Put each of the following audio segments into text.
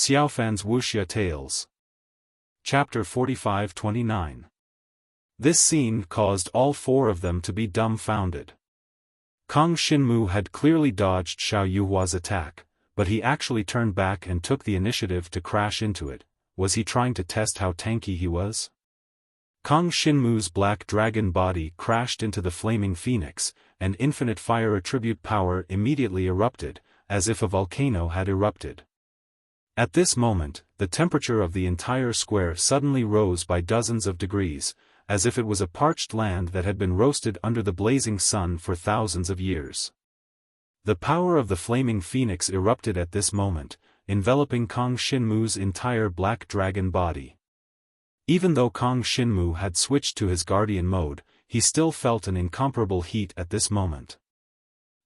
Xiaofan's Wuxia Tales. Chapter 45-29. This scene caused all four of them to be dumbfounded. Kang Xinmu had clearly dodged Xiao Yuhua's attack, but he actually turned back and took the initiative to crash into it. Was he trying to test how tanky he was? Kang Xinmu's black dragon body crashed into the flaming phoenix, and infinite fire attribute power immediately erupted, as if a volcano had erupted. At this moment, the temperature of the entire square suddenly rose by dozens of degrees, as if it was a parched land that had been roasted under the blazing sun for thousands of years. The power of the flaming phoenix erupted at this moment, enveloping Kang Xinmu's entire black dragon body. Even though Kang Xinmu had switched to his guardian mode, he still felt an incomparable heat at this moment.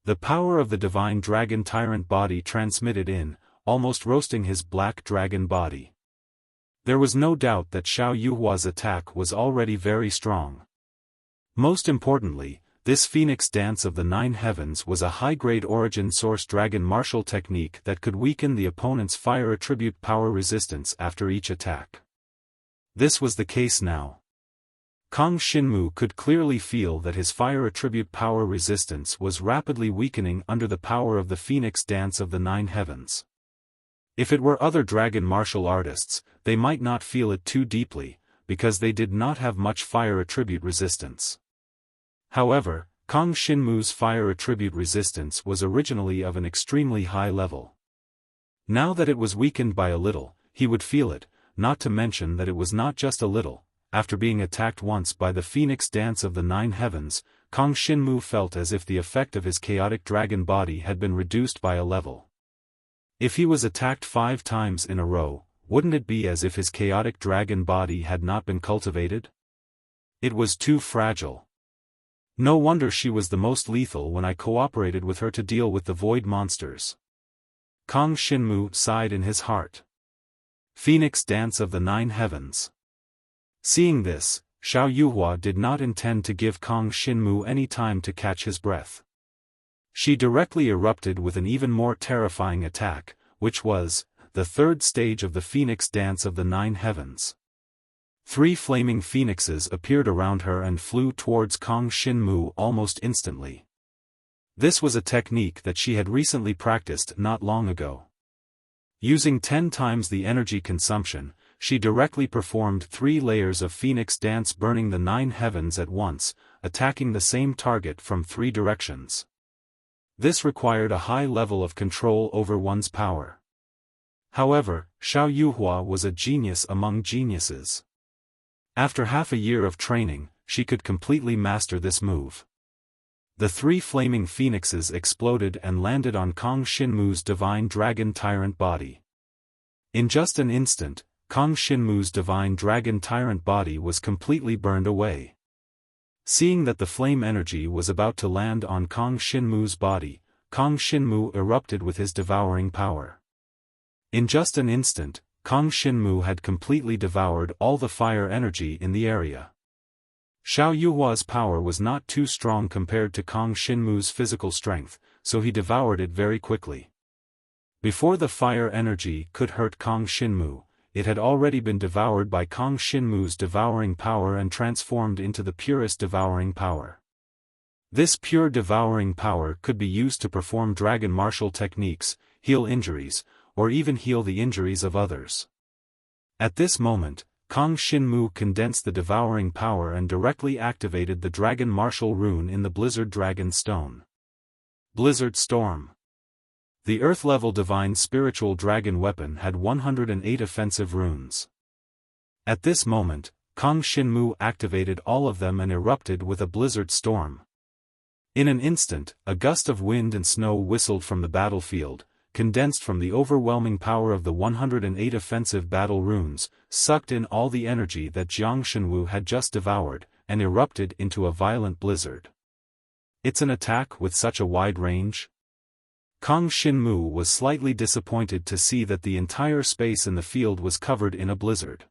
The power of the divine dragon tyrant body transmitted in, almost roasting his black dragon body. There was no doubt that Xiao Yuhua's attack was already very strong. Most importantly, this Phoenix Dance of the Nine Heavens was a high-grade origin source dragon martial technique that could weaken the opponent's fire attribute power resistance after each attack. This was the case now. Kang Xinmu could clearly feel that his fire attribute power resistance was rapidly weakening under the power of the Phoenix Dance of the Nine Heavens. If it were other dragon martial artists, they might not feel it too deeply, because they did not have much fire attribute resistance. However, Kang Xinmu's fire attribute resistance was originally of an extremely high level. Now that it was weakened by a little, he would feel it, not to mention that it was not just a little. After being attacked once by the Phoenix Dance of the Nine Heavens, Kang Xinmu felt as if the effect of his chaotic dragon body had been reduced by a level. If he was attacked 5 times in a row, wouldn't it be as if his chaotic dragon body had not been cultivated? It was too fragile. No wonder she was the most lethal when I cooperated with her to deal with the void monsters. Kang Xinmu sighed in his heart. Phoenix Dance of the Nine Heavens. Seeing this, Xiao Yuhua did not intend to give Kang Xinmu any time to catch his breath. She directly erupted with an even more terrifying attack, which was the third stage of the Phoenix Dance of the Nine Heavens. 3 flaming phoenixes appeared around her and flew towards Kang Xinmu almost instantly. This was a technique that she had recently practiced not long ago. Using 10 times the energy consumption, she directly performed 3 layers of Phoenix Dance burning the 9 heavens at once, attacking the same target from 3 directions. This required a high level of control over one's power. However, Xiao Yuhua was a genius among geniuses. After half a year of training, she could completely master this move. The 3 flaming phoenixes exploded and landed on Kang Xinmu's divine dragon tyrant body. In just an instant, Kang Xinmu's divine dragon tyrant body was completely burned away. Seeing that the flame energy was about to land on Kang Xinmu's body, Kang Xinmu erupted with his devouring power. In just an instant, Kang Xinmu had completely devoured all the fire energy in the area. Xiao Yuhua's power was not too strong compared to Kang Xinmu's physical strength, so he devoured it very quickly. Before the fire energy could hurt Kang Xinmu, it had already been devoured by Kang Xinmu's devouring power and transformed into the purest devouring power. This pure devouring power could be used to perform dragon martial techniques, heal injuries, or even heal the injuries of others. At this moment, Kang Xinmu condensed the devouring power and directly activated the dragon martial rune in the Blizzard Dragon Stone. Blizzard Storm. The Earth-level divine spiritual dragon weapon had 108 offensive runes. At this moment, Kang Xinmu activated all of them and erupted with a blizzard storm. In an instant, a gust of wind and snow whistled from the battlefield, condensed from the overwhelming power of the 108 offensive battle runes, sucked in all the energy that Jiang Shenwu had just devoured, and erupted into a violent blizzard. It's an attack with such a wide range? Kang Xinmu was slightly disappointed to see that the entire space in the field was covered in a blizzard.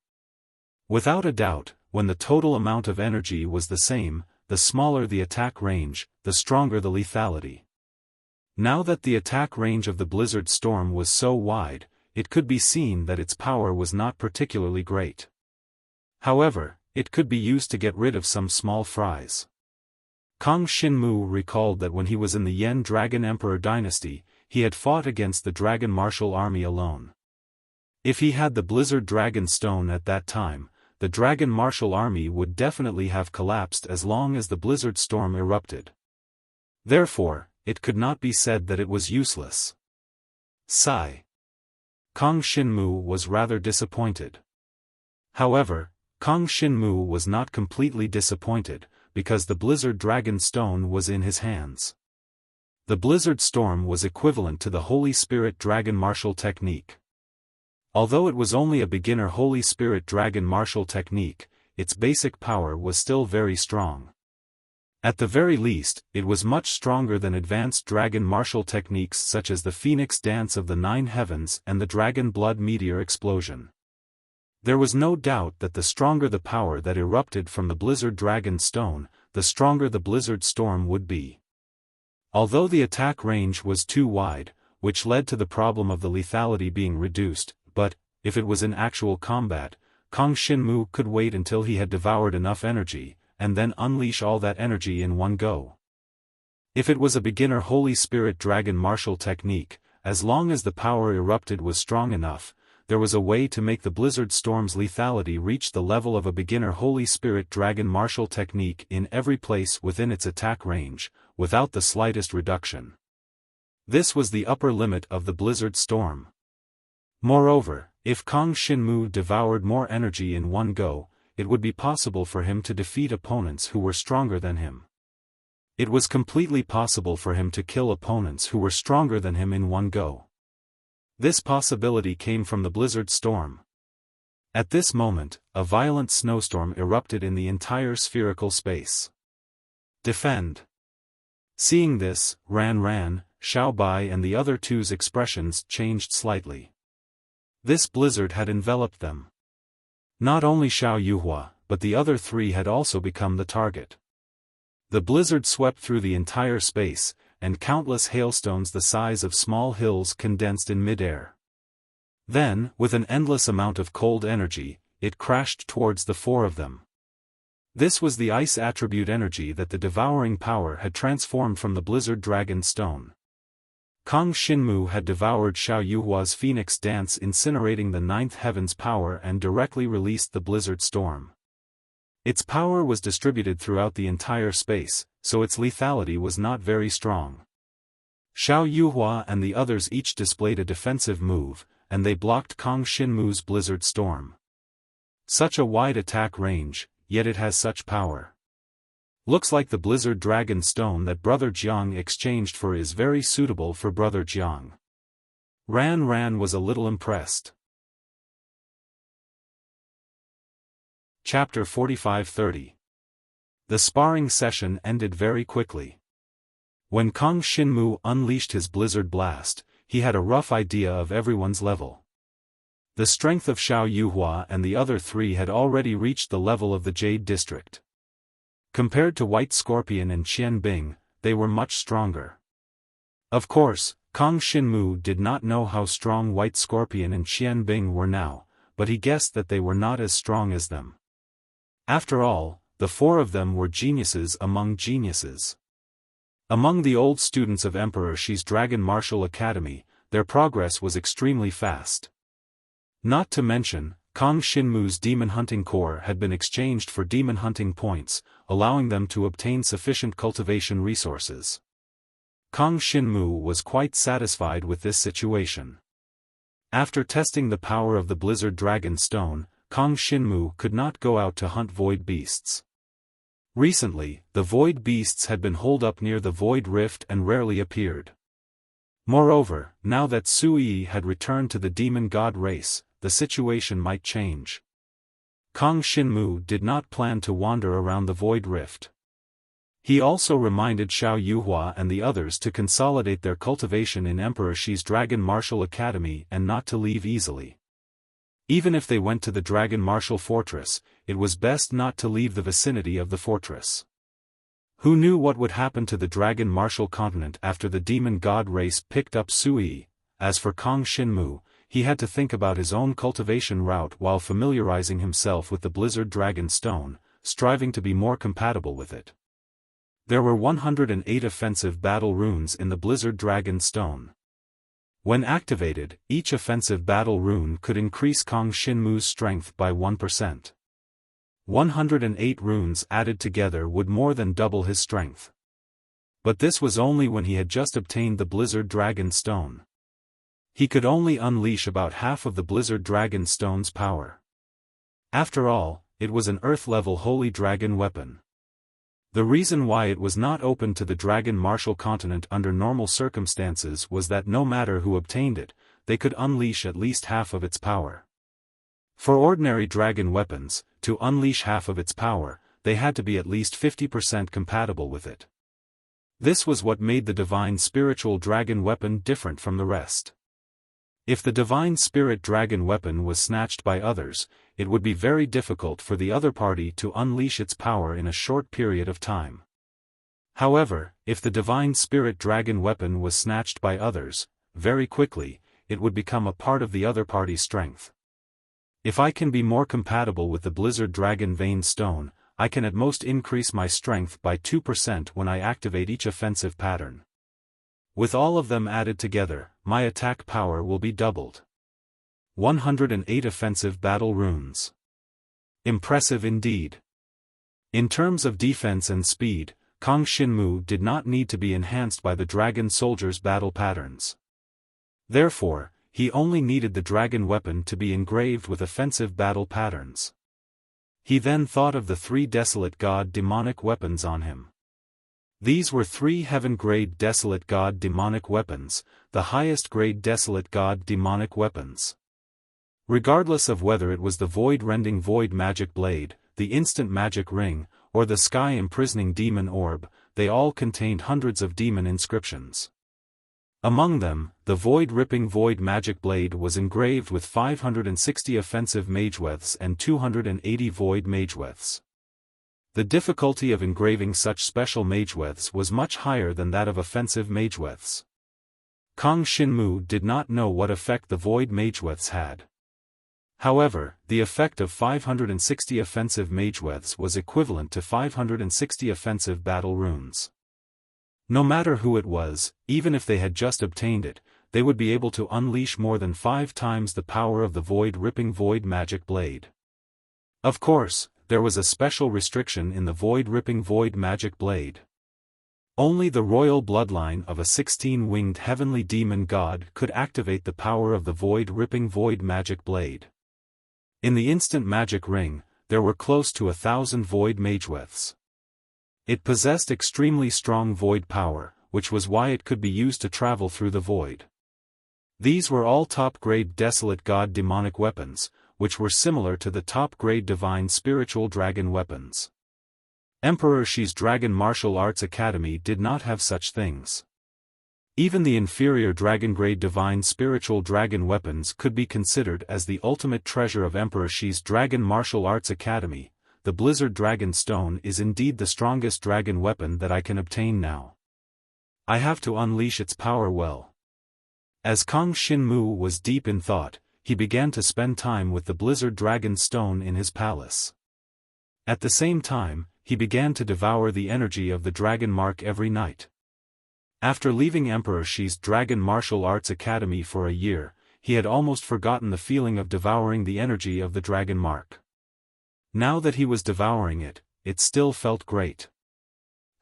Without a doubt, when the total amount of energy was the same, the smaller the attack range, the stronger the lethality. Now that the attack range of the blizzard storm was so wide, it could be seen that its power was not particularly great. However, it could be used to get rid of some small fries. Kang Xinmu recalled that when he was in the Yen Dragon Emperor dynasty, he had fought against the Dragon Martial Army alone. If he had the Blizzard Dragon Stone at that time, the Dragon Martial Army would definitely have collapsed as long as the Blizzard Storm erupted. Therefore, it could not be said that it was useless. Sigh. Kang Xinmu was rather disappointed. However, Kang Xinmu was not completely disappointed, because the Blizzard Dragon Stone was in his hands. The Blizzard Storm was equivalent to the Holy Spirit Dragon Martial Technique. Although it was only a beginner Holy Spirit Dragon Martial Technique, its basic power was still very strong. At the very least, it was much stronger than advanced Dragon Martial techniques such as the Phoenix Dance of the Nine Heavens and the Dragon Blood Meteor Explosion. There was no doubt that the stronger the power that erupted from the Blizzard Dragon Stone, the stronger the Blizzard Storm would be. Although the attack range was too wide, which led to the problem of the lethality being reduced, but, if it was in actual combat, Kang Xinmu could wait until he had devoured enough energy, and then unleash all that energy in one go. If it was a beginner Holy Spirit Dragon Martial technique, as long as the power erupted was strong enough, there was a way to make the Blizzard Storm's lethality reach the level of a beginner Holy Spirit Dragon Martial technique in every place within its attack range, without the slightest reduction. This was the upper limit of the Blizzard Storm. Moreover, if Kang Xinmu devoured more energy in one go, it would be possible for him to defeat opponents who were stronger than him. It was completely possible for him to kill opponents who were stronger than him in one go. This possibility came from the Blizzard Storm. At this moment, a violent snowstorm erupted in the entire spherical space. Defend. Seeing this, Ran, Xiaobai and the other two's expressions changed slightly. This blizzard had enveloped them. Not only Xiao Yuhua, but the other three had also become the target. The blizzard swept through the entire space, and countless hailstones the size of small hills condensed in mid-air. Then, with an endless amount of cold energy, it crashed towards the four of them. This was the ice attribute energy that the devouring power had transformed from the Blizzard Dragon Stone. Kang Xinmu had devoured Xiao Yuhua's Phoenix Dance, incinerating the Ninth Heaven's power, and directly released the Blizzard Storm. Its power was distributed throughout the entire space, so its lethality was not very strong. Xiao Yuhua and the others each displayed a defensive move, and they blocked Kang Xinmu's Blizzard Storm. Such a wide attack range, yet it has such power. Looks like the Blizzard Dragon Stone that Brother Jiang exchanged for is very suitable for Brother Jiang. Ran was a little impressed. Chapter 45-30. The sparring session ended very quickly. When Kang Xinmu unleashed his Blizzard Blast, he had a rough idea of everyone's level. The strength of Xiao Yuhua and the other three had already reached the level of the Jade District. Compared to White Scorpion and Qian Bing, they were much stronger. Of course, Kang Xinmu did not know how strong White Scorpion and Qian Bing were now, but he guessed that they were not as strong as them. After all, the four of them were geniuses among geniuses. Among the old students of Emperor Shi's Dragon Martial Academy, their progress was extremely fast. Not to mention, Kang Xinmu's Demon Hunting Core had been exchanged for Demon Hunting Points, allowing them to obtain sufficient cultivation resources. Kang Xinmu was quite satisfied with this situation. After testing the power of the Blizzard Dragon Stone, Kang Xinmu could not go out to hunt void beasts. Recently, the void beasts had been holed up near the Void Rift and rarely appeared. Moreover, now that Sui had returned to the demon god race, the situation might change. Kang Xinmu did not plan to wander around the Void Rift. He also reminded Xiao Yuhua and the others to consolidate their cultivation in Emperor Shi's Dragon Martial Academy and not to leave easily. Even if they went to the Dragon Martial Fortress, it was best not to leave the vicinity of the fortress. Who knew what would happen to the Dragon Martial continent after the demon god race picked up Sui? As for Kang Xinmu, he had to think about his own cultivation route while familiarizing himself with the Blizzard Dragon Stone, striving to be more compatible with it. There were 108 offensive battle runes in the Blizzard Dragon Stone. When activated, each offensive battle rune could increase Kang Shinmu's strength by 1%. 108 runes added together would more than double his strength. But this was only when he had just obtained the Blizzard Dragon Stone. He could only unleash about half of the Blizzard Dragon Stone's power. After all, it was an Earth-level Holy Dragon weapon. The reason why it was not open to the Dragon Martial Continent under normal circumstances was that no matter who obtained it, they could unleash at least half of its power. For ordinary dragon weapons, to unleash half of its power, they had to be at least 50% compatible with it. This was what made the Divine Spiritual Dragon weapon different from the rest. If the Divine Spirit Dragon weapon was snatched by others, it would be very difficult for the other party to unleash its power in a short period of time. However, if the Divine Spirit Dragon weapon was snatched by others, very quickly, it would become a part of the other party's strength. If I can be more compatible with the Blizzard Dragon Vein Stone, I can at most increase my strength by 2% when I activate each offensive pattern. With all of them added together, my attack power will be doubled. 108 offensive battle runes. Impressive indeed. In terms of defense and speed, Kang Shinmu did not need to be enhanced by the Dragon Soldier's battle patterns. Therefore, he only needed the dragon weapon to be engraved with offensive battle patterns. He then thought of the 3 Desolate God demonic weapons on him. These were 3 heaven-grade Desolate God demonic weapons, the highest-grade Desolate God demonic weapons. Regardless of whether it was the void-rending void magic blade, the instant magic ring, or the sky-imprisoning demon orb, they all contained hundreds of demon inscriptions. Among them, the void-ripping void magic blade was engraved with 560 offensive mageweths and 280 void mageweths. The difficulty of engraving such special mageweths was much higher than that of offensive mageweths. Kang Shinmu did not know what effect the void mageweths had. However, the effect of 560 offensive mageweths was equivalent to 560 offensive battle runes. No matter who it was, even if they had just obtained it, they would be able to unleash more than 5 times the power of the void-ripping void magic blade. Of course, there was a special restriction in the void-ripping void magic blade. Only the royal bloodline of a 16-winged heavenly demon god could activate the power of the void-ripping void magic blade. In the instant magic ring, there were close to 1,000 void mageweths. It possessed extremely strong void power, which was why it could be used to travel through the void. These were all top-grade Desolate God demonic weapons, which were similar to the top-grade Divine Spiritual Dragon weapons. Emperor Shi's Dragon Martial Arts Academy did not have such things. Even the inferior dragon-grade Divine Spiritual Dragon weapons could be considered as the ultimate treasure of Emperor Shi's Dragon Martial Arts Academy. The Blizzard Dragon Stone is indeed the strongest dragon weapon that I can obtain now. I have to unleash its power well. As Kang Shinmu was deep in thought, he began to spend time with the Blizzard Dragon Stone in his palace. At the same time, he began to devour the energy of the Dragon Mark every night. After leaving Emperor Shi's Dragon Martial Arts Academy for a year, he had almost forgotten the feeling of devouring the energy of the Dragon Mark. Now that he was devouring it, it still felt great.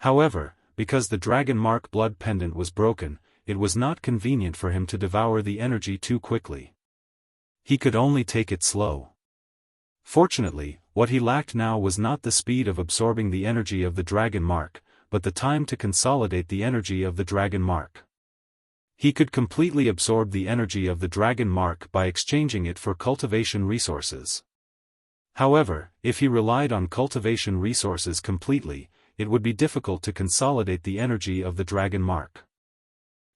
However, because the Dragon Mark blood pendant was broken, it was not convenient for him to devour the energy too quickly. He could only take it slow. Fortunately, what he lacked now was not the speed of absorbing the energy of the Dragon Mark, but the time to consolidate the energy of the Dragon Mark. He could completely absorb the energy of the Dragon Mark by exchanging it for cultivation resources. However, if he relied on cultivation resources completely, it would be difficult to consolidate the energy of the Dragon Mark.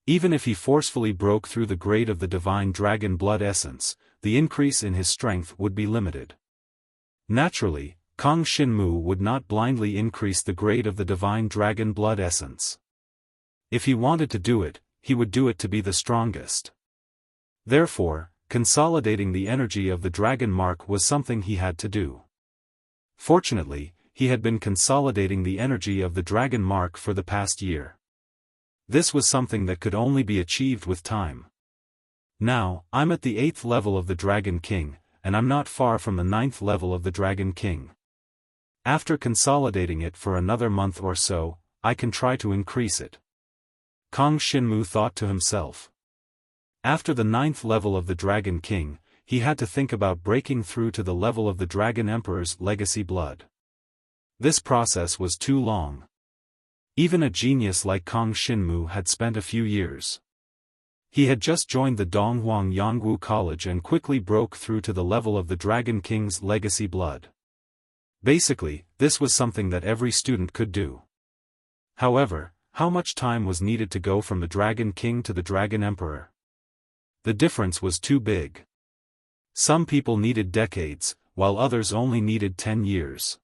Even if he forcefully broke through the grade of the Divine Dragon Blood Essence, the increase in his strength would be limited. Naturally, Kang Shinmu would not blindly increase the grade of the Divine Dragon Blood Essence. If he wanted to do it, he would do it to be the strongest. Therefore, consolidating the energy of the dragon mark was something he had to do. Fortunately, he had been consolidating the energy of the dragon mark for the past year. This was something that could only be achieved with time. Now, I'm at the 8th level of the Dragon King, and I'm not far from the 9th level of the Dragon King. After consolidating it for another month or so, I can try to increase it. Kang Xinmu thought to himself. After the 9th level of the Dragon King, he had to think about breaking through to the level of the Dragon Emperor's legacy blood. This process was too long. Even a genius like Kang Xinmu had spent a few years. He had just joined the Donghuang Yangwu College and quickly broke through to the level of the Dragon King's legacy blood. Basically, this was something that every student could do. However, how much time was needed to go from the Dragon King to the Dragon Emperor? The difference was too big. Some people needed decades, while others only needed 10 years.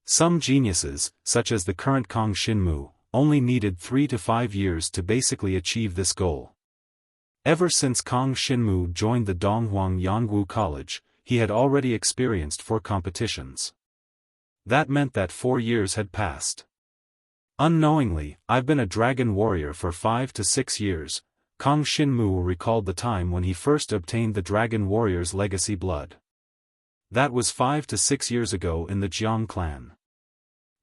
Some geniuses, such as the current Kang Xinmu, only needed 3 to 5 years to basically achieve this goal. Ever since Kang Xinmu joined the Donghuang Yangwu College, he had already experienced 4 competitions. That meant that 4 years had passed. Unknowingly, I've been a dragon warrior for 5 to 6 years, Kang Xinmu recalled the time when he first obtained the dragon warrior's legacy blood. That was 5 to 6 years ago in the Jiang clan.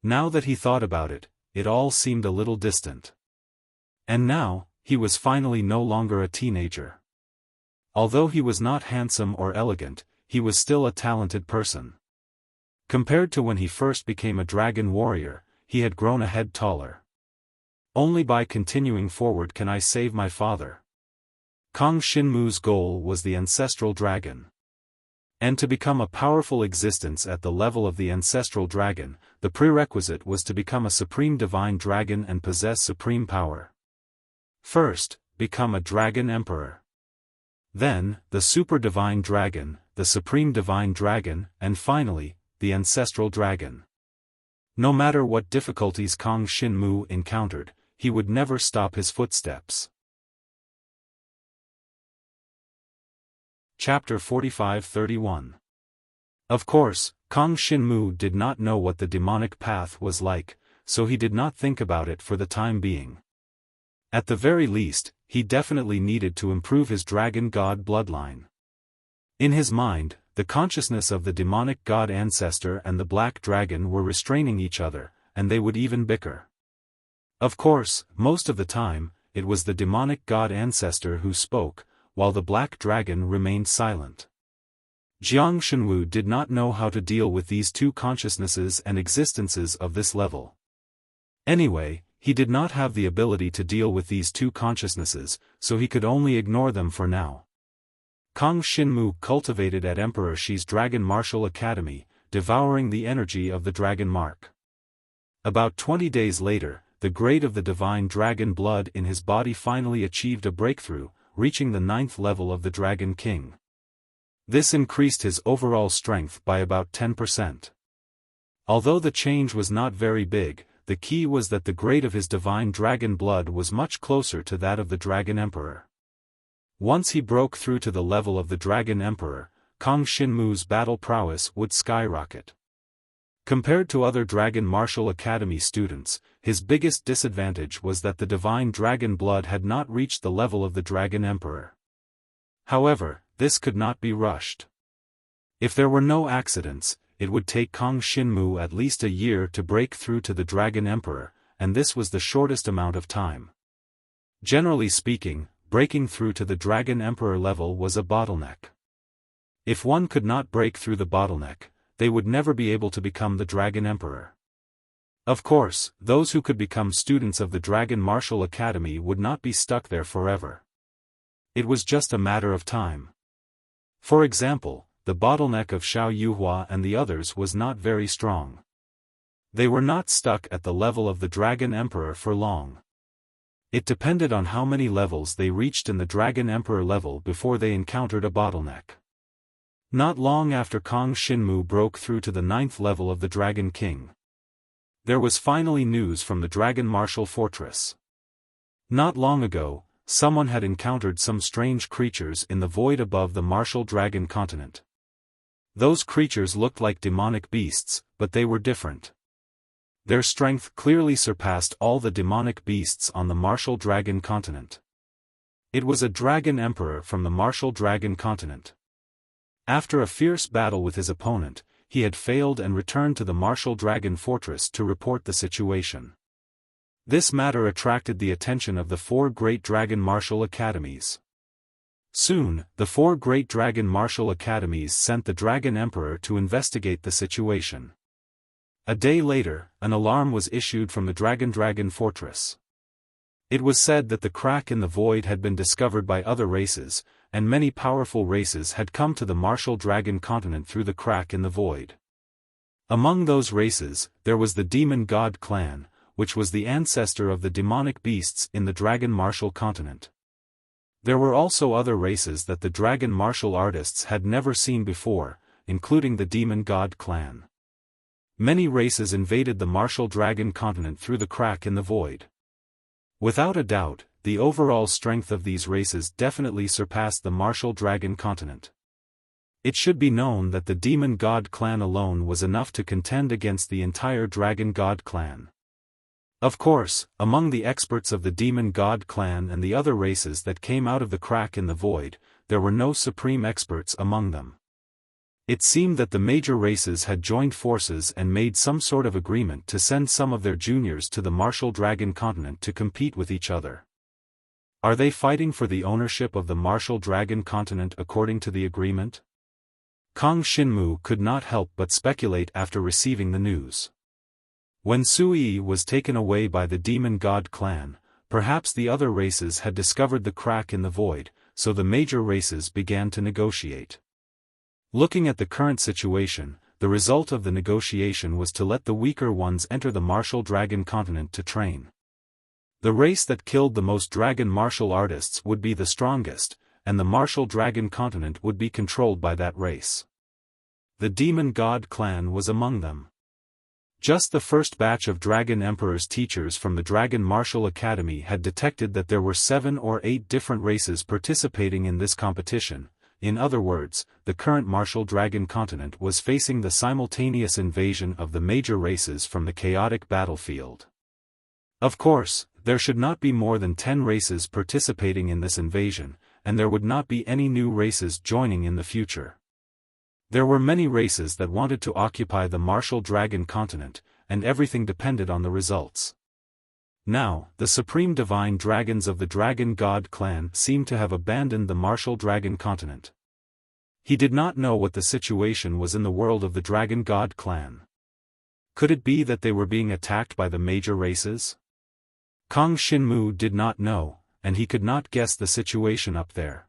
Now that he thought about it, it all seemed a little distant. And now, he was finally no longer a teenager. Although he was not handsome or elegant, he was still a talented person. Compared to when he first became a dragon warrior, he had grown a head taller. Only by continuing forward can I save my father. Kang Xinmu's goal was the ancestral dragon. And to become a powerful existence at the level of the ancestral dragon, the prerequisite was to become a supreme divine dragon and possess supreme power. First, become a dragon emperor. Then, the super divine dragon, the supreme divine dragon, and finally, the ancestral dragon. No matter what difficulties Kang Xinmu encountered, he would never stop his footsteps. Chapter 45-31. Of course, Kang Xinmu did not know what the demonic path was like, so he did not think about it for the time being. At the very least, he definitely needed to improve his dragon god bloodline. In his mind, the consciousness of the demonic god ancestor and the black dragon were restraining each other, and they would even bicker. Of course, most of the time, it was the demonic god ancestor who spoke, while the black dragon remained silent. Jiang Xinwu did not know how to deal with these two consciousnesses and existences of this level. Anyway, he did not have the ability to deal with these two consciousnesses, so he could only ignore them for now. Kang Xinmu cultivated at Emperor Shi's Dragon Martial Academy, devouring the energy of the dragon mark. About 20 days later, the grade of the divine dragon blood in his body finally achieved a breakthrough, reaching the 9th level of the Dragon King. This increased his overall strength by about 10%. Although the change was not very big, the key was that the grade of his divine dragon blood was much closer to that of the Dragon Emperor. Once he broke through to the level of the Dragon Emperor, Kang Xinmu's battle prowess would skyrocket. Compared to other Dragon Martial Academy students, his biggest disadvantage was that the divine dragon blood had not reached the level of the Dragon Emperor. However, this could not be rushed. If there were no accidents, it would take Kang Xinmu at least a year to break through to the Dragon Emperor, and this was the shortest amount of time. Generally speaking, breaking through to the Dragon Emperor level was a bottleneck. If one could not break through the bottleneck, they would never be able to become the Dragon Emperor. Of course, those who could become students of the Dragon Martial Academy would not be stuck there forever. It was just a matter of time. For example, the bottleneck of Xiao Yuhua and the others was not very strong. They were not stuck at the level of the Dragon Emperor for long. It depended on how many levels they reached in the Dragon Emperor level before they encountered a bottleneck. Not long after Kang Xinmu broke through to the 9th level of the Dragon King, there was finally news from the Dragon Martial Fortress. Not long ago, someone had encountered some strange creatures in the void above the martial dragon continent. Those creatures looked like demonic beasts, but they were different. Their strength clearly surpassed all the demonic beasts on the martial dragon continent. It was a dragon emperor from the martial dragon continent. After a fierce battle with his opponent, he had failed and returned to the martial dragon fortress to report the situation. This matter attracted the attention of the 4 great dragon martial academies. Soon, the 4 great dragon martial academies sent the dragon emperor to investigate the situation. A day later, an alarm was issued from the dragon fortress. It was said that the crack in the void had been discovered by other races, and many powerful races had come to the martial dragon continent through the crack in the void. Among those races, there was the demon god clan, which was the ancestor of the demonic beasts in the dragon martial continent. There were also other races that the dragon martial artists had never seen before, including the demon god clan. Many races invaded the martial dragon continent through the crack in the void. Without a doubt, the overall strength of these races definitely surpassed the martial dragon continent. It should be known that the demon god clan alone was enough to contend against the entire dragon god clan. Of course, among the experts of the demon god clan and the other races that came out of the crack in the void, there were no supreme experts among them. It seemed that the major races had joined forces and made some sort of agreement to send some of their juniors to the martial dragon continent to compete with each other. Are they fighting for the ownership of the martial dragon continent according to the agreement? Kang Xinmu could not help but speculate after receiving the news. When Sui was taken away by the demon god clan, perhaps the other races had discovered the crack in the void, so the major races began to negotiate. Looking at the current situation, the result of the negotiation was to let the weaker ones enter the martial dragon continent to train. The race that killed the most dragon martial artists would be the strongest, and the martial dragon continent would be controlled by that race. The demon god clan was among them. Just the first batch of Dragon Emperor's teachers from the Dragon Martial Academy had detected that there were 7 or 8 different races participating in this competition. In other words, the current martial dragon continent was facing the simultaneous invasion of the major races from the chaotic battlefield. Of course, there should not be more than 10 races participating in this invasion, and there would not be any new races joining in the future. There were many races that wanted to occupy the martial dragon continent, and everything depended on the results. Now, the supreme divine dragons of the dragon god clan seemed to have abandoned the martial dragon continent. He did not know what the situation was in the world of the dragon god clan. Could it be that they were being attacked by the major races? Kang Xinmu did not know, and he could not guess the situation up there.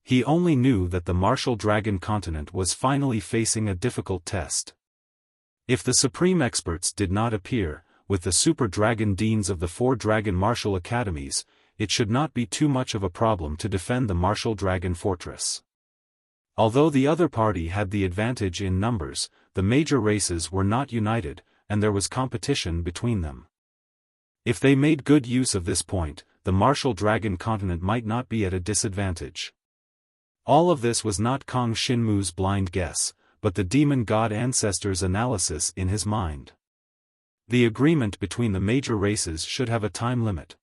He only knew that the martial dragon continent was finally facing a difficult test. If the supreme experts did not appear, with the super dragon deans of the 4 dragon martial academies, it should not be too much of a problem to defend the martial dragon fortress. Although the other party had the advantage in numbers, the major races were not united, and there was competition between them. If they made good use of this point, the martial dragon continent might not be at a disadvantage. All of this was not Kang Xinmu's blind guess, but the demon god ancestor's analysis in his mind. The agreement between the major races should have a time limit.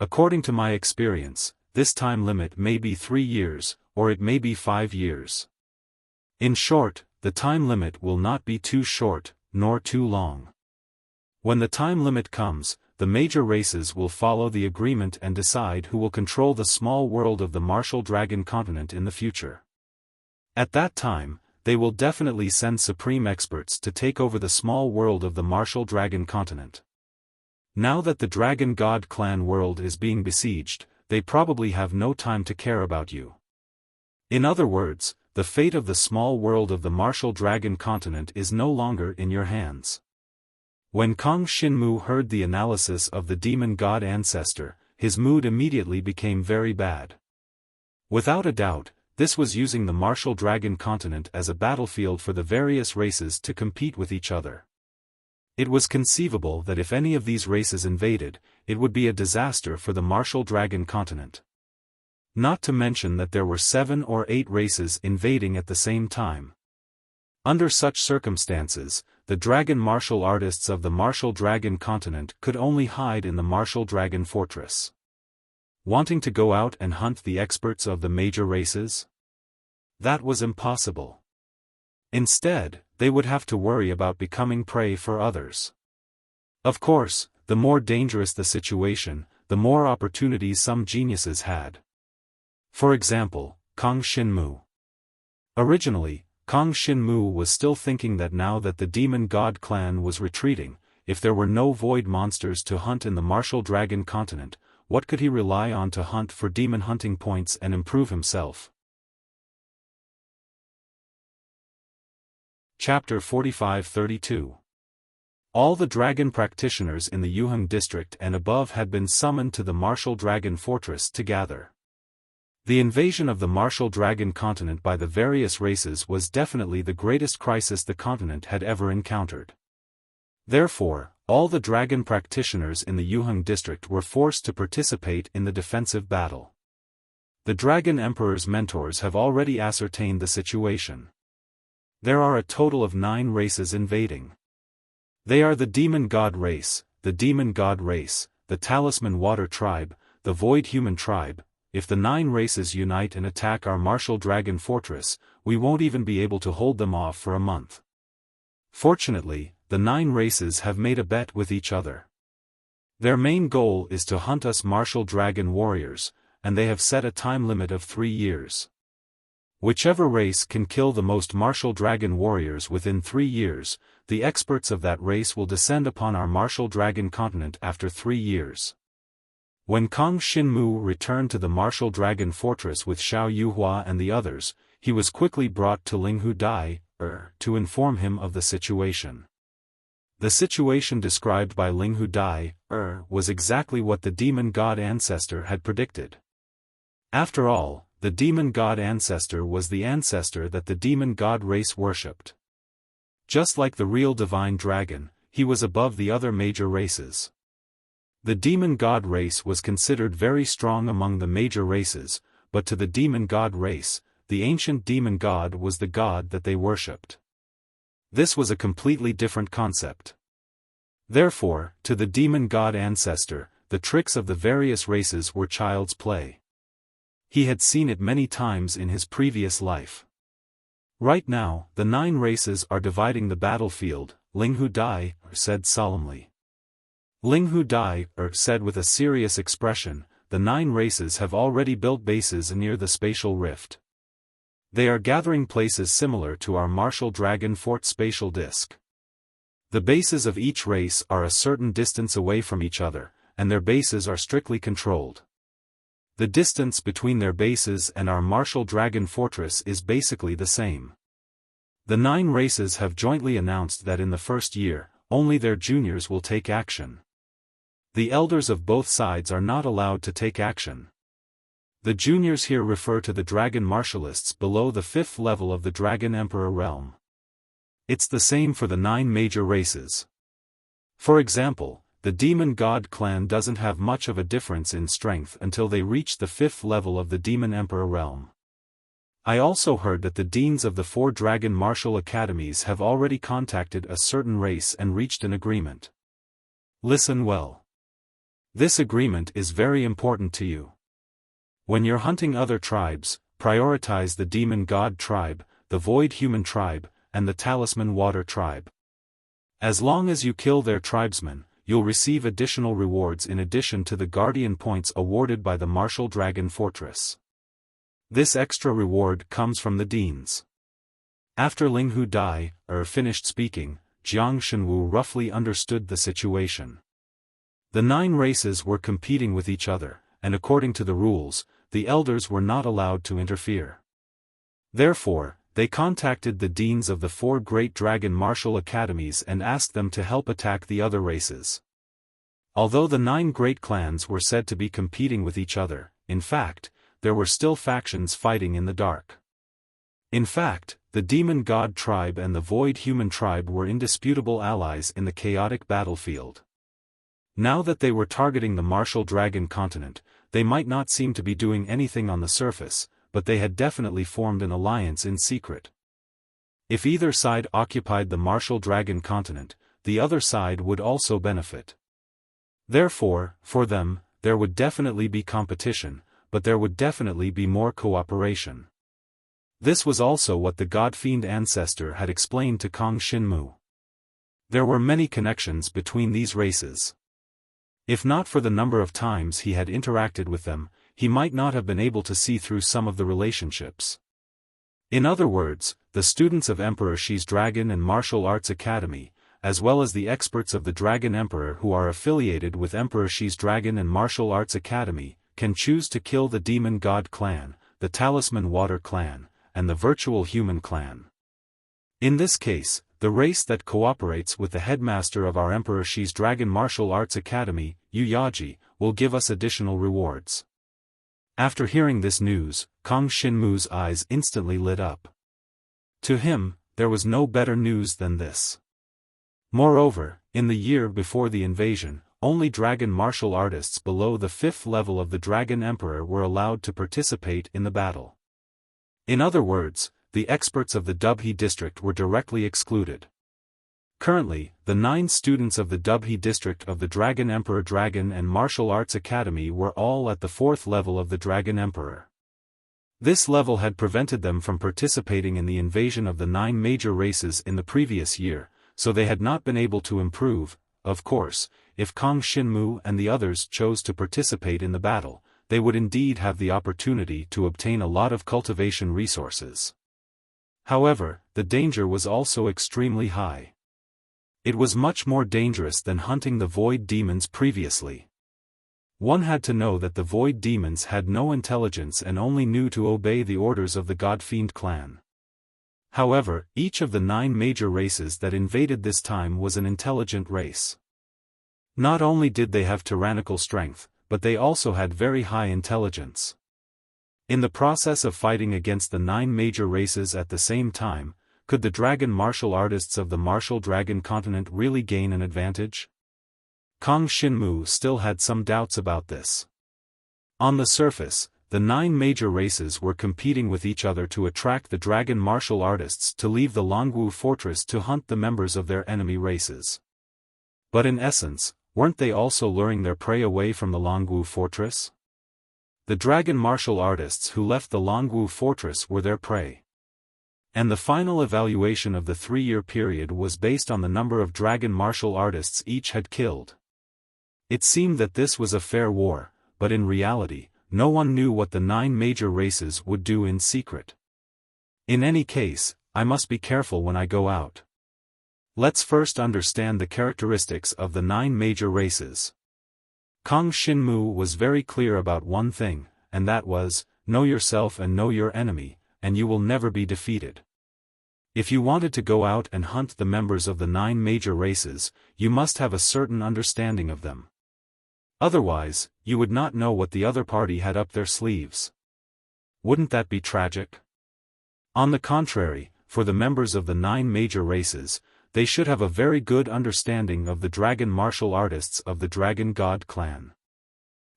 According to my experience, this time limit may be 3 years, or it may be 5 years. In short, the time limit will not be too short, nor too long. When the time limit comes, the major races will follow the agreement and decide who will control the small world of the martial dragon continent in the future. At that time, they will definitely send supreme experts to take over the small world of the martial dragon continent. Now that the dragon god clan world is being besieged, they probably have no time to care about you. In other words, the fate of the small world of the martial dragon continent is no longer in your hands. When Kang Xinmu heard the analysis of the demon god ancestor, his mood immediately became very bad. Without a doubt, this was using the martial dragon continent as a battlefield for the various races to compete with each other. It was conceivable that if any of these races invaded, it would be a disaster for the martial dragon continent. Not to mention that there were 7 or 8 races invading at the same time. Under such circumstances, the dragon martial artists of the martial dragon continent could only hide in the martial dragon fortress. Wanting to go out and hunt the experts of the major races? That was impossible. Instead, they would have to worry about becoming prey for others. Of course, the more dangerous the situation, the more opportunities some geniuses had. For example, Kang Xinmu. Originally, Kang Xinmu was still thinking that now that the demon god clan was retreating, if there were no void monsters to hunt in the martial dragon continent, what could he rely on to hunt for demon hunting points and improve himself? Chapter 45-32. All the dragon practitioners in the Yuheng district and above had been summoned to the martial dragon fortress to gather. The invasion of the martial dragon continent by the various races was definitely the greatest crisis the continent had ever encountered. Therefore, all the dragon practitioners in the Yuheng district were forced to participate in the defensive battle. The Dragon Emperor's mentors have already ascertained the situation. There are a total of 9 races invading. They are the Demon God race, the Demon God race, the Talisman Water tribe, the Void Human tribe. If the 9 races unite and attack our martial dragon fortress, we won't even be able to hold them off for a month. Fortunately, the 9 races have made a bet with each other. Their main goal is to hunt us martial dragon warriors, and they have set a time limit of 3 years. Whichever race can kill the most martial dragon warriors within 3 years, the experts of that race will descend upon our martial dragon continent after 3 years. When Kang Xinmu returned to the martial dragon fortress with Xiao Yuhua and the others, he was quickly brought to Linghu Dai, to inform him of the situation. The situation described by Linghu Dai, was exactly what the demon god ancestor had predicted. After all, the demon god ancestor was the ancestor that the demon god race worshipped. Just like the real divine dragon, he was above the other major races. The demon god race was considered very strong among the major races, but to the demon god race, the ancient demon god was the god that they worshipped. This was a completely different concept. Therefore, to the demon god ancestor, the tricks of the various races were child's play. He had seen it many times in his previous life. Right now, the 9 races are dividing the battlefield, Linghu Dai said solemnly. Linghu Dai said with a serious expression, the 9 races have already built bases near the spatial rift. They are gathering places similar to our martial dragon fort spatial disk. The bases of each race are a certain distance away from each other, and their bases are strictly controlled. The distance between their bases and our martial dragon fortress is basically the same. The 9 races have jointly announced that in the first year, only their juniors will take action. The elders of both sides are not allowed to take action. The juniors here refer to the dragon martialists below the 5th level of the Dragon Emperor realm. It's the same for the 9 major races. For example, the Demon God clan doesn't have much of a difference in strength until they reach the 5th level of the Demon Emperor realm. I also heard that the deans of the 4 dragon martial academies have already contacted a certain race and reached an agreement. Listen well. This agreement is very important to you. When you're hunting other tribes, prioritize the Demon God tribe, the Void Human tribe, and the Talisman Water tribe. As long as you kill their tribesmen, you'll receive additional rewards in addition to the guardian points awarded by the martial dragon fortress. This extra reward comes from the deans. After Linghu Dai, finished speaking, Jiang Shenwu roughly understood the situation. The 9 races were competing with each other, and according to the rules, the elders were not allowed to interfere. Therefore, they contacted the deans of the 4 great dragon martial academies and asked them to help attack the other races. Although the 9 great clans were said to be competing with each other, in fact, there were still factions fighting in the dark. In fact, the Demon God tribe and the Void Human tribe were indisputable allies in the chaotic battlefield. Now that they were targeting the martial dragon continent, they might not seem to be doing anything on the surface, but they had definitely formed an alliance in secret. If either side occupied the martial dragon continent, the other side would also benefit. Therefore, for them, there would definitely be competition, but there would definitely be more cooperation. This was also what the God-fiend ancestor had explained to Kang Xinmu. There were many connections between these races. If not for the number of times he had interacted with them, he might not have been able to see through some of the relationships. In other words, the students of Emperor Xi's Dragon and Martial Arts Academy, as well as the experts of the Dragon Emperor who are affiliated with Emperor Xi's Dragon and Martial Arts Academy, can choose to kill the Demon God Clan, the Talisman Water Clan, and the Virtual Human Clan. In this case, the race that cooperates with the headmaster of our Emperor Xi's Dragon Martial Arts Academy, Yu Yaji, will give us additional rewards. After hearing this news, Kang Xinmu's eyes instantly lit up. To him, there was no better news than this. Moreover, in the year before the invasion, only dragon martial artists below the 5th level of the Dragon Emperor were allowed to participate in the battle. In other words, the experts of the Dubhe district were directly excluded. Currently, the 9 students of the Dubhe district of the Dragon Emperor Dragon and Martial Arts Academy were all at the 4th level of the Dragon Emperor. This level had prevented them from participating in the invasion of the 9 major races in the previous year, so they had not been able to improve. Of course, if Kang Xinmu and the others chose to participate in the battle, they would indeed have the opportunity to obtain a lot of cultivation resources. However, the danger was also extremely high. It was much more dangerous than hunting the void demons previously. One had to know that the void demons had no intelligence and only knew to obey the orders of the God-fiend clan. However, each of the 9 major races that invaded this time was an intelligent race. Not only did they have tyrannical strength, but they also had very high intelligence. In the process of fighting against the 9 major races at the same time, could the dragon martial artists of the martial dragon continent really gain an advantage? Kang Xinmu still had some doubts about this. On the surface, the 9 major races were competing with each other to attract the dragon martial artists to leave the Longwu fortress to hunt the members of their enemy races. But in essence, weren't they also luring their prey away from the Longwu fortress? The dragon martial artists who left the Longwu fortress were their prey. And the final evaluation of the 3-year period was based on the number of dragon martial artists each had killed. It seemed that this was a fair war, but in reality, no one knew what the 9 major races would do in secret. In any case, I must be careful when I go out. Let's first understand the characteristics of the 9 major races. Kang Xinmu was very clear about one thing, and that was, know yourself and know your enemy, and you will never be defeated. If you wanted to go out and hunt the members of the 9 major races, you must have a certain understanding of them. Otherwise, you would not know what the other party had up their sleeves. Wouldn't that be tragic? On the contrary, for the members of the 9 major races, they should have a very good understanding of the dragon martial artists of the Dragon God clan.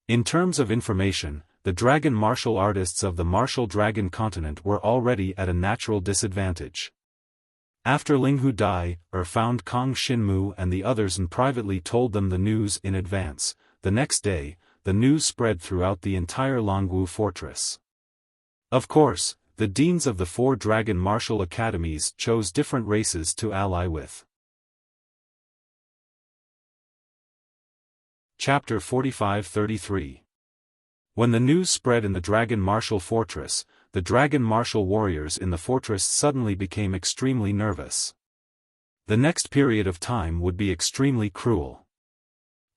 In terms of information, the dragon martial artists of the martial dragon continent were already at a natural disadvantage. After Linghu Dai found Kang Xinmu and the others and privately told them the news in advance, the next day, the news spread throughout the entire Longwu fortress. Of course, the deans of the 4 dragon martial academies chose different races to ally with. Chapter 45-33. When the news spread in the dragon martial fortress, the dragon martial warriors in the fortress suddenly became extremely nervous. The next period of time would be extremely cruel.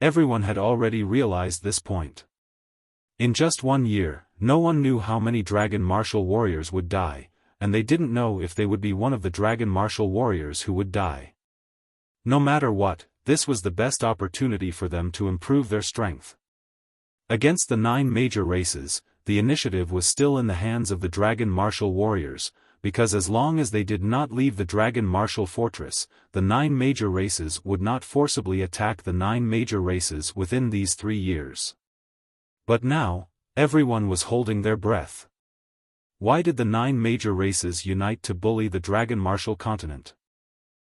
Everyone had already realized this point. In just 1 year, no one knew how many dragon martial warriors would die, and they didn't know if they would be one of the dragon martial warriors who would die. No matter what, this was the best opportunity for them to improve their strength. Against the 9 major races, the initiative was still in the hands of the dragon martial warriors, because as long as they did not leave the Dragon Martial Fortress, the 9 major races would not forcibly attack the 9 major races within these 3 years. But now, everyone was holding their breath. Why did the 9 major races unite to bully the Dragon Martial continent?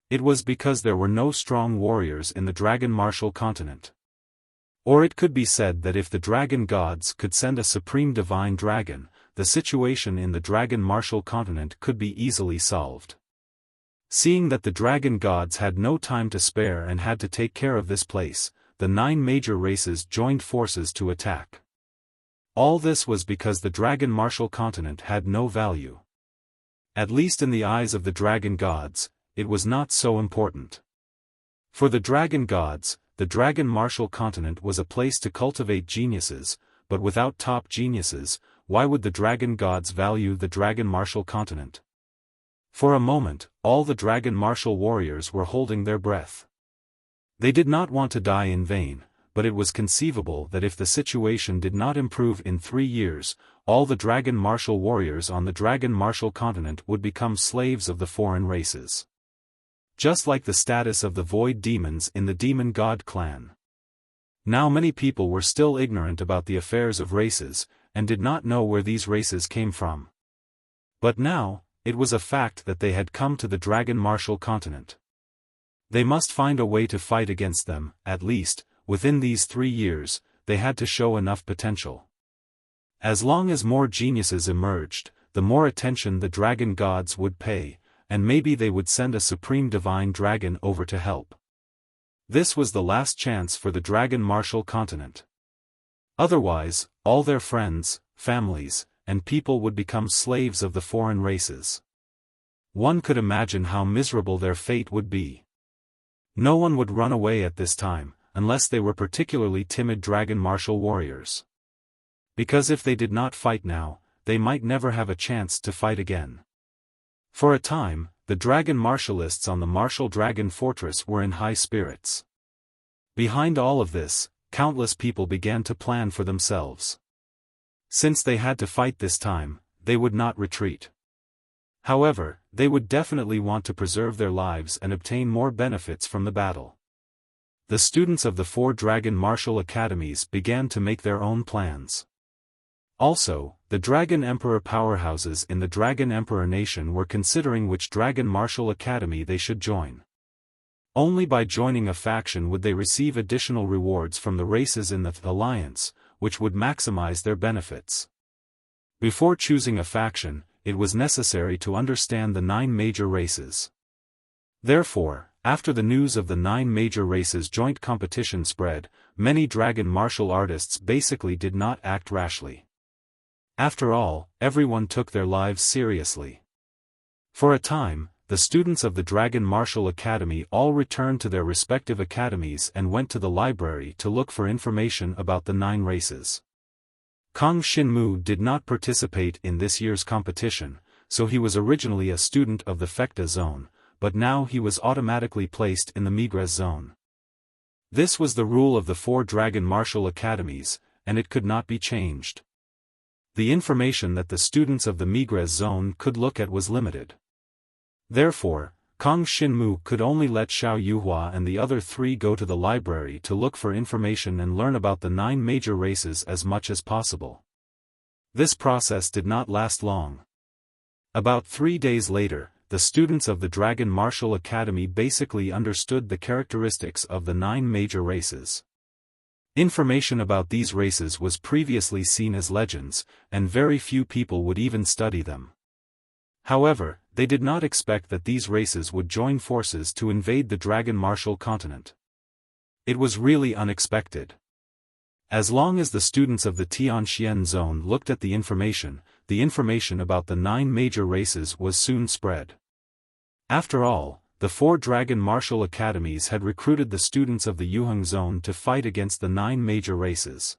It was because there were no strong warriors in the Dragon Martial continent. Or it could be said that if the dragon gods could send a supreme divine dragon, the situation in the Dragon Martial continent could be easily solved. Seeing that the dragon gods had no time to spare and had to take care of this place, the 9 major races joined forces to attack. All this was because the Dragon Martial continent had no value. At least in the eyes of the dragon gods, it was not so important. For the dragon gods, the Dragon Martial continent was a place to cultivate geniuses, but without top geniuses, why would the dragon gods value the Dragon Martial continent? For a moment, all the Dragon Martial warriors were holding their breath. They did not want to die in vain, but it was conceivable that if the situation did not improve in 3 years, all the Dragon Martial warriors on the Dragon Martial continent would become slaves of the foreign races. Just like the status of the Void Demons in the Demon God clan. Now many people were still ignorant about the affairs of races, and did not know where these races came from. But now, it was a fact that they had come to the Dragon Martial continent. They must find a way to fight against them, at least, within these 3 years, they had to show enough potential. As long as more geniuses emerged, the more attention the dragon gods would pay, and maybe they would send a supreme divine dragon over to help. This was the last chance for the Dragon Martial continent. Otherwise, all their friends, families, and people would become slaves of the foreign races. One could imagine how miserable their fate would be. No one would run away at this time, unless they were particularly timid Dragon Martial warriors. Because if they did not fight now, they might never have a chance to fight again. For a time, the Dragon Martialists on the Martial Dragon Fortress were in high spirits. Behind all of this, countless people began to plan for themselves. Since they had to fight this time, they would not retreat. However, they would definitely want to preserve their lives and obtain more benefits from the battle. The students of the 4 Dragon Martial Academies began to make their own plans. Also, the Dragon Emperor powerhouses in the Dragon Emperor Nation were considering which Dragon Martial Academy they should join. Only by joining a faction would they receive additional rewards from the races in the alliance, which would maximize their benefits. Before choosing a faction, it was necessary to understand the 9 major races. Therefore, after the news of the 9 major races joint competition spread, many Dragon Martial artists basically did not act rashly. After all, everyone took their lives seriously. For a time, the students of the Dragon Martial Academy all returned to their respective academies and went to the library to look for information about the 9 races. Kang Xinmu did not participate in this year's competition, so he was originally a student of the Fecta zone, but now he was automatically placed in the Migres zone. This was the rule of the 4 Dragon Martial Academies, and it could not be changed. The information that the students of the Migres zone could look at was limited. Therefore, Kang Xinmu could only let Xiao Yuhua and the other 3 go to the library to look for information and learn about the 9 major races as much as possible. This process did not last long. About 3 days later, the students of the Dragon Martial Academy basically understood the characteristics of the 9 major races. Information about these races was previously seen as legends, and very few people would even study them. However, they did not expect that these races would join forces to invade the Dragon Martial continent. It was really unexpected. As long as the students of the Tianxian zone looked at the information about the 9 major races was soon spread. After all, the 4 Dragon Martial Academies had recruited the students of the Yuheng zone to fight against the 9 major races.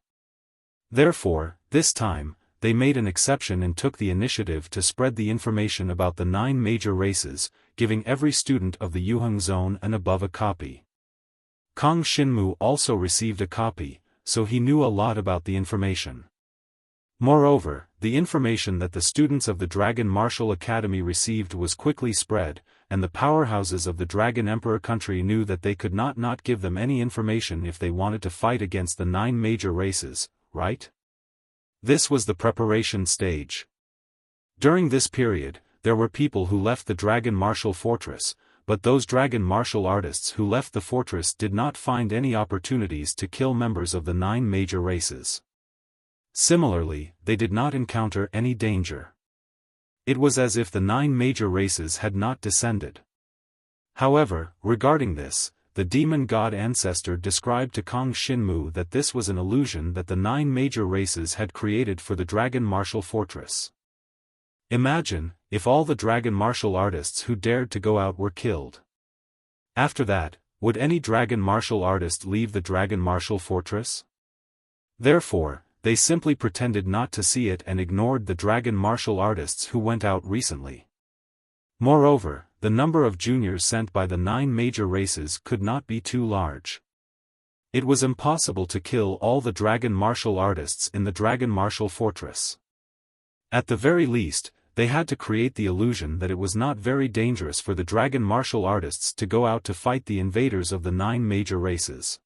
Therefore, this time, they made an exception and took the initiative to spread the information about the 9 major races, giving every student of the Yuheng zone and above a copy. Kang Xinmu also received a copy, so he knew a lot about the information. Moreover, the information that the students of the Dragon Martial Academy received was quickly spread, and the powerhouses of the Dragon Emperor country knew that they could not give them any information if they wanted to fight against the 9 major races, right? This was the preparation stage. During this period, there were people who left the Dragon Martial Fortress, but those Dragon Martial artists who left the fortress did not find any opportunities to kill members of the 9 major races. Similarly, they did not encounter any danger. It was as if the 9 major races had not descended. However, regarding this, the demon god ancestor described to Kang Shinmu that this was an illusion that the 9 major races had created for the Dragon Martial Fortress. Imagine, if all the Dragon Martial artists who dared to go out were killed. After that, would any Dragon Martial artist leave the Dragon Martial Fortress? Therefore, they simply pretended not to see it and ignored the Dragon Martial artists who went out recently. Moreover, the number of juniors sent by the 9 major races could not be too large. It was impossible to kill all the Dragon Martial artists in the Dragon Martial Fortress. At the very least, they had to create the illusion that it was not very dangerous for the Dragon Martial artists to go out to fight the invaders of the 9 major races.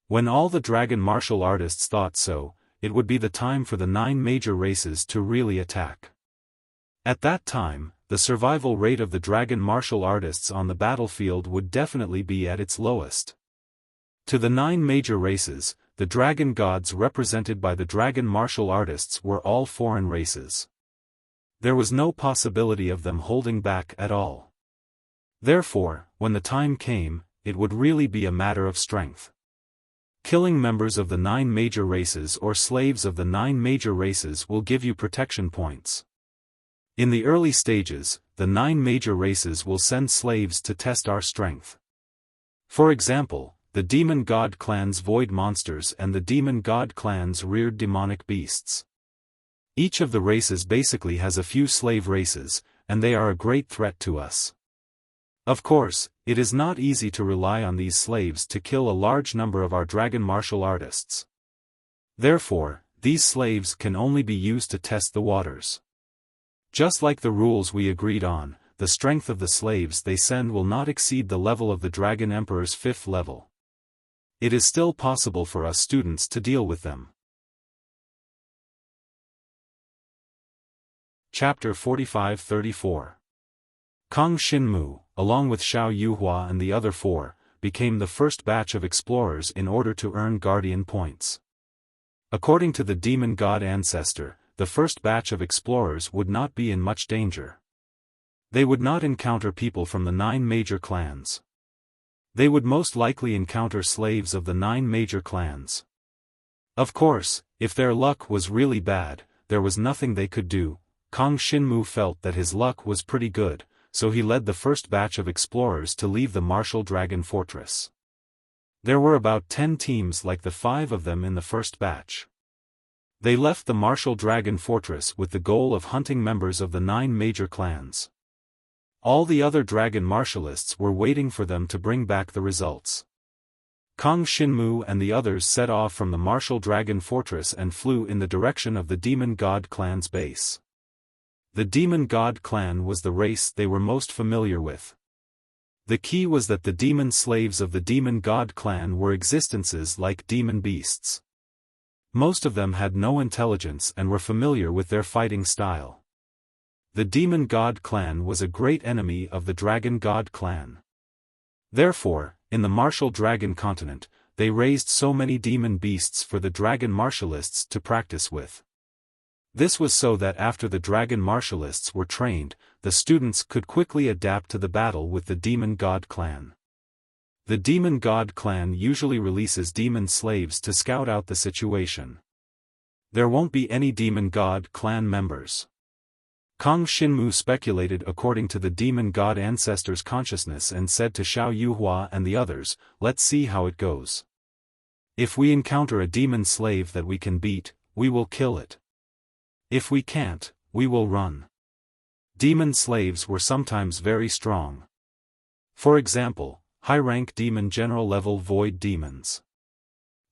When all the Dragon Martial artists thought so, it would be the time for the 9 major races to really attack. At that time, the survival rate of the Dragon Martial artists on the battlefield would definitely be at its lowest. To the 9 major races, the dragon gods represented by the Dragon Martial artists were all foreign races. There was no possibility of them holding back at all. Therefore, when the time came, it would really be a matter of strength. Killing members of the 9 major races or slaves of the 9 major races will give you protection points. In the early stages, the 9 major races will send slaves to test our strength. For example, the demon god clan's void monsters and the demon god clan's reared demonic beasts. Each of the races basically has a few slave races, and they are a great threat to us. Of course, it is not easy to rely on these slaves to kill a large number of our Dragon Martial artists. Therefore, these slaves can only be used to test the waters. Just like the rules we agreed on, the strength of the slaves they send will not exceed the level of the Dragon Emperor's 5th level. It is still possible for us students to deal with them. Chapter 45-34. Kang Shinmu, along with Xiao Yuhua and the other 4, became the first batch of explorers in order to earn guardian points. According to the demon god ancestor, the first batch of explorers would not be in much danger. They would not encounter people from the 9 major clans. They would most likely encounter slaves of the 9 major clans. Of course, if their luck was really bad, there was nothing they could do. Kang Shinmu felt that his luck was pretty good, so he led the first batch of explorers to leave the Martial Dragon Fortress. There were about 10 teams like the 5 of them in the first batch. They left the Martial Dragon Fortress with the goal of hunting members of the 9 major clans. All the other Dragon Martialists were waiting for them to bring back the results. Kang Shinmu and the others set off from the Martial Dragon Fortress and flew in the direction of the Demon God clan's base. The Demon God clan was the race they were most familiar with. The key was that the demon slaves of the Demon God clan were existences like demon beasts. Most of them had no intelligence and were familiar with their fighting style. The Demon God clan was a great enemy of the Dragon God clan. Therefore, in the Martial Dragon continent, they raised so many demon beasts for the Dragon Martialists to practice with. This was so that after the Dragon Martialists were trained, the students could quickly adapt to the battle with the Demon God clan. The Demon God clan usually releases demon slaves to scout out the situation. There won't be any Demon God clan members. Kang Shinmu speculated according to the Demon God ancestor's consciousness and said to Xiao Yuhua and the others, "Let's see how it goes. If we encounter a demon slave that we can beat, we will kill it. If we can't, we will run." Demon slaves were sometimes very strong. For example, high-rank demon general-level void demons.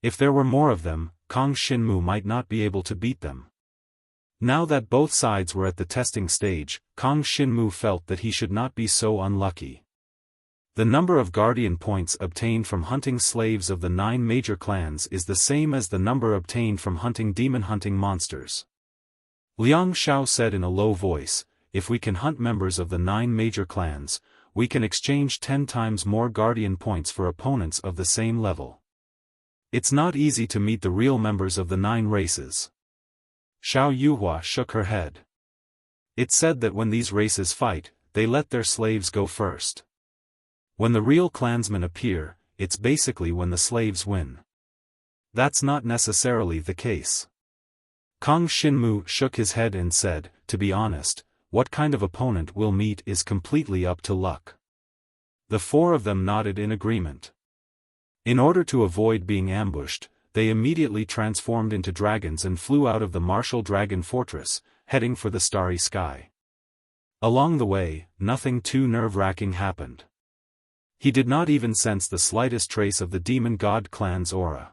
If there were more of them, Kang Shinmu might not be able to beat them. Now that both sides were at the testing stage, Kang Xinmu felt that he should not be so unlucky. The number of guardian points obtained from hunting slaves of the 9 major clans is the same as the number obtained from hunting demon-hunting monsters. Liang Xiao said in a low voice, if we can hunt members of the 9 major clans, we can exchange 10 times more guardian points for opponents of the same level. It's not easy to meet the real members of the 9 races. Xiao Yuhua shook her head. It's said that when these races fight, they let their slaves go first. When the real clansmen appear, it's basically when the slaves win. That's not necessarily the case. Kang Xinmu shook his head and said, to be honest, what kind of opponent we'll meet is completely up to luck. The 4 of them nodded in agreement. In order to avoid being ambushed, they immediately transformed into dragons and flew out of the martial dragon fortress, heading for the starry sky. Along the way, nothing too nerve-wracking happened. He did not even sense the slightest trace of the demon god clan's aura.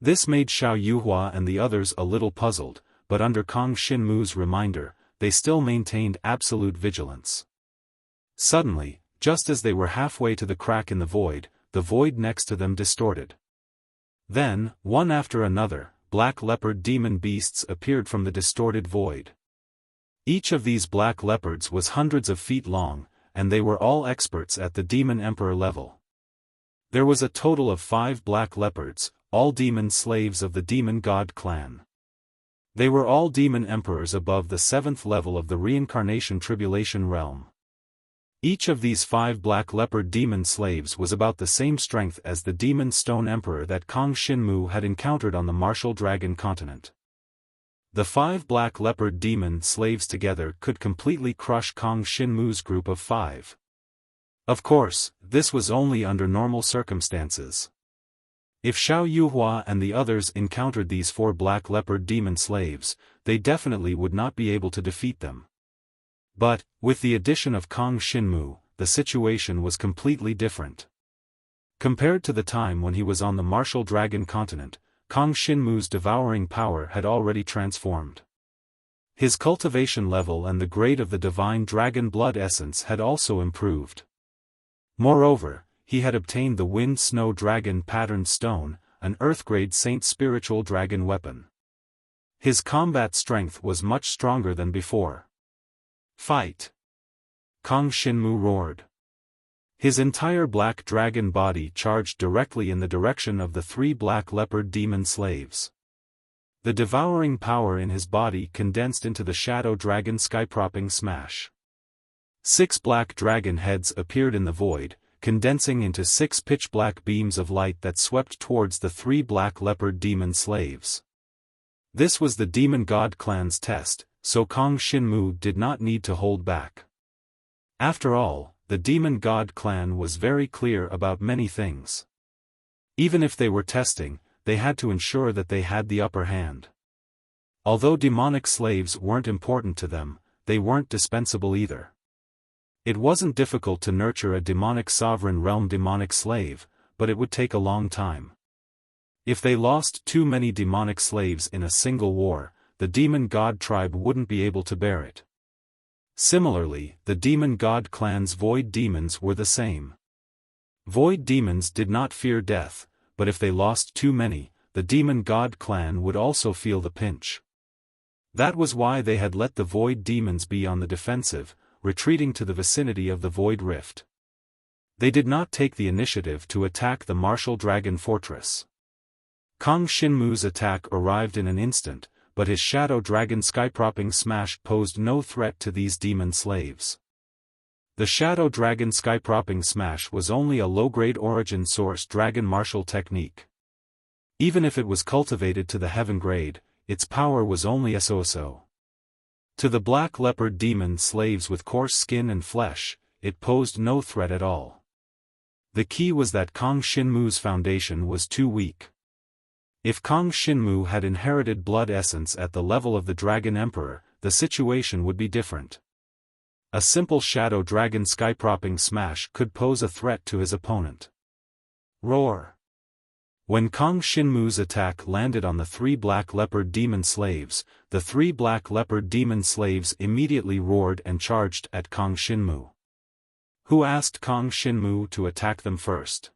This made Xiao Yuhua and the others a little puzzled, but under Kang Xinmu's reminder, they still maintained absolute vigilance. Suddenly, just as they were halfway to the crack in the void next to them distorted. Then, one after another, black leopard demon beasts appeared from the distorted void. Each of these black leopards was hundreds of feet long, and they were all experts at the demon emperor level. There was a total of 5 black leopards, all demon slaves of the demon god clan. They were all demon emperors above the 7th level of the reincarnation tribulation realm. Each of these 5 black leopard demon slaves was about the same strength as the demon stone emperor that Kang Xinmu had encountered on the martial dragon continent. The 5 black leopard demon slaves together could completely crush Kang Xinmu's group of 5. Of course, this was only under normal circumstances. If Xiao Yuhua and the others encountered these 4 black leopard demon slaves, they definitely would not be able to defeat them. But, with the addition of Kang Xinmu, the situation was completely different. Compared to the time when he was on the martial dragon continent, Kang Xinmu's devouring power had already transformed. His cultivation level and the grade of the divine dragon blood essence had also improved. Moreover, he had obtained the Wind Snow Dragon Patterned Stone, an Earth-grade Saint spiritual dragon weapon. His combat strength was much stronger than before. Fight! Kang Xinmu roared. His entire black dragon body charged directly in the direction of the 3 black leopard demon slaves. The devouring power in his body condensed into the shadow dragon skypropping smash. 6 black dragon heads appeared in the void, condensing into 6 pitch-black beams of light that swept towards the 3 black leopard demon slaves. This was the demon god clan's test, so Kang Xinmu did not need to hold back. After all, the demon god clan was very clear about many things. Even if they were testing, they had to ensure that they had the upper hand. Although demonic slaves weren't important to them, they weren't dispensable either. It wasn't difficult to nurture a demonic sovereign realm demonic slave, but it would take a long time. If they lost too many demonic slaves in a single war, the demon god tribe wouldn't be able to bear it. Similarly, the demon god clan's void demons were the same. Void demons did not fear death, but if they lost too many, the demon god clan would also feel the pinch. That was why they had let the void demons be on the defensive, retreating to the vicinity of the void rift. They did not take the initiative to attack the martial dragon fortress. Kang Xinmu's attack arrived in an instant, but his shadow dragon skypropping smash posed no threat to these demon slaves. The shadow dragon skypropping smash was only a low-grade origin source dragon martial technique. Even if it was cultivated to the heaven grade, its power was only so. To the black leopard demon slaves with coarse skin and flesh, it posed no threat at all. The key was that Kang Xinmu's foundation was too weak. If Kang Xinmu had inherited blood essence at the level of the Dragon Emperor, the situation would be different. A simple shadow dragon skypropping smash could pose a threat to his opponent. Roar! When Kang Shinmu's attack landed on the 3 black leopard demon slaves, the 3 black leopard demon slaves immediately roared and charged at Kang Shinmu. Who asked Kang Shinmu to attack them first?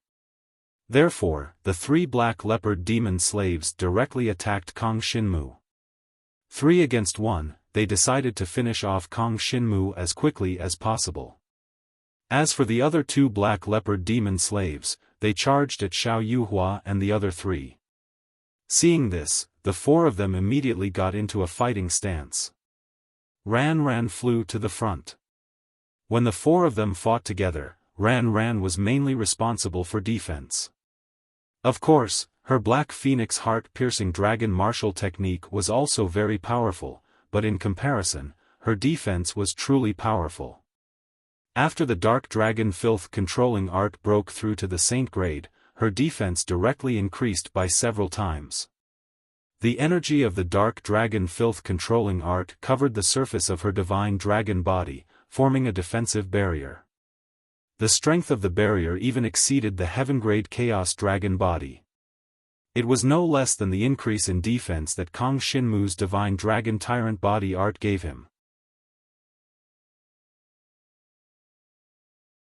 Therefore, the 3 black leopard demon slaves directly attacked Kang Shinmu. 3 against 1, they decided to finish off Kang Shinmu as quickly as possible. As for the other 2 black leopard demon slaves, they charged at Xiao Yuhua and the other 3. Seeing this, the 4 of them immediately got into a fighting stance. Ran flew to the front. When the 4 of them fought together, Ran was mainly responsible for defense. Of course, her Black Phoenix heart-piercing dragon martial technique was also very powerful, but in comparison, her defense was truly powerful. After the Dark Dragon Filth controlling art broke through to the Saint grade, her defense directly increased by several times. The energy of the Dark Dragon Filth controlling art covered the surface of her divine dragon body, forming a defensive barrier. The strength of the barrier even exceeded the Heaven-grade Chaos Dragon body. It was no less than the increase in defense that Kang Shinmu's divine dragon tyrant body art gave him.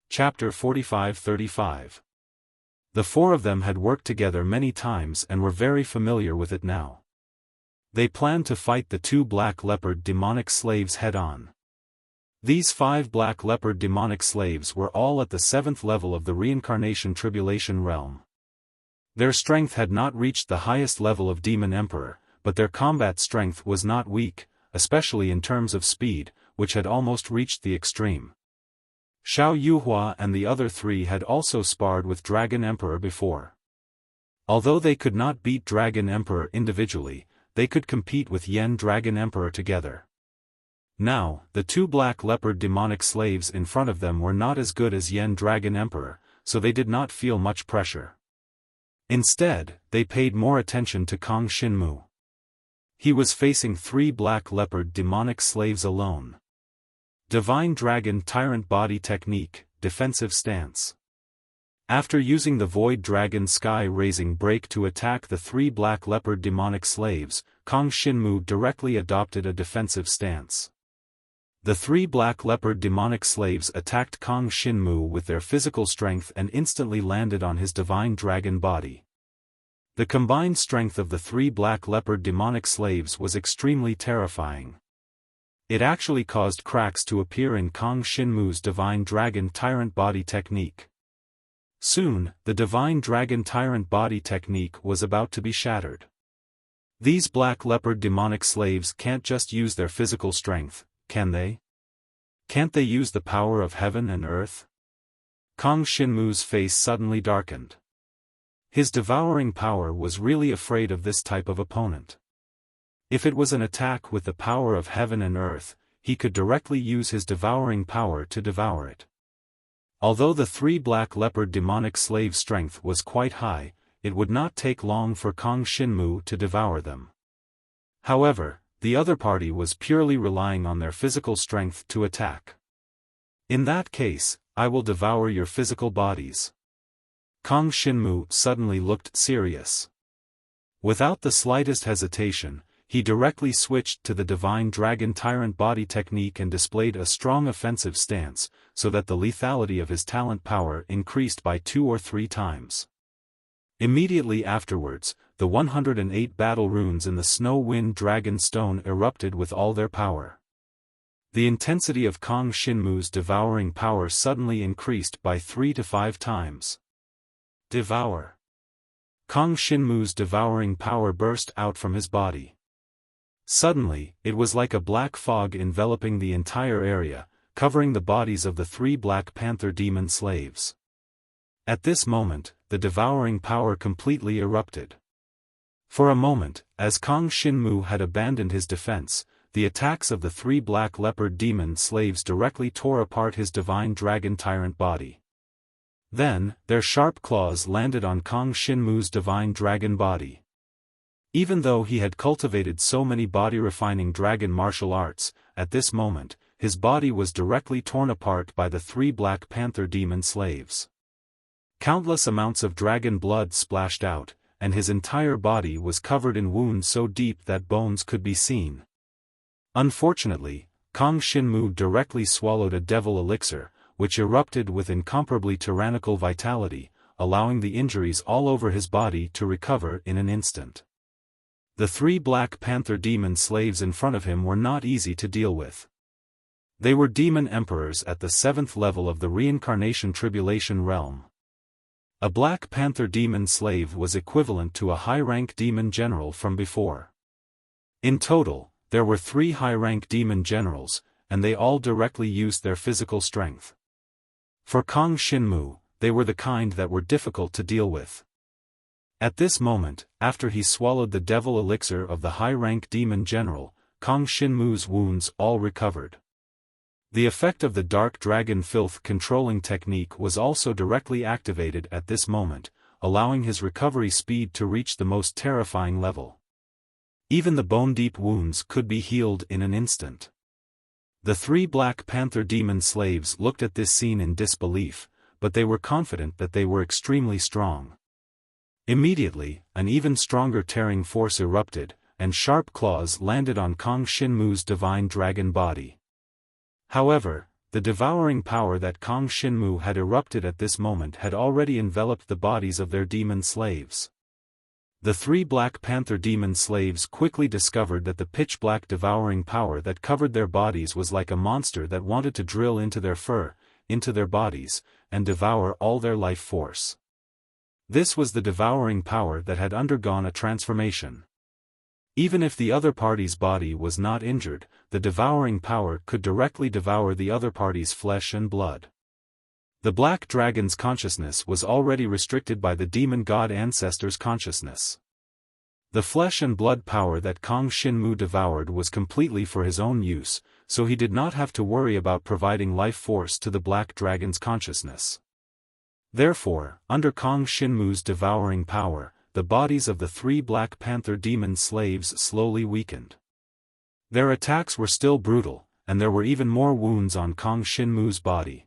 Chapter 45-35. The 4 of them had worked together many times and were very familiar with it now. They planned to fight the 2 black leopard demonic slaves head-on. These 5 black leopard demonic slaves were all at the 7th level of the reincarnation tribulation realm. Their strength had not reached the highest level of Demon Emperor, but their combat strength was not weak, especially in terms of speed, which had almost reached the extreme. Xiao Yuhua and the other 3 had also sparred with Dragon Emperor before. Although they could not beat Dragon Emperor individually, they could compete with Yen Dragon Emperor together. Now, the 2 black leopard demonic slaves in front of them were not as good as Yen Dragon Emperor, so they did not feel much pressure. Instead, they paid more attention to Kang Shinmu. He was facing 3 black leopard demonic slaves alone. Divine Dragon Tyrant Body Technique, Defensive Stance. After using the Void Dragon Sky Raising Break to attack the 3 black leopard demonic slaves, Kang Shinmu directly adopted a defensive stance. The 3 black leopard demonic slaves attacked Kang Shinmu with their physical strength and instantly landed on his divine dragon body. The combined strength of the 3 black leopard demonic slaves was extremely terrifying. It actually caused cracks to appear in Kang Shinmu's divine dragon tyrant body technique. Soon, the divine dragon tyrant body technique was about to be shattered. These black leopard demonic slaves can't just use their physical strength, can they? Can't they use the power of heaven and earth? Kang Shinmu's face suddenly darkened. His devouring power was really afraid of this type of opponent. If it was an attack with the power of heaven and earth, he could directly use his devouring power to devour it. Although the 3 black leopard demonic slave strength was quite high, it would not take long for Kang Shinmu to devour them. However, the other party was purely relying on their physical strength to attack. In that case, I will devour your physical bodies. Kang Shinmu suddenly looked serious. Without the slightest hesitation, he directly switched to the divine dragon tyrant body technique and displayed a strong offensive stance, so that the lethality of his talent power increased by 2 or 3 times. Immediately afterwards, the 108 battle runes in the Snow Wind Dragon Stone erupted with all their power. The intensity of Kang Shinmu's devouring power suddenly increased by 3 to 5 times. Devour. Kang Shinmu's devouring power burst out from his body. Suddenly, it was like a black fog enveloping the entire area, covering the bodies of the 3 Black Panther demon slaves. At this moment, the devouring power completely erupted. For a moment, as Kang Shinmu had abandoned his defense, the attacks of the 3 black leopard demon slaves directly tore apart his divine dragon tyrant body. Then, their sharp claws landed on Kang Shinmu's divine dragon body. Even though he had cultivated so many body-refining dragon martial arts, at this moment, his body was directly torn apart by the 3 Black Panther demon slaves. Countless amounts of dragon blood splashed out, and his entire body was covered in wounds so deep that bones could be seen. Unfortunately, Kang Shinmu directly swallowed a devil elixir, which erupted with incomparably tyrannical vitality, allowing the injuries all over his body to recover in an instant. The 3 Black Panther demon slaves in front of him were not easy to deal with. They were demon emperors at the 7th level of the reincarnation tribulation realm. A Black Panther demon slave was equivalent to a high-rank demon general from before. In total, there were 3 high-rank demon generals, and they all directly used their physical strength. For Kang Shinmu, they were the kind that were difficult to deal with. At this moment, after he swallowed the devil elixir of the high-rank demon general, Kang Shinmu's wounds all recovered. The effect of the dark dragon filth controlling technique was also directly activated at this moment, allowing his recovery speed to reach the most terrifying level. Even the bone-deep wounds could be healed in an instant. The 3 Black Panther demon slaves looked at this scene in disbelief, but they were confident that they were extremely strong. Immediately, an even stronger tearing force erupted, and sharp claws landed on Kang Shinmu's divine dragon body. However, the devouring power that Kang Shinmu had erupted at this moment had already enveloped the bodies of their demon slaves. The 3 Black Panther demon slaves quickly discovered that the pitch-black devouring power that covered their bodies was like a monster that wanted to drill into their fur, into their bodies, and devour all their life force. This was the devouring power that had undergone a transformation. Even if the other party's body was not injured, the devouring power could directly devour the other party's flesh and blood. The Black Dragon's consciousness was already restricted by the demon god ancestor's consciousness. The flesh and blood power that Kang Shinmu devoured was completely for his own use, so he did not have to worry about providing life force to the Black Dragon's consciousness. Therefore, under Kang Shinmu's devouring power, the bodies of the 3 Black Panther demon slaves slowly weakened. Their attacks were still brutal, and there were even more wounds on Kang Shinmu's body.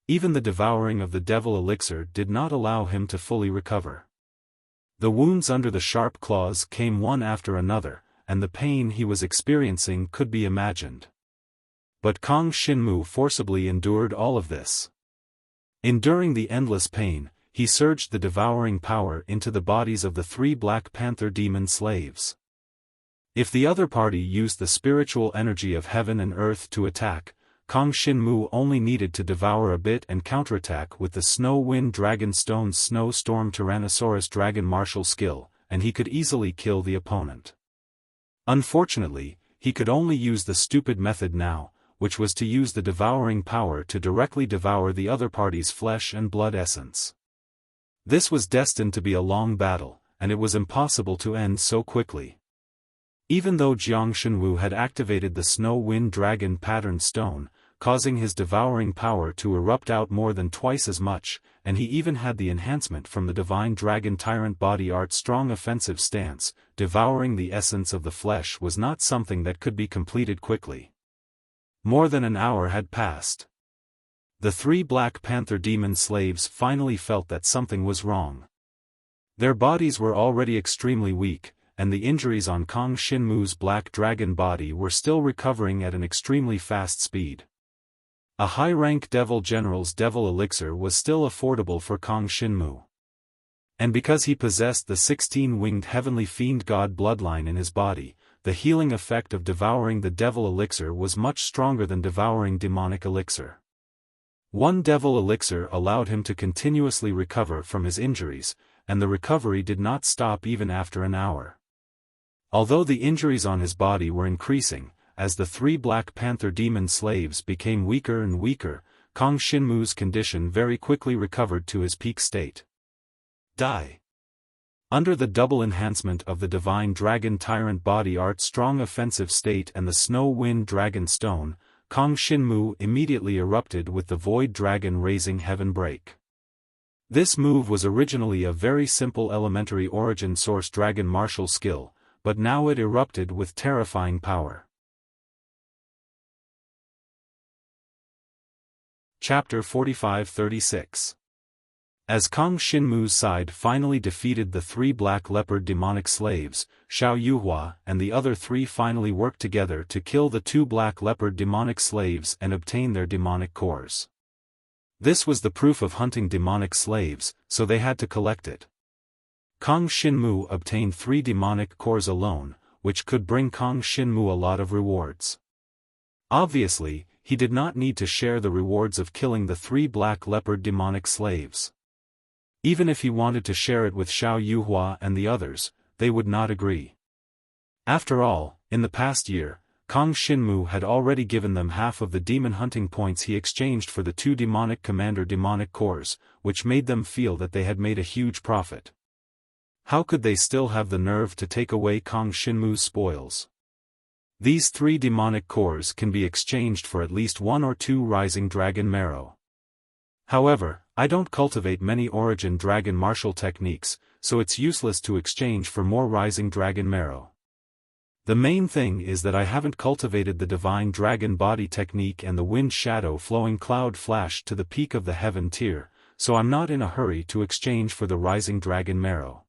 Even the devouring of the devil elixir did not allow him to fully recover. The wounds under the sharp claws came one after another, and the pain he was experiencing could be imagined. But Kang Shinmu forcibly endured all of this. Enduring the endless pain, he surged the devouring power into the bodies of the 3 Black Panther demon slaves. If the other party used the spiritual energy of heaven and earth to attack, Kang Shinmu only needed to devour a bit and counterattack with the Snow Wind Dragon Stone's Snow Storm Tyrannosaurus Dragon martial skill, and he could easily kill the opponent. Unfortunately, he could only use the stupid method now, which was to use the devouring power to directly devour the other party's flesh and blood essence. This was destined to be a long battle, and it was impossible to end so quickly. Even though Jiang Shenwu had activated the Snow Wind Dragon pattern stone, causing his devouring power to erupt out more than twice as much, and he even had the enhancement from the Divine Dragon Tyrant Body Art strong offensive stance, devouring the essence of the flesh was not something that could be completed quickly. More than an hour had passed. The 3 Black Panther demon slaves finally felt that something was wrong. Their bodies were already extremely weak, and the injuries on Kang Shinmu's Black Dragon body were still recovering at an extremely fast speed. A high-rank Devil General's Devil Elixir was still affordable for Kang Shinmu. And because he possessed the 16-winged Heavenly Fiend God bloodline in his body, the healing effect of devouring the Devil Elixir was much stronger than devouring Demonic Elixir. One Devil Elixir allowed him to continuously recover from his injuries, and the recovery did not stop even after an hour. Although the injuries on his body were increasing, as the 3 Black Panther demon slaves became weaker and weaker, Kang Shinmu's condition very quickly recovered to his peak state. Die. Under the double enhancement of the Divine Dragon Tyrant Body Art strong offensive state and the Snow Wind Dragon Stone, Kang Shinmu immediately erupted with the Void Dragon Raising Heaven Break. This move was originally a very simple elementary origin source dragon martial skill, but now it erupted with terrifying power. Chapter 45-36 As Kang Xinmu's side finally defeated the 3 black leopard demonic slaves, Xiao Yuhua and the other 3 finally worked together to kill the 2 black leopard demonic slaves and obtain their demonic cores. This was the proof of hunting demonic slaves, so they had to collect it. Kang Xinmu obtained 3 demonic cores alone, which could bring Kang Xinmu a lot of rewards. Obviously, he did not need to share the rewards of killing the 3 black leopard demonic slaves. Even if he wanted to share it with Xiao Yuhua and the others, they would not agree. After all, in the past year, Kang Xinmu had already given them half of the demon hunting points he exchanged for the 2 demonic commander demonic cores, which made them feel that they had made a huge profit. How could they still have the nerve to take away Kang Xinmu's spoils? These 3 demonic cores can be exchanged for at least 1 or 2 rising dragon marrow. However, I don't cultivate many origin dragon martial techniques, so it's useless to exchange for more rising dragon marrow. The main thing is that I haven't cultivated the divine dragon body technique and the wind shadow flowing cloud flash to the peak of the heaven tier, so I'm not in a hurry to exchange for the rising dragon marrow.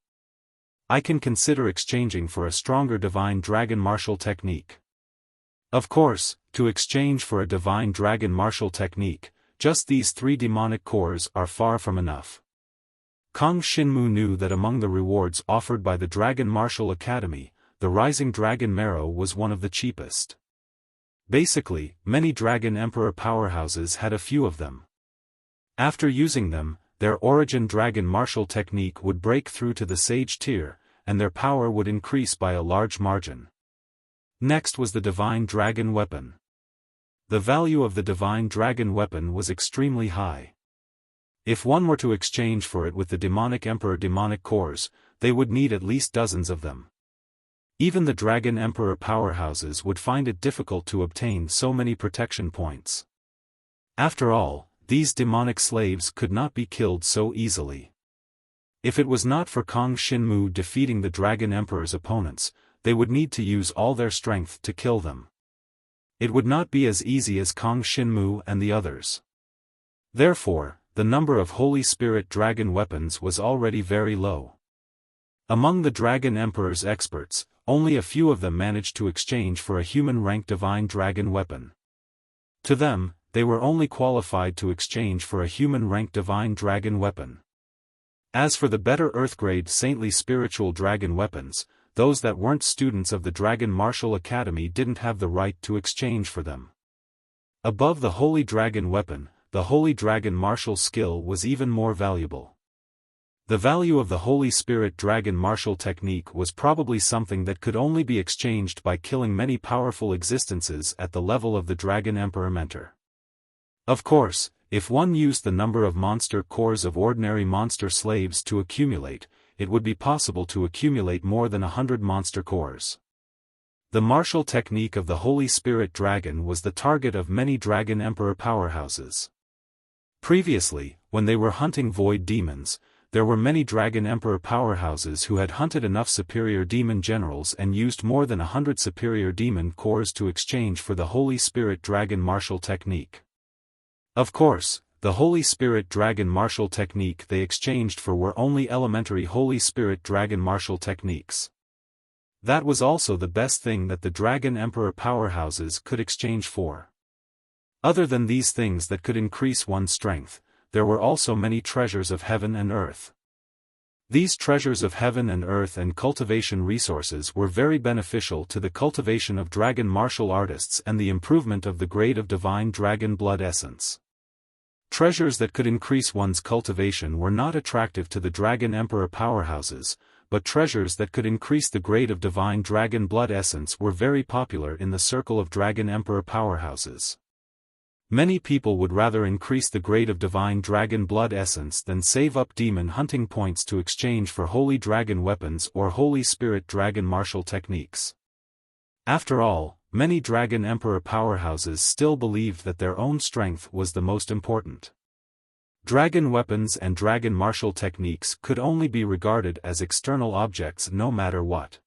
I can consider exchanging for a stronger divine dragon martial technique. Of course, to exchange for a divine dragon martial technique, just these 3 demonic cores are far from enough. Kang Xinmu knew that among the rewards offered by the Dragon Martial Academy, the Rising Dragon Marrow was one of the cheapest. Basically, many Dragon Emperor powerhouses had a few of them. After using them, their Origin Dragon Martial technique would break through to the Sage tier, and their power would increase by a large margin. Next was the Divine Dragon Weapon. The value of the Divine Dragon Weapon was extremely high. If one were to exchange for it with the Demonic Emperor demonic cores, they would need at least dozens of them. Even the Dragon Emperor powerhouses would find it difficult to obtain so many protection points. After all, these demonic slaves could not be killed so easily. If it was not for Kang Xinmu defeating the Dragon Emperor's opponents, they would need to use all their strength to kill them. It would not be as easy as Kang Xinmu and the others. Therefore, the number of Holy Spirit dragon weapons was already very low. Among the Dragon Emperor's experts, only a few of them managed to exchange for a human-rank divine dragon weapon. To them, they were only qualified to exchange for a human-rank divine dragon weapon. As for the better Earth-grade saintly spiritual dragon weapons, those that weren't students of the Dragon Martial Academy didn't have the right to exchange for them. Above the Holy Dragon Weapon, the Holy Dragon Martial skill was even more valuable. The value of the Holy Spirit Dragon Martial technique was probably something that could only be exchanged by killing many powerful existences at the level of the Dragon Emperor Mentor. Of course, if one used the number of monster cores of ordinary monster slaves to accumulate, it would be possible to accumulate more than 100 monster cores. The martial technique of the Holy Spirit Dragon was the target of many Dragon Emperor powerhouses. Previously, when they were hunting void demons, there were many Dragon Emperor powerhouses who had hunted enough superior demon generals and used more than 100 superior demon cores to exchange for the Holy Spirit Dragon martial technique. Of course, the Holy Spirit Dragon martial technique they exchanged for were only elementary Holy Spirit Dragon martial techniques. That was also the best thing that the Dragon Emperor powerhouses could exchange for. Other than these things that could increase one's strength, there were also many treasures of heaven and earth. These treasures of heaven and earth and cultivation resources were very beneficial to the cultivation of dragon martial artists and the improvement of the grade of divine dragon blood essence. Treasures that could increase one's cultivation were not attractive to the Dragon Emperor powerhouses, but treasures that could increase the grade of divine dragon blood essence were very popular in the circle of Dragon Emperor powerhouses. Many people would rather increase the grade of divine dragon blood essence than save up demon hunting points to exchange for holy dragon weapons or Holy Spirit Dragon martial techniques. After all, many Dragon Emperor powerhouses still believed that their own strength was the most important. Dragon weapons and dragon martial techniques could only be regarded as external objects no matter what.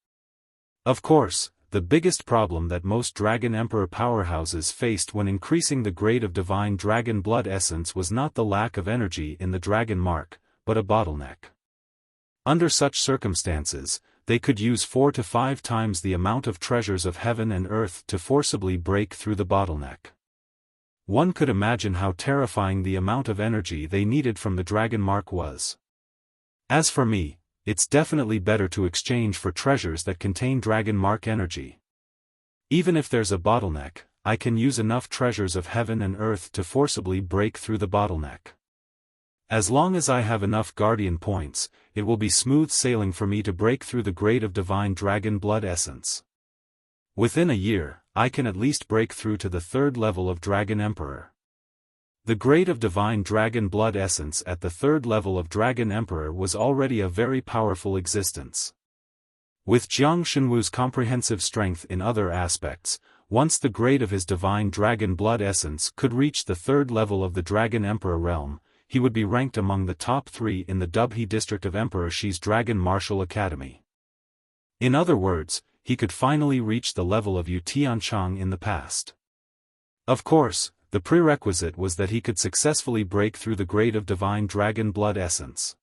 Of course, the biggest problem that most Dragon Emperor powerhouses faced when increasing the grade of divine dragon blood essence was not the lack of energy in the dragon mark, but a bottleneck. Under such circumstances, they could use 4 to 5 times the amount of treasures of heaven and earth to forcibly break through the bottleneck. One could imagine how terrifying the amount of energy they needed from the dragon mark was. As for me, it's definitely better to exchange for treasures that contain dragon mark energy. Even if there's a bottleneck, I can use enough treasures of heaven and earth to forcibly break through the bottleneck. As long as I have enough guardian points, it will be smooth sailing for me to break through the grade of divine dragon blood essence. Within a year, I can at least break through to the 3rd level of Dragon Emperor. The grade of divine dragon blood essence at the 3rd level of Dragon Emperor was already a very powerful existence. With Jiang Shenwu's comprehensive strength in other aspects, once the grade of his divine dragon blood essence could reach the 3rd level of the Dragon Emperor realm, he would be ranked among the top 3 in the Dubhe district of Emperor Shi's Dragon Martial Academy. In other words, he could finally reach the level of Yu Tianchang in the past. Of course, the prerequisite was that he could successfully break through the grade of divine dragon blood essence.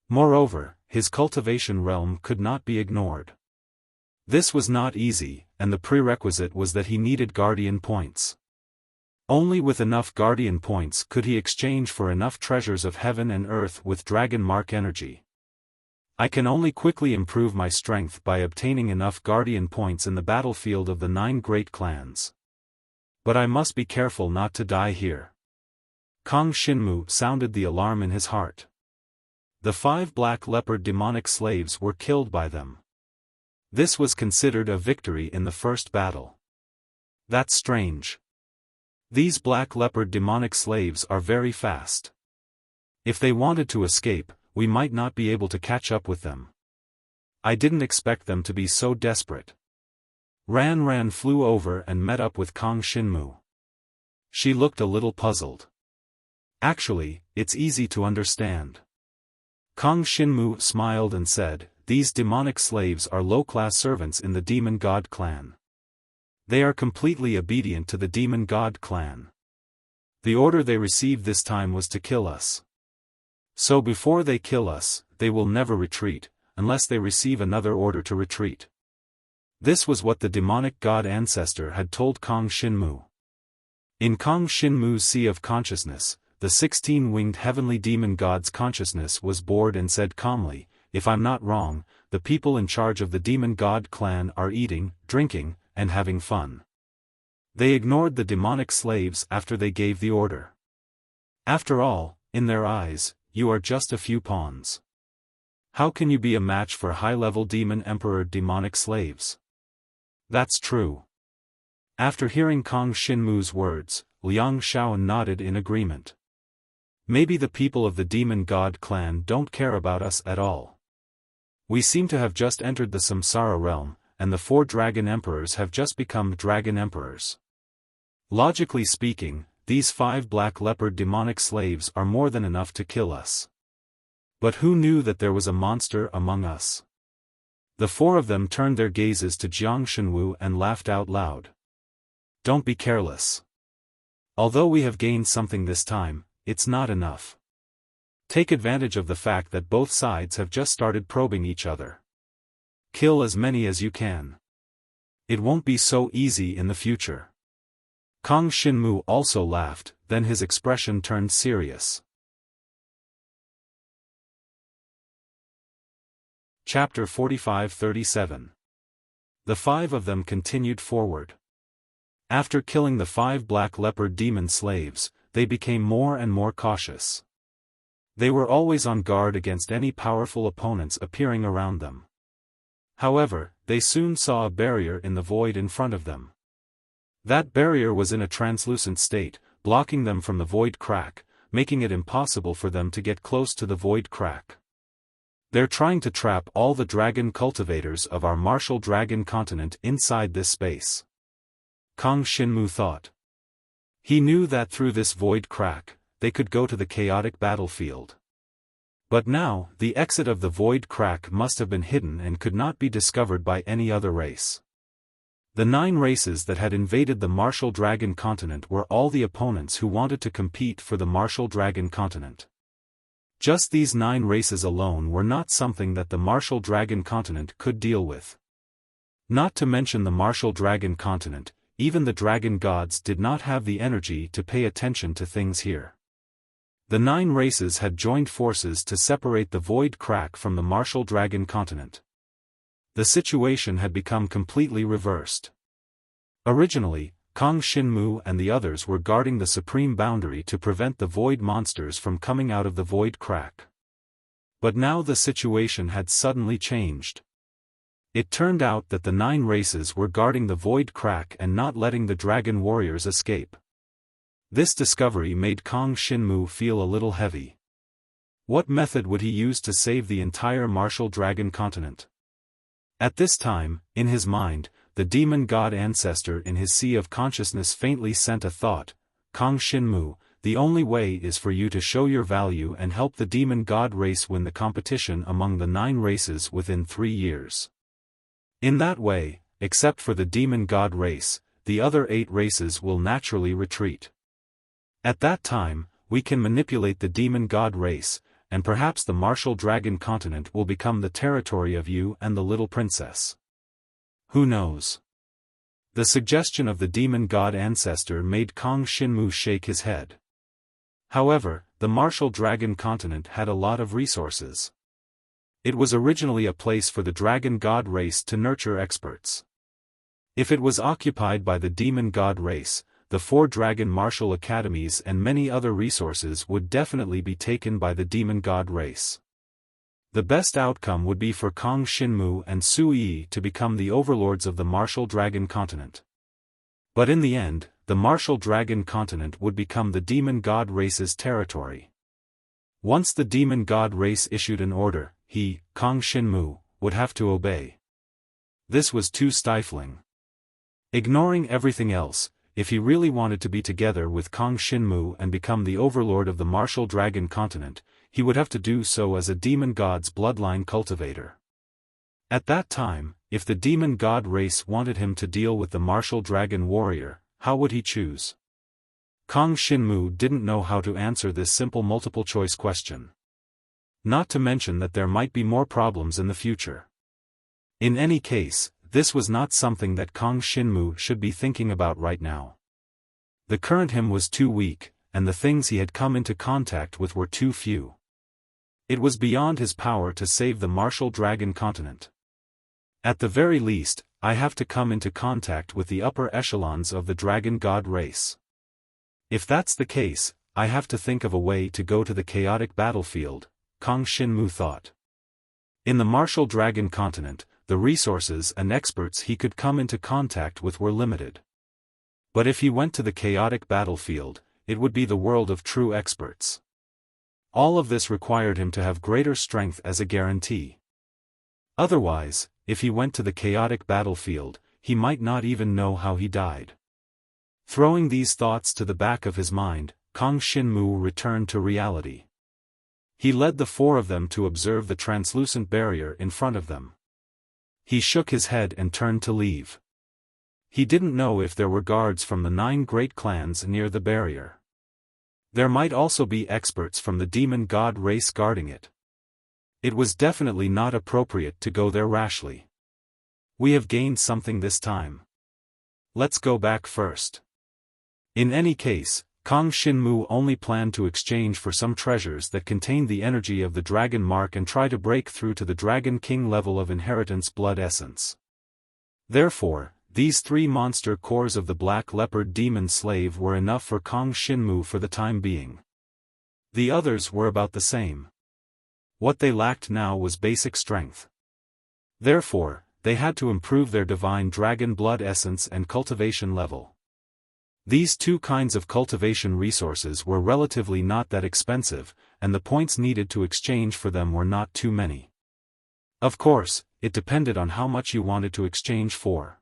Moreover, his cultivation realm could not be ignored. This was not easy, and the prerequisite was that he needed guardian points. Only with enough guardian points could he exchange for enough treasures of heaven and earth with dragon mark energy. I can only quickly improve my strength by obtaining enough guardian points in the battlefield of the 9 great clans. But I must be careful not to die here. Kang Xinmu sounded the alarm in his heart. The 5 black leopard demonic slaves were killed by them. This was considered a victory in the first battle. That's strange. These black leopard demonic slaves are very fast. If they wanted to escape, we might not be able to catch up with them. I didn't expect them to be so desperate. Ran flew over and met up with Kang Xinmu. She looked a little puzzled. Actually, it's easy to understand. Kang Xinmu smiled and said, "These demonic slaves are low-class servants in the Demon God clan. They are completely obedient to the Demon God clan. The order they received this time was to kill us. So before they kill us, they will never retreat, unless they receive another order to retreat." This was what the demonic god ancestor had told Kang Xinmu. In Kang Xinmu's sea of consciousness, the 16-winged heavenly demon god's consciousness was bored and said calmly, "If I'm not wrong, the people in charge of the demon god clan are eating, drinking, and having fun. They ignored the demonic slaves after they gave the order. After all, in their eyes, you are just a few pawns. How can you be a match for high-level demon emperor demonic slaves?" That's true. After hearing Kang Xinmu's words, Liang Shaoan nodded in agreement. Maybe the people of the demon god clan don't care about us at all. We seem to have just entered the Samsara realm, and the 4 dragon emperors have just become dragon emperors. Logically speaking, these 5 black leopard demonic slaves are more than enough to kill us. But who knew that there was a monster among us? The 4 of them turned their gazes to Jiang Shenwu and laughed out loud. Don't be careless. Although we have gained something this time, it's not enough. Take advantage of the fact that both sides have just started probing each other. Kill as many as you can. It won't be so easy in the future. Kang Xinmu also laughed, then his expression turned serious. Chapter 45-37. The 5 of them continued forward. After killing the 5 black leopard demon slaves, they became more and more cautious. They were always on guard against any powerful opponents appearing around them. However, they soon saw a barrier in the void in front of them. That barrier was in a translucent state, blocking them from the void crack, making it impossible for them to get close to the void crack. They're trying to trap all the dragon cultivators of our martial dragon continent inside this space. Kang Xinmu thought. He knew that through this void crack, they could go to the chaotic battlefield. But now, the exit of the void crack must have been hidden and could not be discovered by any other race. The 9 races that had invaded the martial dragon continent were all the opponents who wanted to compete for the martial dragon continent. Just these 9 races alone were not something that the martial dragon continent could deal with. Not to mention the martial dragon continent, even the dragon gods did not have the energy to pay attention to things here. The 9 races had joined forces to separate the void crack from the martial dragon continent. The situation had become completely reversed. Originally, Kang Shinmu and the others were guarding the supreme boundary to prevent the void monsters from coming out of the void crack. But now the situation had suddenly changed. It turned out that the 9 races were guarding the void crack and not letting the dragon warriors escape. This discovery made Kang Shinmu feel a little heavy. What method would he use to save the entire martial dragon continent? At this time, in his mind, the demon god ancestor in his sea of consciousness faintly sent a thought: Kang Shinmu, the only way is for you to show your value and help the demon god race win the competition among the 9 races within 3 years. In that way, except for the demon god race, the other 8 races will naturally retreat. At that time, we can manipulate the demon god race, and perhaps the martial dragon continent will become the territory of you and the little princess. Who knows? The suggestion of the demon god ancestor made Kang Shinmu shake his head. However, the martial dragon continent had a lot of resources. It was originally a place for the dragon god race to nurture experts. If it was occupied by the demon god race, the 4 dragon martial academies and many other resources would definitely be taken by the demon god race. The best outcome would be for Kang Shinmu and Su Yi to become the overlords of the martial dragon continent. But in the end, the martial dragon continent would become the demon god race's territory. Once the demon god race issued an order, he, Kang Shinmu, would have to obey. This was too stifling. Ignoring everything else, if he really wanted to be together with Kang Shinmu and become the overlord of the martial dragon continent, he would have to do so as a demon god's bloodline cultivator. At that time, if the demon god race wanted him to deal with the martial dragon warrior, how would he choose? Kang Shinmu didn't know how to answer this simple multiple-choice question. Not to mention that there might be more problems in the future. In any case, this was not something that Kang Shinmu should be thinking about right now. The current him was too weak, and the things he had come into contact with were too few. It was beyond his power to save the martial dragon continent. At the very least, I have to come into contact with the upper echelons of the dragon god race. If that's the case, I have to think of a way to go to the chaotic battlefield, Kang Shinmu thought. In the martial dragon continent, the resources and experts he could come into contact with were limited. But if he went to the chaotic battlefield, it would be the world of true experts. All of this required him to have greater strength as a guarantee. Otherwise, if he went to the chaotic battlefield, he might not even know how he died. Throwing these thoughts to the back of his mind, Kang Shinmu returned to reality. He led the 4 of them to observe the translucent barrier in front of them. He shook his head and turned to leave. He didn't know if there were guards from the 9 great clans near the barrier. There might also be experts from the demon god race guarding it. It was definitely not appropriate to go there rashly. We have gained something this time. Let's go back first. In any case, Kang Shinmu only planned to exchange for some treasures that contained the energy of the dragon mark and try to break through to the Dragon King level of inheritance blood essence. Therefore, these 3 monster cores of the Black Leopard Demon Slave were enough for Kang Shinmu for the time being. The others were about the same. What they lacked now was basic strength. Therefore, they had to improve their divine dragon blood essence and cultivation level. These 2 kinds of cultivation resources were relatively not that expensive, and the points needed to exchange for them were not too many. Of course, it depended on how much you wanted to exchange for.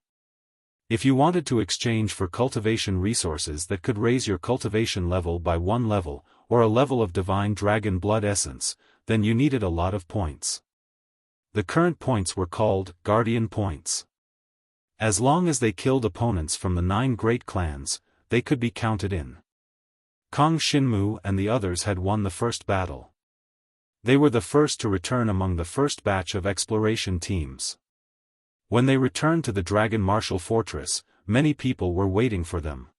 If you wanted to exchange for cultivation resources that could raise your cultivation level by 1 level, or a level of divine dragon blood essence, then you needed a lot of points. The current points were called Guardian Points. As long as they killed opponents from the 9 great clans, they could be counted in. Kang Shinmu and the others had won the first battle. They were the first to return among the first batch of exploration teams. When they returned to the Dragon Martial Fortress, many people were waiting for them.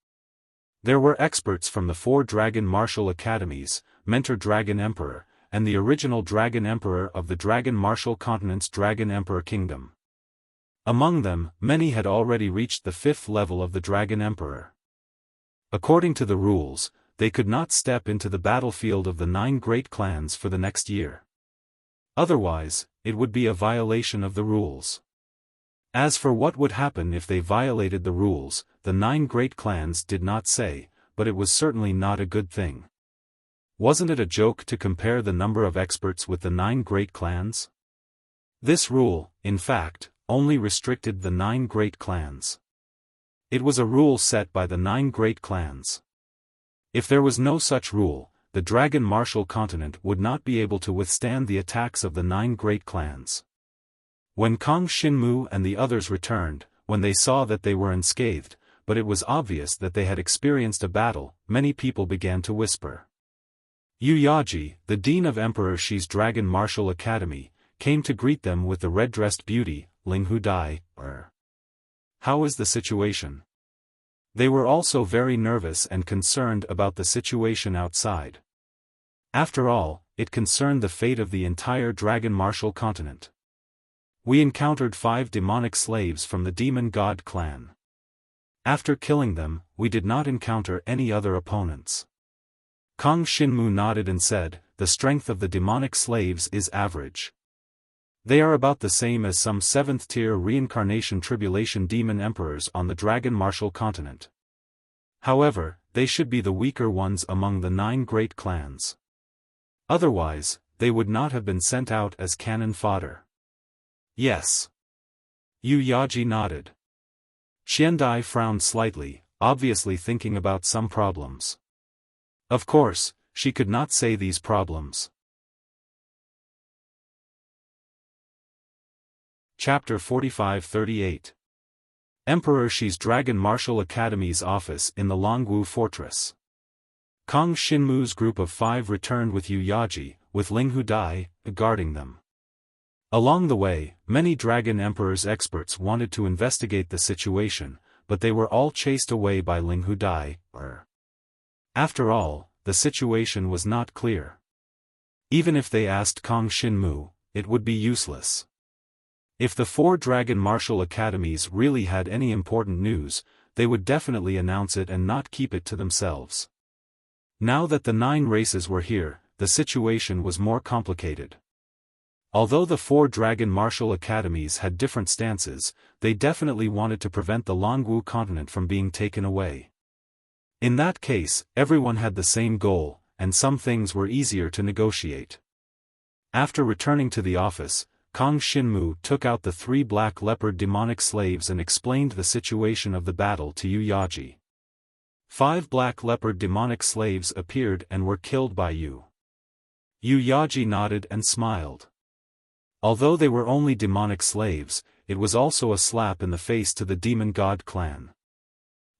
There were experts from the 4 Dragon Martial Academies, Mentor Dragon Emperor, and the original Dragon Emperor of the Dragon Martial Continent's Dragon Emperor Kingdom. Among them, many had already reached the 5th level of the Dragon Emperor. According to the rules, they could not step into the battlefield of the 9 great clans for the next year. Otherwise, it would be a violation of the rules. As for what would happen if they violated the rules, the 9 great clans did not say, but it was certainly not a good thing. Wasn't it a joke to compare the number of experts with the 9 great clans? This rule, in fact, only restricted the 9 great clans. It was a rule set by the 9 great clans. If there was no such rule, the Dragon Martial Continent would not be able to withstand the attacks of the 9 great clans. When Kang Xinmu and the others returned, when they saw that they were unscathed, but it was obvious that they had experienced a battle, many people began to whisper. Yu Yaji, the Dean of Emperor Shi's Dragon Martial Academy, came to greet them with the red-dressed beauty, Ling Hu Dai. How is the situation? They were also very nervous and concerned about the situation outside. After all, it concerned the fate of the entire Dragon Martial Continent. We encountered 5 demonic slaves from the Demon God clan. After killing them, we did not encounter any other opponents. Kang Xinmu nodded and said, the strength of the demonic slaves is average. They are about the same as some 7th-tier reincarnation tribulation demon emperors on the Dragon Martial Continent. However, they should be the weaker ones among the 9 great clans. Otherwise, they would not have been sent out as cannon fodder. Yes. Yu Yaji nodded. Xiandai frowned slightly, obviously thinking about some problems. Of course, she could not say these problems. Chapter 45-38. Emperor Shi's Dragon Martial Academy's office in the Longwu Fortress. Kang Xinmu's group of 5 returned with Yu Yaji, with Ling Hu Dai, guarding them. Along the way, many Dragon Emperor's experts wanted to investigate the situation, but they were all chased away by Ling Hu Dai. After all, the situation was not clear. Even if they asked Kang Xinmu, it would be useless. If the 4 Dragon Martial Academies really had any important news, they would definitely announce it and not keep it to themselves. Now that the 9 races were here, the situation was more complicated. Although the 4 Dragon Martial Academies had different stances, they definitely wanted to prevent the Longwu continent from being taken away. In that case, everyone had the same goal, and some things were easier to negotiate. After returning to the office, Kang Xinmu took out the 3 black leopard demonic slaves and explained the situation of the battle to Yu Yaji. 5 black leopard demonic slaves appeared and were killed by Yu. Yu Yaji nodded and smiled. Although they were only demonic slaves, it was also a slap in the face to the Demon God clan.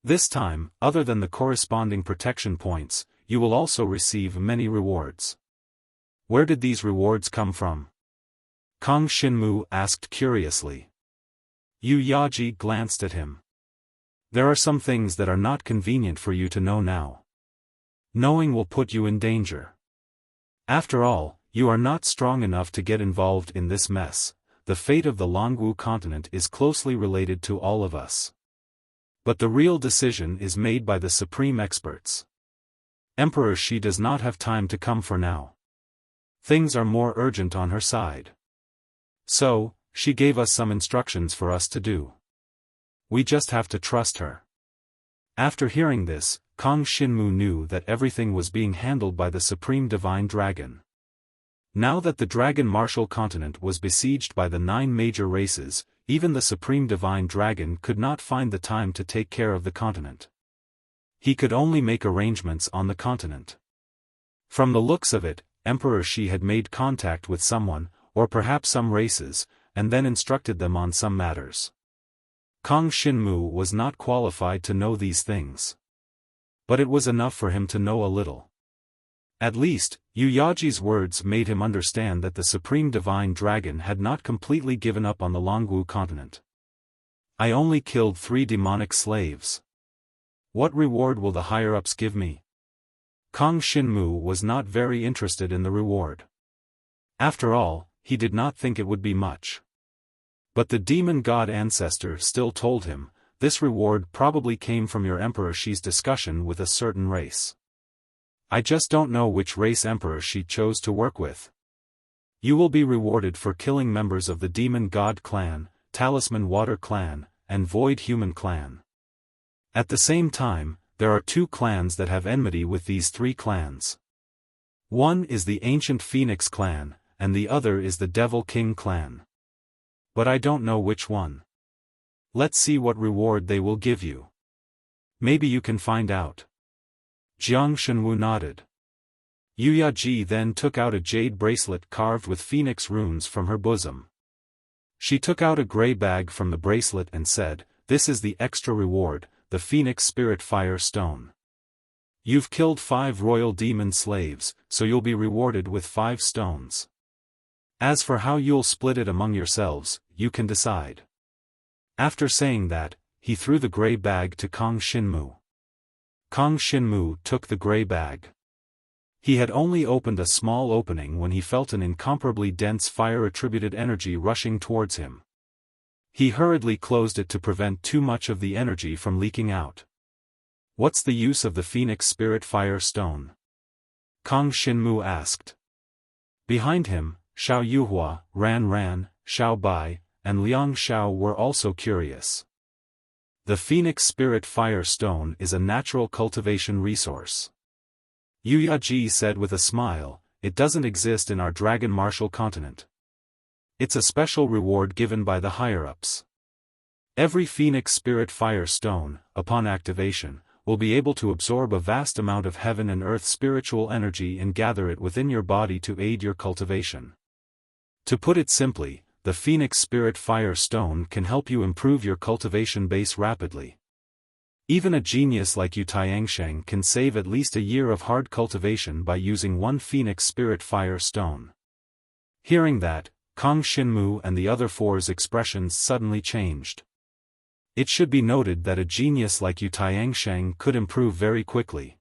This time, other than the corresponding protection points, you will also receive many rewards. Where did these rewards come from? Kang Xinmu asked curiously. Yu Yaji glanced at him. There are some things that are not convenient for you to know now. Knowing will put you in danger. After all, you are not strong enough to get involved in this mess. The fate of the Longwu continent is closely related to all of us. But the real decision is made by the supreme experts. Emperor Shi does not have time to come for now. Things are more urgent on her side. So, she gave us some instructions for us to do. We just have to trust her. After hearing this, Kang Xinmu knew that everything was being handled by the Supreme Divine Dragon. Now that the Dragon Martial Continent was besieged by the 9 major races, even the Supreme Divine Dragon could not find the time to take care of the continent. He could only make arrangements on the continent. From the looks of it, Emperor Shi had made contact with someone, or perhaps some races, and then instructed them on some matters. Kang Xinmu was not qualified to know these things. But it was enough for him to know a little. At least, Yu Yaji's words made him understand that the Supreme Divine Dragon had not completely given up on the Longwu continent. I only killed 3 demonic slaves. What reward will the higher-ups give me? Kang Xinmu was not very interested in the reward. After all, he did not think it would be much. But the demon god ancestor still told him, this reward probably came from your Emperor Shi's discussion with a certain race. I just don't know which race Emperor Shi chose to work with. You will be rewarded for killing members of the Demon God Clan, Talisman Water Clan, and Void Human Clan. At the same time, there are 2 clans that have enmity with these 3 clans. One is the Ancient Phoenix Clan, and the other is the Devil King Clan. But I don't know which one. Let's see what reward they will give you. Maybe you can find out. Jiang Shenwu nodded. Yu Yaji then took out a jade bracelet carved with phoenix runes from her bosom. She took out a gray bag from the bracelet and said, this is the extra reward, the Phoenix Spirit Fire Stone. You've killed 5 royal demon slaves, so you'll be rewarded with 5 stones. As for how you'll split it among yourselves, you can decide. After saying that, he threw the gray bag to Kang Xinmu. Kang Xinmu took the gray bag. He had only opened a small opening when he felt an incomparably dense fire-attributed energy rushing towards him. He hurriedly closed it to prevent too much of the energy from leaking out. What's the use of the Phoenix Spirit Fire Stone? Kang Xinmu asked. Behind him, Xiao Yuhua, Ran Ran, Xiao Bai, and Liang Xiao were also curious. The Phoenix Spirit Fire Stone is a natural cultivation resource. Yu Yaji said with a smile, it doesn't exist in our Dragon Martial continent. It's a special reward given by the higher-ups. Every Phoenix Spirit Fire Stone, upon activation, will be able to absorb a vast amount of heaven and earth spiritual energy and gather it within your body to aid your cultivation. To put it simply, the Phoenix Spirit Fire Stone can help you improve your cultivation base rapidly. Even a genius like Yu Tiansheng can save at least a year of hard cultivation by using 1 Phoenix Spirit Fire Stone. Hearing that, Kang Xinmu and the other 4's expressions suddenly changed. It should be noted that a genius like Yu Tiansheng could improve very quickly.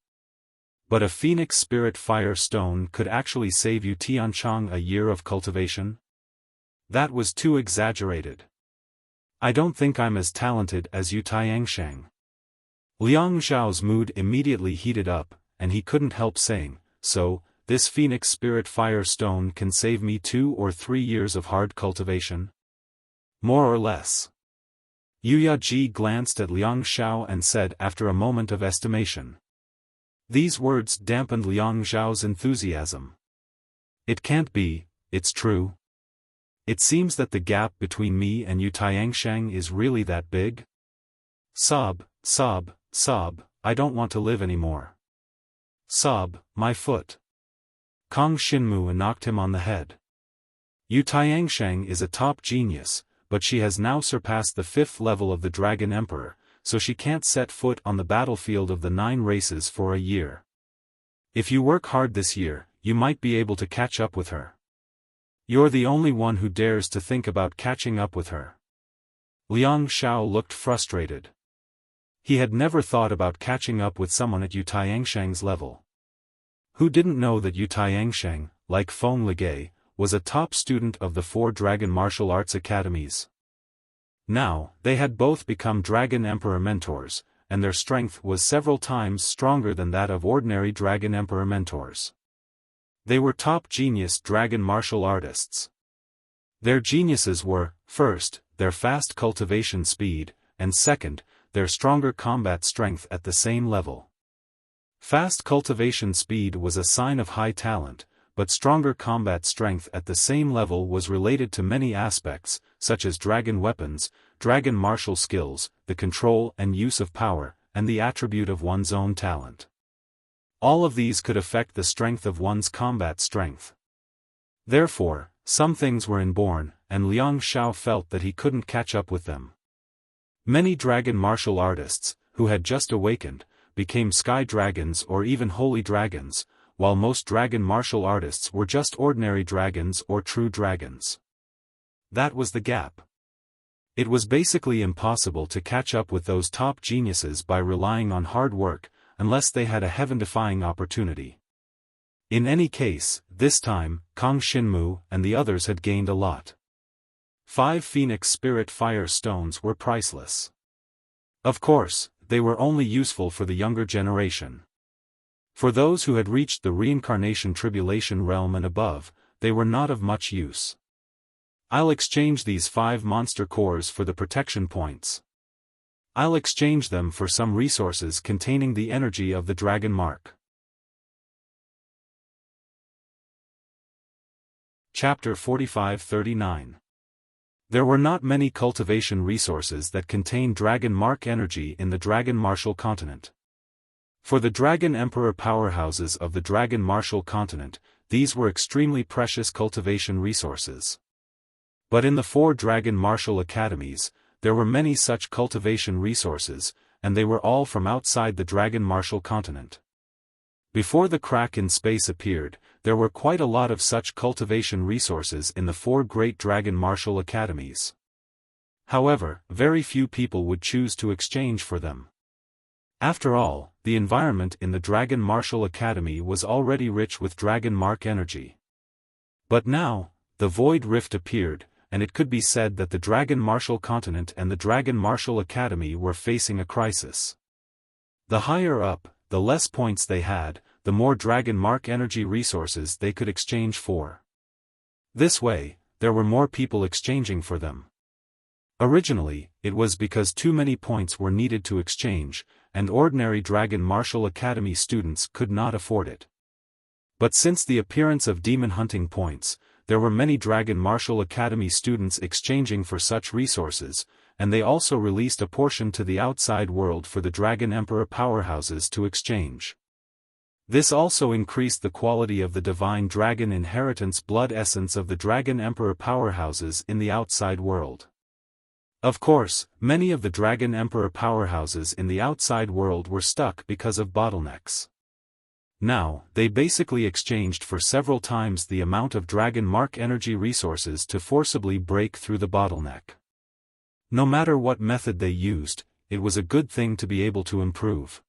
But a Phoenix Spirit Fire Stone could actually save Yu Tianchang a year of cultivation? That was too exaggerated. I don't think I'm as talented as Yu Tiansheng. Liang Xiao's mood immediately heated up, and he couldn't help saying, so, this Phoenix Spirit Fire Stone can save me 2 or 3 years of hard cultivation? More or less. Yu Yaji glanced at Liang Xiao and said after a moment of estimation. These words dampened Liang Xiao's enthusiasm. It can't be, it's true. It seems that the gap between me and Yu Tiansheng is really that big? Sob, sob, sob, I don't want to live anymore. Sob, my foot. Kang Xinmu knocked him on the head. Yu Tiansheng is a top genius, but she has now surpassed the 5th level of the Dragon Emperor, so she can't set foot on the battlefield of the 9 races for a year. If you work hard this year, you might be able to catch up with her. You're the only one who dares to think about catching up with her. Liang Xiao looked frustrated. He had never thought about catching up with someone at Yu Tiansheng's level. Who didn't know that Yu Tiansheng, like Feng Ligay, was a top student of the 4 Dragon Martial Arts Academies? Now, they had both become Dragon Emperor mentors, and their strength was several times stronger than that of ordinary Dragon Emperor mentors. They were top genius Dragon Martial Artists. Their geniuses were, first, their fast cultivation speed, and second, their stronger combat strength at the same level. Fast cultivation speed was a sign of high talent, but stronger combat strength at the same level was related to many aspects, such as dragon weapons, dragon martial skills, the control and use of power, and the attribute of one's own talent. All of these could affect the strength of one's combat strength. Therefore, some things were inborn, and Liang Xiao felt that he couldn't catch up with them. Many dragon martial artists, who had just awakened, became sky dragons or even holy dragons, while most dragon martial artists were just ordinary dragons or true dragons. That was the gap. It was basically impossible to catch up with those top geniuses by relying on hard work, unless they had a heaven-defying opportunity. In any case, this time, Kang Xinmu and the others had gained a lot. 5 Phoenix Spirit Fire Stones were priceless. Of course, they were only useful for the younger generation. For those who had reached the reincarnation tribulation realm and above, they were not of much use. I'll exchange these 5 monster cores for the protection points. I'll exchange them for some resources containing the energy of the dragon mark. Chapter 45-39. There were not many cultivation resources that contain dragon mark energy in the dragon martial continent. For the dragon emperor powerhouses of the dragon martial continent, these were extremely precious cultivation resources. But in the 4 dragon martial academies, there were many such cultivation resources, and they were all from outside the dragon martial continent. Before the crack in space appeared, there were quite a lot of such cultivation resources in the 4 great dragon martial academies. However, very few people would choose to exchange for them. After all, the environment in the Dragon Martial Academy was already rich with dragon mark energy. But now, the Void Rift appeared, and it could be said that the Dragon Martial Continent and the Dragon Martial Academy were facing a crisis. The higher up, the less points they had, the more dragon mark energy resources they could exchange for. This way, there were more people exchanging for them. Originally, it was because too many points were needed to exchange, and ordinary Dragon Martial Academy students could not afford it. But since the appearance of demon hunting points, there were many Dragon Martial Academy students exchanging for such resources, and they also released a portion to the outside world for the Dragon Emperor powerhouses to exchange. This also increased the quality of the Divine Dragon Inheritance blood essence of the Dragon Emperor powerhouses in the outside world. Of course, many of the Dragon Emperor powerhouses in the outside world were stuck because of bottlenecks. Now, they basically exchanged for several times the amount of dragon mark energy resources to forcibly break through the bottleneck. No matter what method they used, it was a good thing to be able to improve.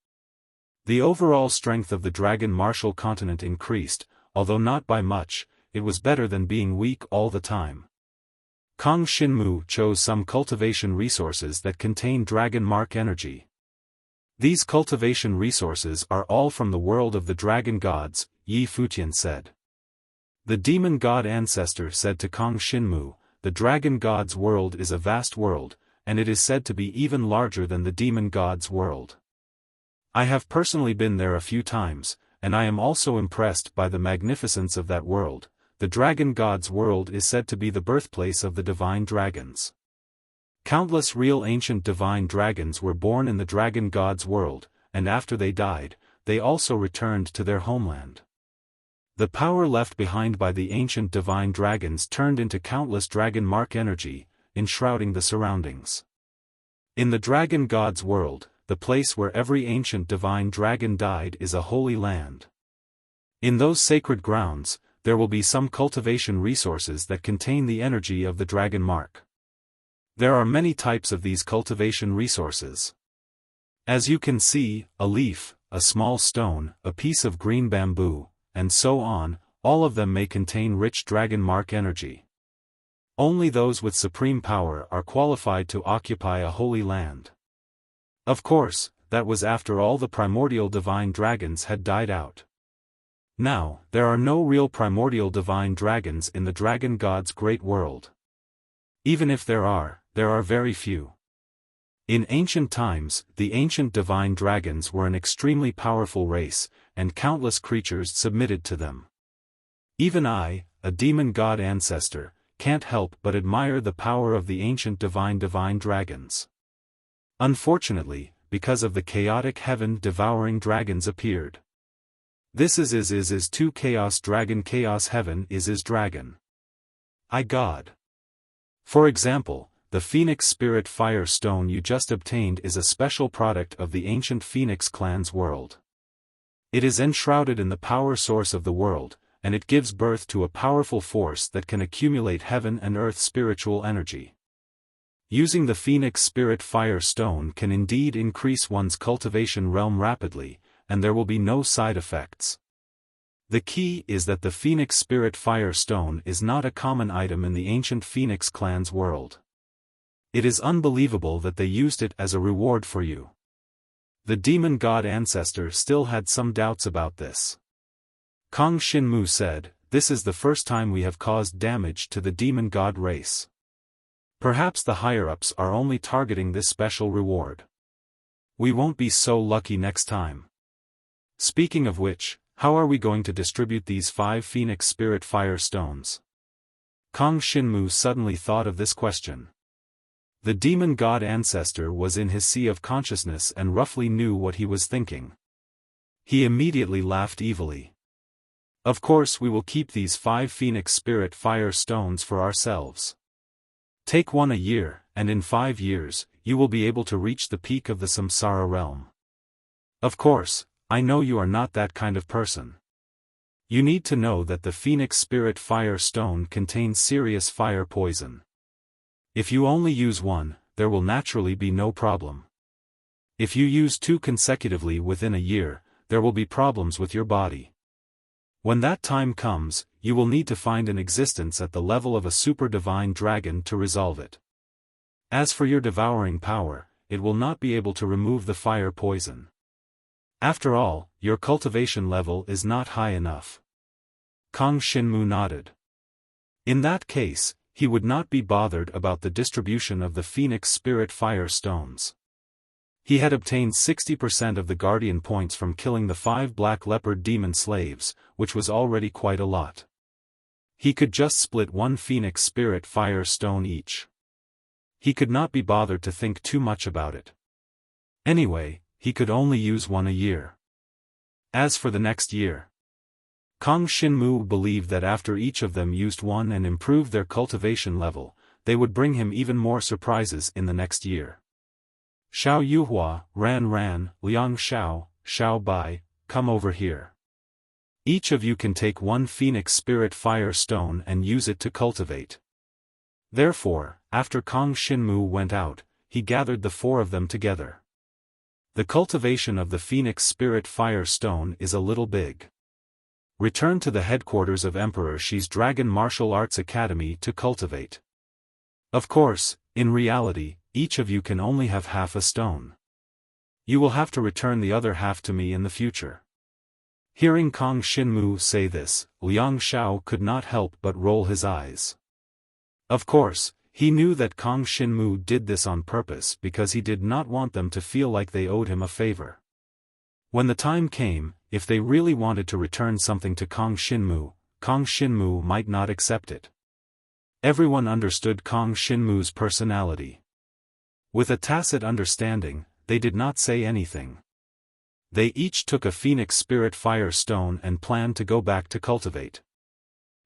The overall strength of the Dragon Martial Continent increased, although not by much. It was better than being weak all the time. Kang Xinmu chose some cultivation resources that contain dragon mark energy. These cultivation resources are all from the world of the dragon gods, Yi Futian said. The demon god ancestor said to Kang Xinmu, the dragon god's world is a vast world, and it is said to be even larger than the demon god's world. I have personally been there a few times, and I am also impressed by the magnificence of that world. The dragon god's world is said to be the birthplace of the divine dragons. Countless real ancient divine dragons were born in the dragon god's world, and after they died, they also returned to their homeland. The power left behind by the ancient divine dragons turned into countless dragon mark energy, enshrouding the surroundings. In the dragon god's world, the place where every ancient divine dragon died is a holy land. In those sacred grounds, there will be some cultivation resources that contain the energy of the dragon mark. There are many types of these cultivation resources. As you can see, a leaf, a small stone, a piece of green bamboo, and so on, all of them may contain rich dragon mark energy. Only those with supreme power are qualified to occupy a holy land. Of course, that was after all the primordial divine dragons had died out. Now, there are no real primordial divine dragons in the dragon god's great world. Even if there are very few. In ancient times, the ancient divine dragons were an extremely powerful race, and countless creatures submitted to them. Even I, a demon god ancestor, can't help but admire the power of the ancient divine dragons. Unfortunately, because of the chaotic heaven devouring dragons appeared. This is 2 chaos heaven is dragon. I God. For example, the Phoenix Spirit Fire Stone you just obtained is a special product of the ancient Phoenix clan's world. It is enshrouded in the power source of the world, and it gives birth to a powerful force that can accumulate heaven and earth spiritual energy. Using the Phoenix Spirit Fire Stone can indeed increase one's cultivation realm rapidly, and there will be no side effects. The key is that the Phoenix Spirit Fire Stone is not a common item in the ancient Phoenix clan's world. It is unbelievable that they used it as a reward for you. The demon god ancestor still had some doubts about this. Kong Shinmu said, "This is the first time we have caused damage to the demon god race. Perhaps the higher-ups are only targeting this special reward. We won't be so lucky next time. Speaking of which, how are we going to distribute these 5 Phoenix Spirit Fire Stones?" Kong Shinmu suddenly thought of this question. The demon god ancestor was in his sea of consciousness and roughly knew what he was thinking. He immediately laughed evilly. "Of course we will keep these 5 Phoenix Spirit Fire Stones for ourselves. Take one a year, and in 5 years, you will be able to reach the peak of the Samsara realm. Of course, I know you are not that kind of person. You need to know that the Phoenix Spirit Fire Stone contains serious fire poison. If you only use one, there will naturally be no problem. If you use 2 consecutively within a year, there will be problems with your body. When that time comes, you will need to find an existence at the level of a super divine dragon to resolve it. As for your devouring power, it will not be able to remove the fire poison. After all, your cultivation level is not high enough." Kong Shinmu nodded. In that case, he would not be bothered about the distribution of the Phoenix Spirit Fire Stones. He had obtained 60% of the Guardian points from killing the 5 Black Leopard demon slaves, which was already quite a lot. He could just split 1 Phoenix Spirit Fire Stone each. He could not be bothered to think too much about it. Anyway, he could only use 1 a year. As for the next year, Kong Shinmu believed that after each of them used 1 and improved their cultivation level, they would bring him even more surprises in the next year. "Xiao Yuhua, Ran Ran, Liang Xiao, Xiao Bai, come over here. Each of you can take 1 Phoenix Spirit Fire Stone and use it to cultivate." Therefore, after Kong Shinmu went out, he gathered the 4 of them together. The cultivation of the Phoenix Spirit Fire Stone is a little big. Return to the headquarters of Emperor Shi's Dragon Martial Arts Academy to cultivate. Of course, in reality, each of you can only have half a stone. You will have to return the other half to me in the future. Hearing Kong Shinmu say this, Liang Xiao could not help but roll his eyes. Of course, he knew that Kong Shinmu did this on purpose because he did not want them to feel like they owed him a favor. When the time came, if they really wanted to return something to Kong Shinmu might not accept it. Everyone understood Kong Shinmu's personality. With a tacit understanding, they did not say anything. They each took a Phoenix Spirit Fire Stone and planned to go back to cultivate.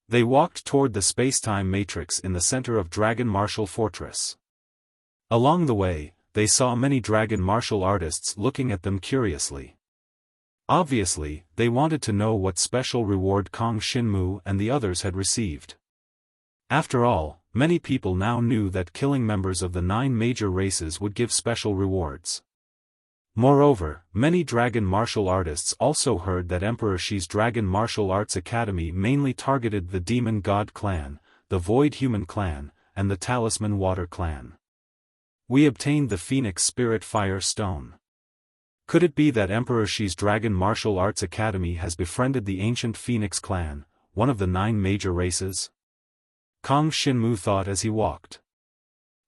They walked toward the space-time matrix in the center of Dragon Martial Fortress. Along the way, they saw many dragon martial artists looking at them curiously. Obviously, they wanted to know what special reward Kong Shinmu and the others had received. After all, many people now knew that killing members of the 9 major races would give special rewards. Moreover, many dragon martial artists also heard that Emperor Shi's Dragon Martial Arts Academy mainly targeted the Demon God Clan, the Void Human Clan, and the Talisman Water Clan. We obtained the Phoenix Spirit Fire Stone. Could it be that Emperor Shi's Dragon Martial Arts Academy has befriended the ancient Phoenix Clan, one of the 9 major races? Kong Shinmu thought as he walked.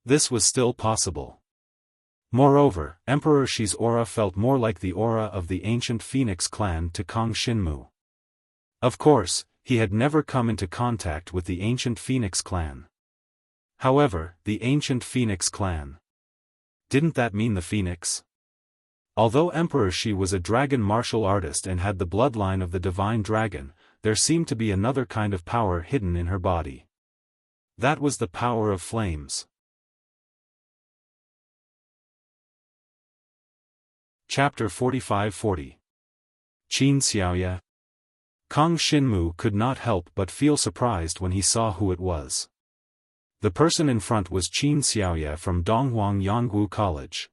This was still possible. Moreover, Emperor Shi's aura felt more like the aura of the ancient Phoenix Clan to Kong Shinmu. Of course, he had never come into contact with the ancient Phoenix Clan. However, the ancient Phoenix Clan. Didn't that mean the Phoenix? Although Emperor Shi was a dragon martial artist and had the bloodline of the divine dragon, there seemed to be another kind of power hidden in her body. That was the power of flames. Chapter 45-40. Qin Xiaoye. Kang Xinmu could not help but feel surprised when he saw who it was. The person in front was Qin Xiaoye from Donghuang Yangwu College.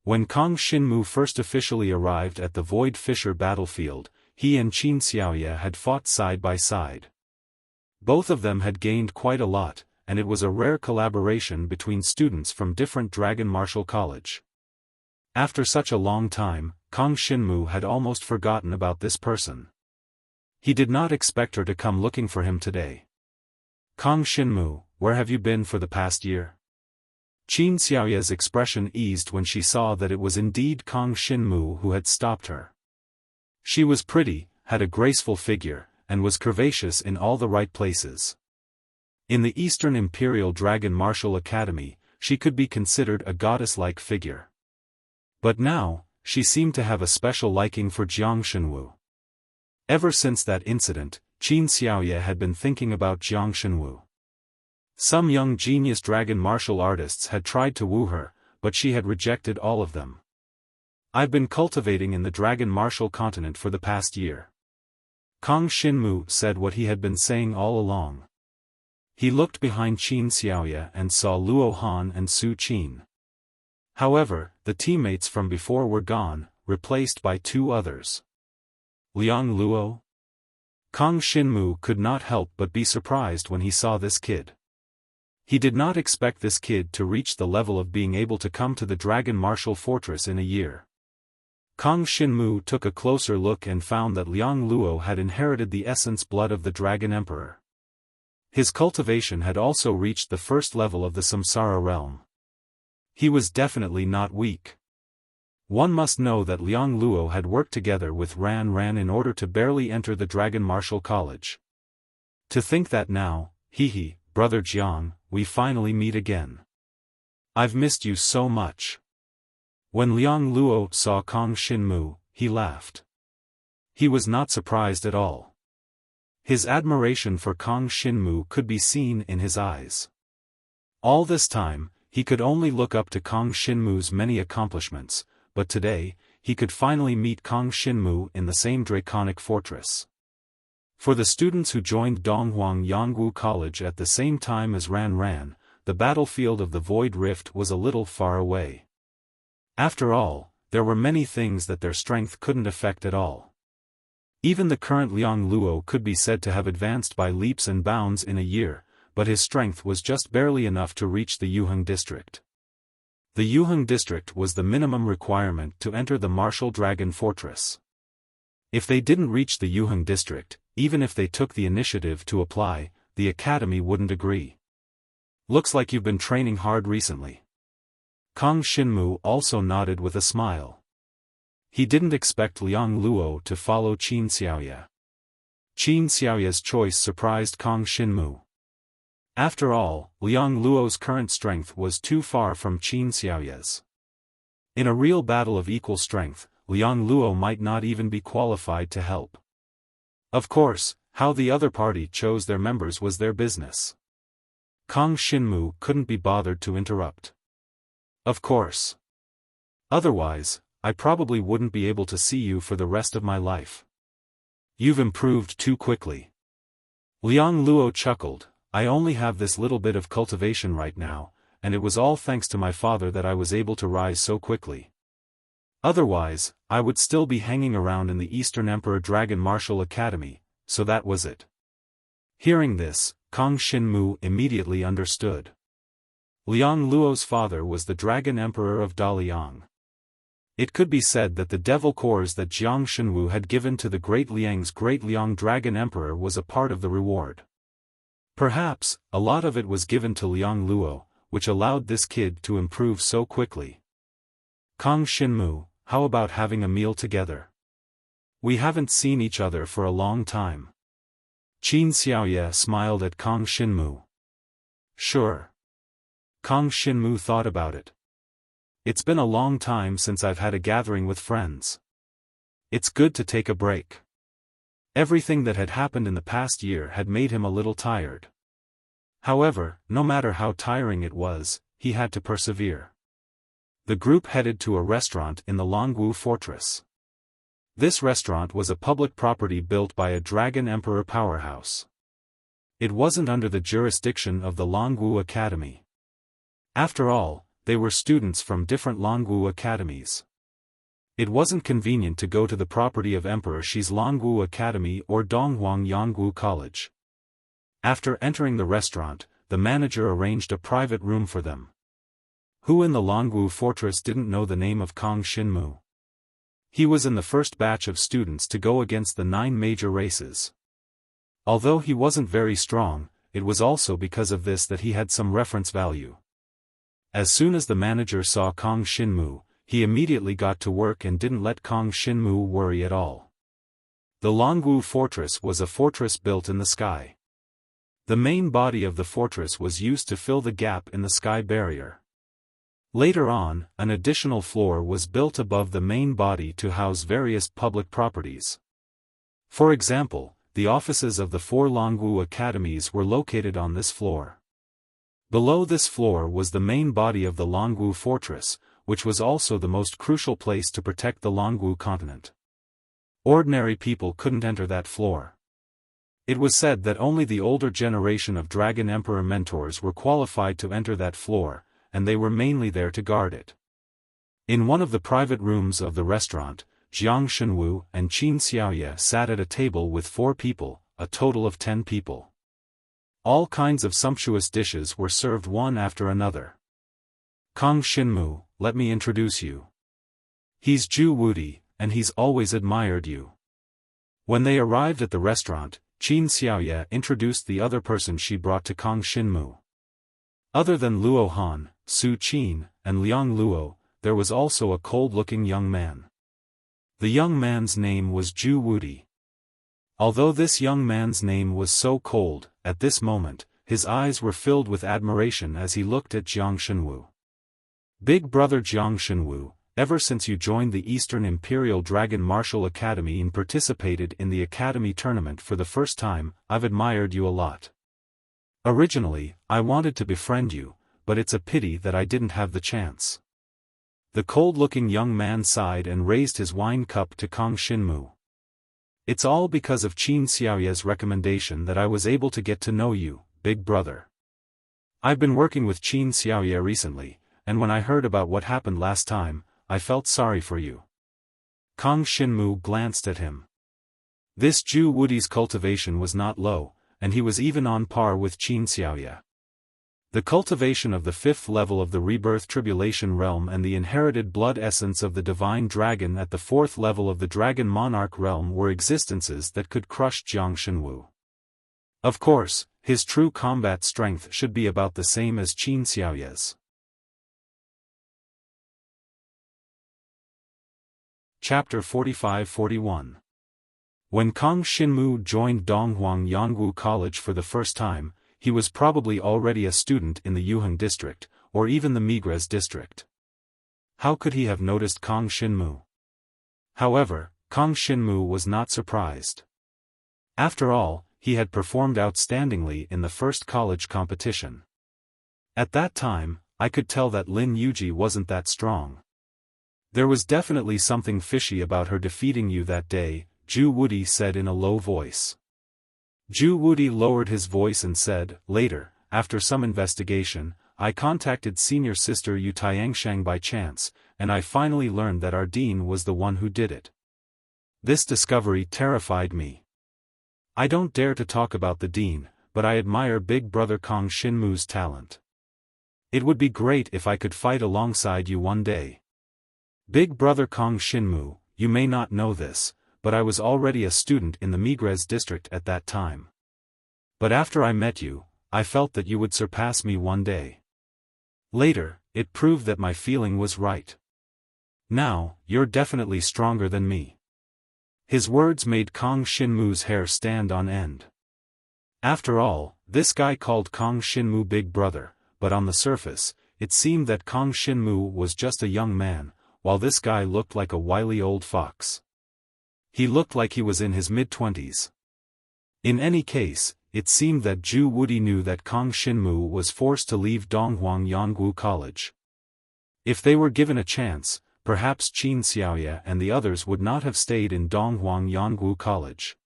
When Kang Xinmu first officially arrived at the Void Fisher battlefield, he and Qin Xiaoye had fought side by side. Both of them had gained quite a lot, and it was a rare collaboration between students from different Dragon Martial College. After such a long time, Kang Xinmu had almost forgotten about this person. He did not expect her to come looking for him today. Kang Xinmu, where have you been for the past year? Qin Xiaoye's expression eased when she saw that it was indeed Kang Xinmu who had stopped her. She was pretty, had a graceful figure, and was curvaceous in all the right places. In the Eastern Imperial Dragon Martial Academy, she could be considered a goddess-like figure. But now, she seemed to have a special liking for Jiang Shenwu. Ever since that incident, Qin Xiaoye had been thinking about Jiang Shenwu. Some young genius dragon martial artists had tried to woo her, but she had rejected all of them. I've been cultivating in the dragon martial continent for the past year. Kang Xinmu said what he had been saying all along. He looked behind Qin Xiaoye and saw Luo Han and Su Qin. However, the teammates from before were gone, replaced by two others. Liang Luo? Kang Xinmu could not help but be surprised when he saw this kid. He did not expect this kid to reach the level of being able to come to the Dragon Martial Fortress in a year. Kang Xinmu took a closer look and found that Liang Luo had inherited the essence blood of the Dragon Emperor. His cultivation had also reached the first level of the Samsara realm. He was definitely not weak. One must know that Liang Luo had worked together with Ran Ran in order to barely enter the Dragon Martial College. To think that now, hee, brother Jiang, we finally meet again. I've missed you so much. When Liang Luo saw Kang Xinmu, he laughed. He was not surprised at all. His admiration for Kang Xinmu could be seen in his eyes. All this time, he could only look up to Kang Xinmu's many accomplishments, but today, he could finally meet Kang Xinmu in the same draconic fortress. For the students who joined Donghuang Yangwu College at the same time as Ran Ran, the battlefield of the Void Rift was a little far away. After all, there were many things that their strength couldn't affect at all. Even the current Liang Luo could be said to have advanced by leaps and bounds in a year, but his strength was just barely enough to reach the Yuheng district. The Yuheng district was the minimum requirement to enter the Martial Dragon Fortress. If they didn't reach the Yuheng district, even if they took the initiative to apply, the academy wouldn't agree. Looks like you've been training hard recently. Kang Xinmu also nodded with a smile. He didn't expect Liang Luo to follow Qin Xiaoye. Qin Xiaoye's choice surprised Kang Xinmu. After all, Liang Luo's current strength was too far from Qin Xiaoye's. In a real battle of equal strength, Liang Luo might not even be qualified to help. Of course, how the other party chose their members was their business. Kang Xinmu couldn't be bothered to interrupt. Of course. Otherwise, I probably wouldn't be able to see you for the rest of my life. You've improved too quickly. Liang Luo chuckled. I only have this little bit of cultivation right now, and it was all thanks to my father that I was able to rise so quickly. Otherwise, I would still be hanging around in the Eastern Emperor Dragon Martial Academy, so that was it. Hearing this, Kang Xinmu immediately understood. Liang Luo's father was the Dragon Emperor of Daliang. It could be said that the devil cores that Jiang Shenwu had given to the Great Liang's Great Liang Dragon Emperor was a part of the reward. Perhaps, a lot of it was given to Liang Luo, which allowed this kid to improve so quickly. Kang Xinmu, how about having a meal together? We haven't seen each other for a long time. Qin Xiaoye smiled at Kang Xinmu. Sure. Kang Xinmu thought about it. It's been a long time since I've had a gathering with friends. It's good to take a break. Everything that had happened in the past year had made him a little tired. However, no matter how tiring it was, he had to persevere. The group headed to a restaurant in the Longwu fortress. This restaurant was a public property built by a Dragon Emperor powerhouse. It wasn't under the jurisdiction of the Longwu Academy. After all, they were students from different Longwu academies. It wasn't convenient to go to the property of Emperor Shi's Longwu Academy or Donghuang Yongwu College. After entering the restaurant, the manager arranged a private room for them. Who in the Longwu fortress didn't know the name of Kong Xinmu? He was in the first batch of students to go against the 9 major races. Although he wasn't very strong, it was also because of this that he had some reference value. As soon as the manager saw Kong Xinmu, he immediately got to work and didn't let Kong Xinmu worry at all. The Longwu fortress was a fortress built in the sky. The main body of the fortress was used to fill the gap in the sky barrier. Later on, an additional floor was built above the main body to house various public properties. For example, the offices of the 4 Longwu academies were located on this floor. Below this floor was the main body of the Longwu fortress, which was also the most crucial place to protect the Longwu continent. Ordinary people couldn't enter that floor. It was said that only the older generation of Dragon Emperor mentors were qualified to enter that floor, and they were mainly there to guard it. In one of the private rooms of the restaurant, Jiang Shenwu and Qin Xiaoye sat at a table with 4 people, a total of 10 people. All kinds of sumptuous dishes were served one after another. Kong Xinmu, let me introduce you. He's Zhu Wudi, and he's always admired you. When they arrived at the restaurant, Qin Xiaoye introduced the other person she brought to Kong Xinmu. Other than Luo Han, Su Qin, and Liang Luo, there was also a cold-looking young man. The young man's name was Zhu Wudi. Although this young man's name was so cold, at this moment, his eyes were filled with admiration as he looked at Jiang Shenwu. Big brother Jiang Shenwu, ever since you joined the Eastern Imperial Dragon Martial Academy and participated in the Academy tournament for the first time, I've admired you a lot. Originally, I wanted to befriend you, but it's a pity that I didn't have the chance. The cold-looking young man sighed and raised his wine cup to Kong Xinmu. It's all because of Qin Xiaoye's recommendation that I was able to get to know you, big brother. I've been working with Qin Xiaoye recently, and when I heard about what happened last time, I felt sorry for you. Kong Xinmu glanced at him. This Zhu Wudi's cultivation was not low, and he was even on par with Qin Xiaoye. The cultivation of the 5th level of the Rebirth Tribulation Realm and the inherited blood essence of the Divine Dragon at the 4th level of the Dragon Monarch Realm were existences that could crush Jiang Shenwu. Of course, his true combat strength should be about the same as Qin Xiaoye's. Chapter 45-41. When Kong Xinmu joined Donghuang Yongwu College for the first time, he was probably already a student in the Yuheng district, or even the Migres district. How could he have noticed Kong Xinmu? However, Kong Xinmu was not surprised. After all, he had performed outstandingly in the first college competition. At that time, I could tell that Lin Yuji wasn't that strong. There was definitely something fishy about her defeating you that day, Zhu Wudi said in a low voice. Zhu Wudi lowered his voice and said, later, after some investigation, I contacted senior sister Yu Tiangshang by chance, and I finally learned that our dean was the one who did it. This discovery terrified me. I don't dare to talk about the dean, but I admire big brother Kong Xinmu's talent. It would be great if I could fight alongside you one day. Big brother Kong Xinmu, you may not know this, but I was already a student in the Migres district at that time. But after I met you, I felt that you would surpass me one day. Later, it proved that my feeling was right. Now, you're definitely stronger than me. His words made Kong Xinmu's hair stand on end. After all, this guy called Kong Xinmu big brother, but on the surface, it seemed that Kong Xinmu was just a young man, while this guy looked like a wily old fox. He looked like he was in his mid-20s. In any case, it seemed that Zhu Wudi knew that Kong Xinmu was forced to leave Donghuang Yongwu College. If they were given a chance, perhaps Qin Xiaoye and the others would not have stayed in Donghuang Yangwu College.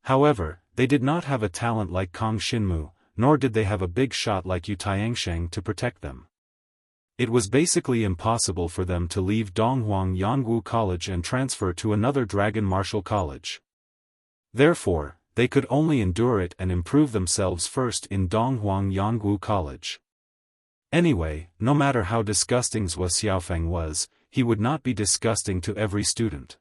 However, they did not have a talent like Kang Xinmu, nor did they have a big shot like Yu Tiansheng to protect them. It was basically impossible for them to leave Donghuang Yangwu College and transfer to another Dragon Martial College. Therefore, they could only endure it and improve themselves first in Donghuang Yangwu College. Anyway, no matter how disgusting Xiaofan was, he would not be disgusting to every student.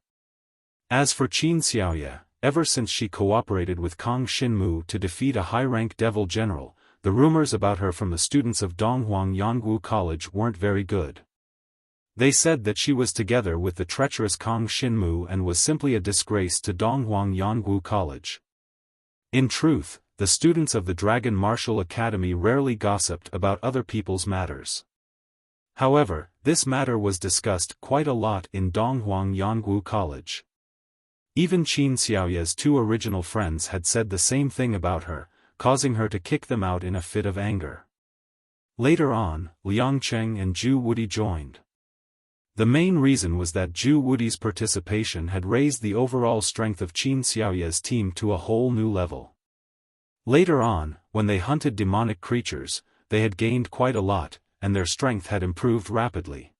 As for Qin Xiaoye, ever since she cooperated with Kang Xinmu to defeat a high-rank devil general, the rumors about her from the students of Donghuang Yangwu College weren't very good. They said that she was together with the treacherous Kang Xinmu and was simply a disgrace to Donghuang Yangwu College. In truth, the students of the Dragon Martial Academy rarely gossiped about other people's matters. However, this matter was discussed quite a lot in Donghuang Yangwu College. Even Qin Xiaoye's two original friends had said the same thing about her, causing her to kick them out in a fit of anger. Later on, Liang Cheng and Zhu Wudi joined. The main reason was that Zhu Wudi's participation had raised the overall strength of Qin Xiaoye's team to a whole new level. Later on, when they hunted demonic creatures, they had gained quite a lot, and their strength had improved rapidly.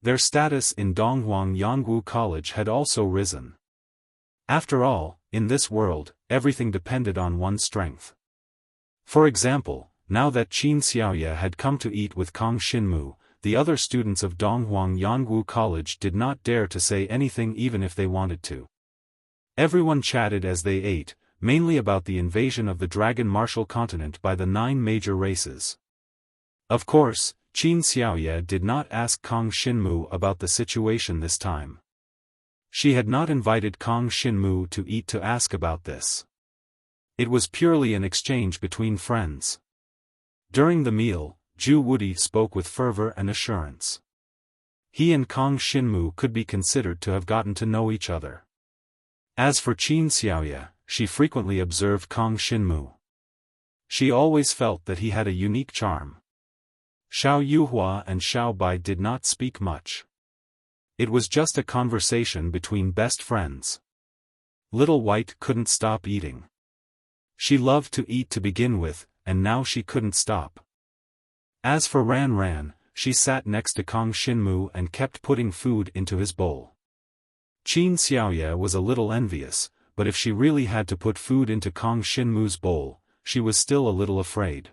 Their status in Donghuang Yangwu College had also risen. After all, in this world, everything depended on one's strength. For example, now that Qin Xiaoye had come to eat with Kang Xinmu, the other students of Donghuang Yangwu College did not dare to say anything even if they wanted to. Everyone chatted as they ate, mainly about the invasion of the Dragon Martial Continent by the 9 major races. Of course, Qin Xiaoye did not ask Kang Xinmu about the situation this time. She had not invited Kang Xinmu to eat to ask about this. It was purely an exchange between friends. During the meal, Zhu Wudi spoke with fervor and assurance. He and Kang Xinmu could be considered to have gotten to know each other. As for Qin Xiaoye, she frequently observed Kang Xinmu. She always felt that he had a unique charm. Xiao Yuhua and Xiao Bai did not speak much. It was just a conversation between best friends. Little White couldn't stop eating. She loved to eat to begin with, and now she couldn't stop. As for Ran Ran, she sat next to Kang Xinmu and kept putting food into his bowl. Qin Xiaoye was a little envious, but if she really had to put food into Kang Xinmu's bowl, she was still a little afraid.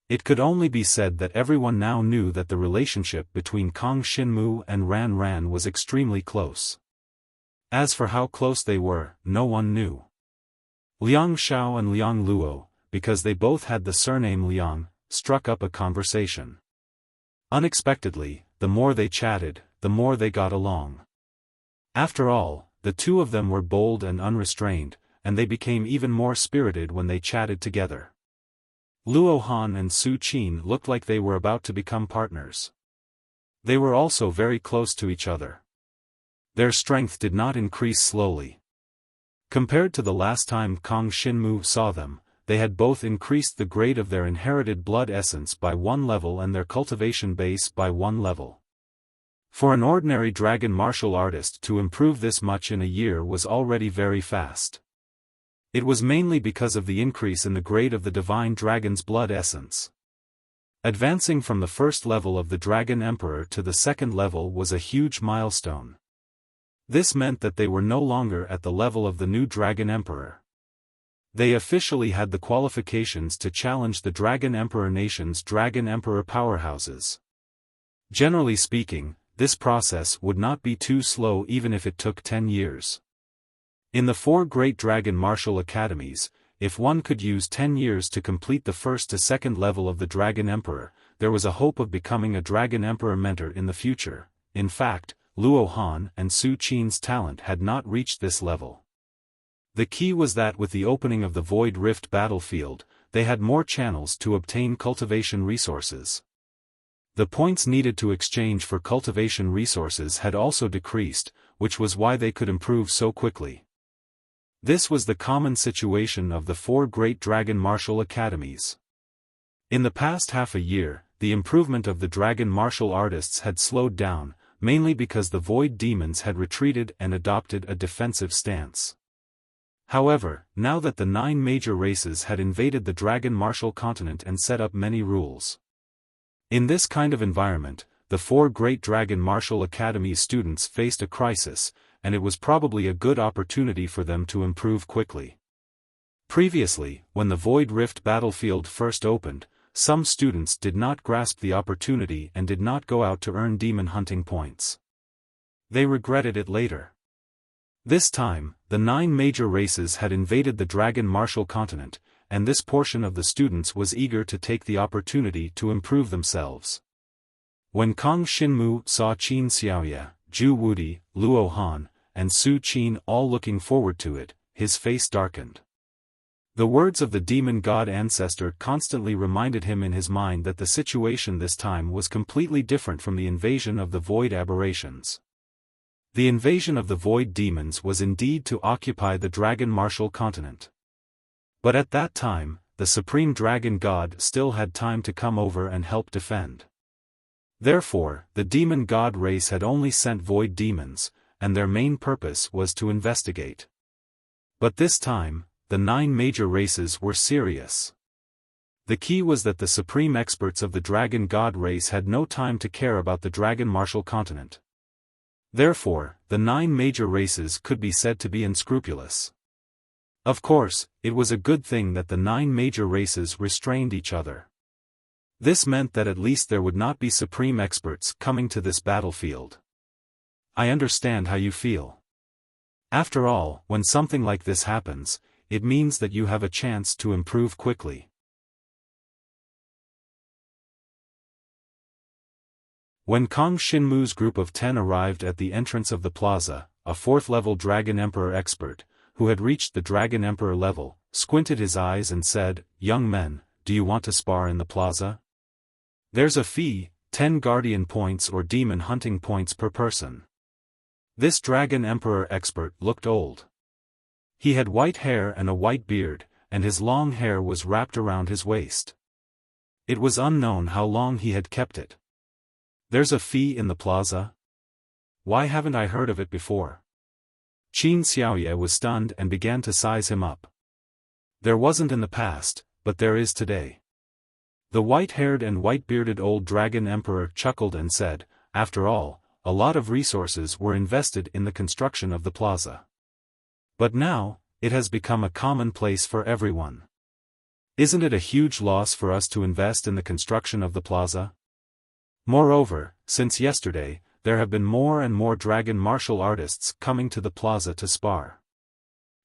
It could only be said that everyone now knew that the relationship between Kang Xinmu and Ran Ran was extremely close. As for how close they were, no one knew. Liang Xiao and Liang Luo, because they both had the surname Liang, struck up a conversation. Unexpectedly, the more they chatted, the more they got along. After all, the two of them were bold and unrestrained, and they became even more spirited when they chatted together. Luo Han and Su Qin looked like they were about to become partners. They were also very close to each other. Their strength did not increase slowly. Compared to the last time Kang Xinmu saw them, they had both increased the grade of their inherited blood essence by 1 level and their cultivation base by 1 level. For an ordinary dragon martial artist to improve this much in a year was already very fast. It was mainly because of the increase in the grade of the divine dragon's blood essence. Advancing from the first level of the Dragon Emperor to the second level was a huge milestone. This meant that they were no longer at the level of the new Dragon Emperor. They officially had the qualifications to challenge the Dragon Emperor nation's Dragon Emperor powerhouses. Generally speaking, this process would not be too slow even if it took 10 years. In the 4 great Dragon Martial Academies, if one could use 10 years to complete the first to second level of the Dragon Emperor, there was a hope of becoming a Dragon Emperor mentor in the future. In fact, Luo Han and Su Qin's talent had not reached this level. The key was that with the opening of the Void Rift battlefield, they had more channels to obtain cultivation resources. The points needed to exchange for cultivation resources had also decreased, which was why they could improve so quickly. This was the common situation of the 4 great Dragon Martial Academies. In the past half a year, the improvement of the Dragon Martial artists had slowed down, mainly because the void demons had retreated and adopted a defensive stance. However, now that the 9 major races had invaded the Dragon Martial continent and set up many rules. In this kind of environment, the 4 great Dragon Martial Academy's students faced a crisis, and it was probably a good opportunity for them to improve quickly. Previously, when the Void Rift battlefield first opened, some students did not grasp the opportunity and did not go out to earn demon hunting points. They regretted it later. This time, the 9 major races had invaded the Dragon Martial continent, and this portion of the students was eager to take the opportunity to improve themselves. When Kang Xinmu saw Qin Xiaoye, Zhu Wudi, Luo Han, and Su Qin all looking forward to it, his face darkened. The words of the demon god ancestor constantly reminded him in his mind that the situation this time was completely different from the invasion of the void aberrations. The invasion of the void demons was indeed to occupy the Dragon Martial continent. But at that time, the supreme dragon god still had time to come over and help defend. Therefore, the demon god race had only sent void demons, and their main purpose was to investigate. But this time, the 9 major races were serious. The key was that the supreme experts of the dragon god race had no time to care about the Dragon Martial continent. Therefore, the 9 major races could be said to be unscrupulous. Of course, it was a good thing that the 9 major races restrained each other. This meant that at least there would not be supreme experts coming to this battlefield. I understand how you feel. After all, when something like this happens, it means that you have a chance to improve quickly. When Kang Xinmu's group of 10 arrived at the entrance of the plaza, a 4th-level Dragon Emperor expert, who had reached the Dragon Emperor level, squinted his eyes and said, "Young men, do you want to spar in the plaza? There's a fee, 10 guardian points or demon hunting points per person." This Dragon Emperor expert looked old. He had white hair and a white beard, and his long hair was wrapped around his waist. It was unknown how long he had kept it. "There's a fee in the plaza? Why haven't I heard of it before?" Qin Xiaoye was stunned and began to size him up. "There wasn't in the past, but there is today." The white-haired and white-bearded old Dragon Emperor chuckled and said, "After all, a lot of resources were invested in the construction of the plaza. But now, it has become a commonplace for everyone. Isn't it a huge loss for us to invest in the construction of the plaza? Moreover, since yesterday, there have been more and more dragon martial artists coming to the plaza to spar.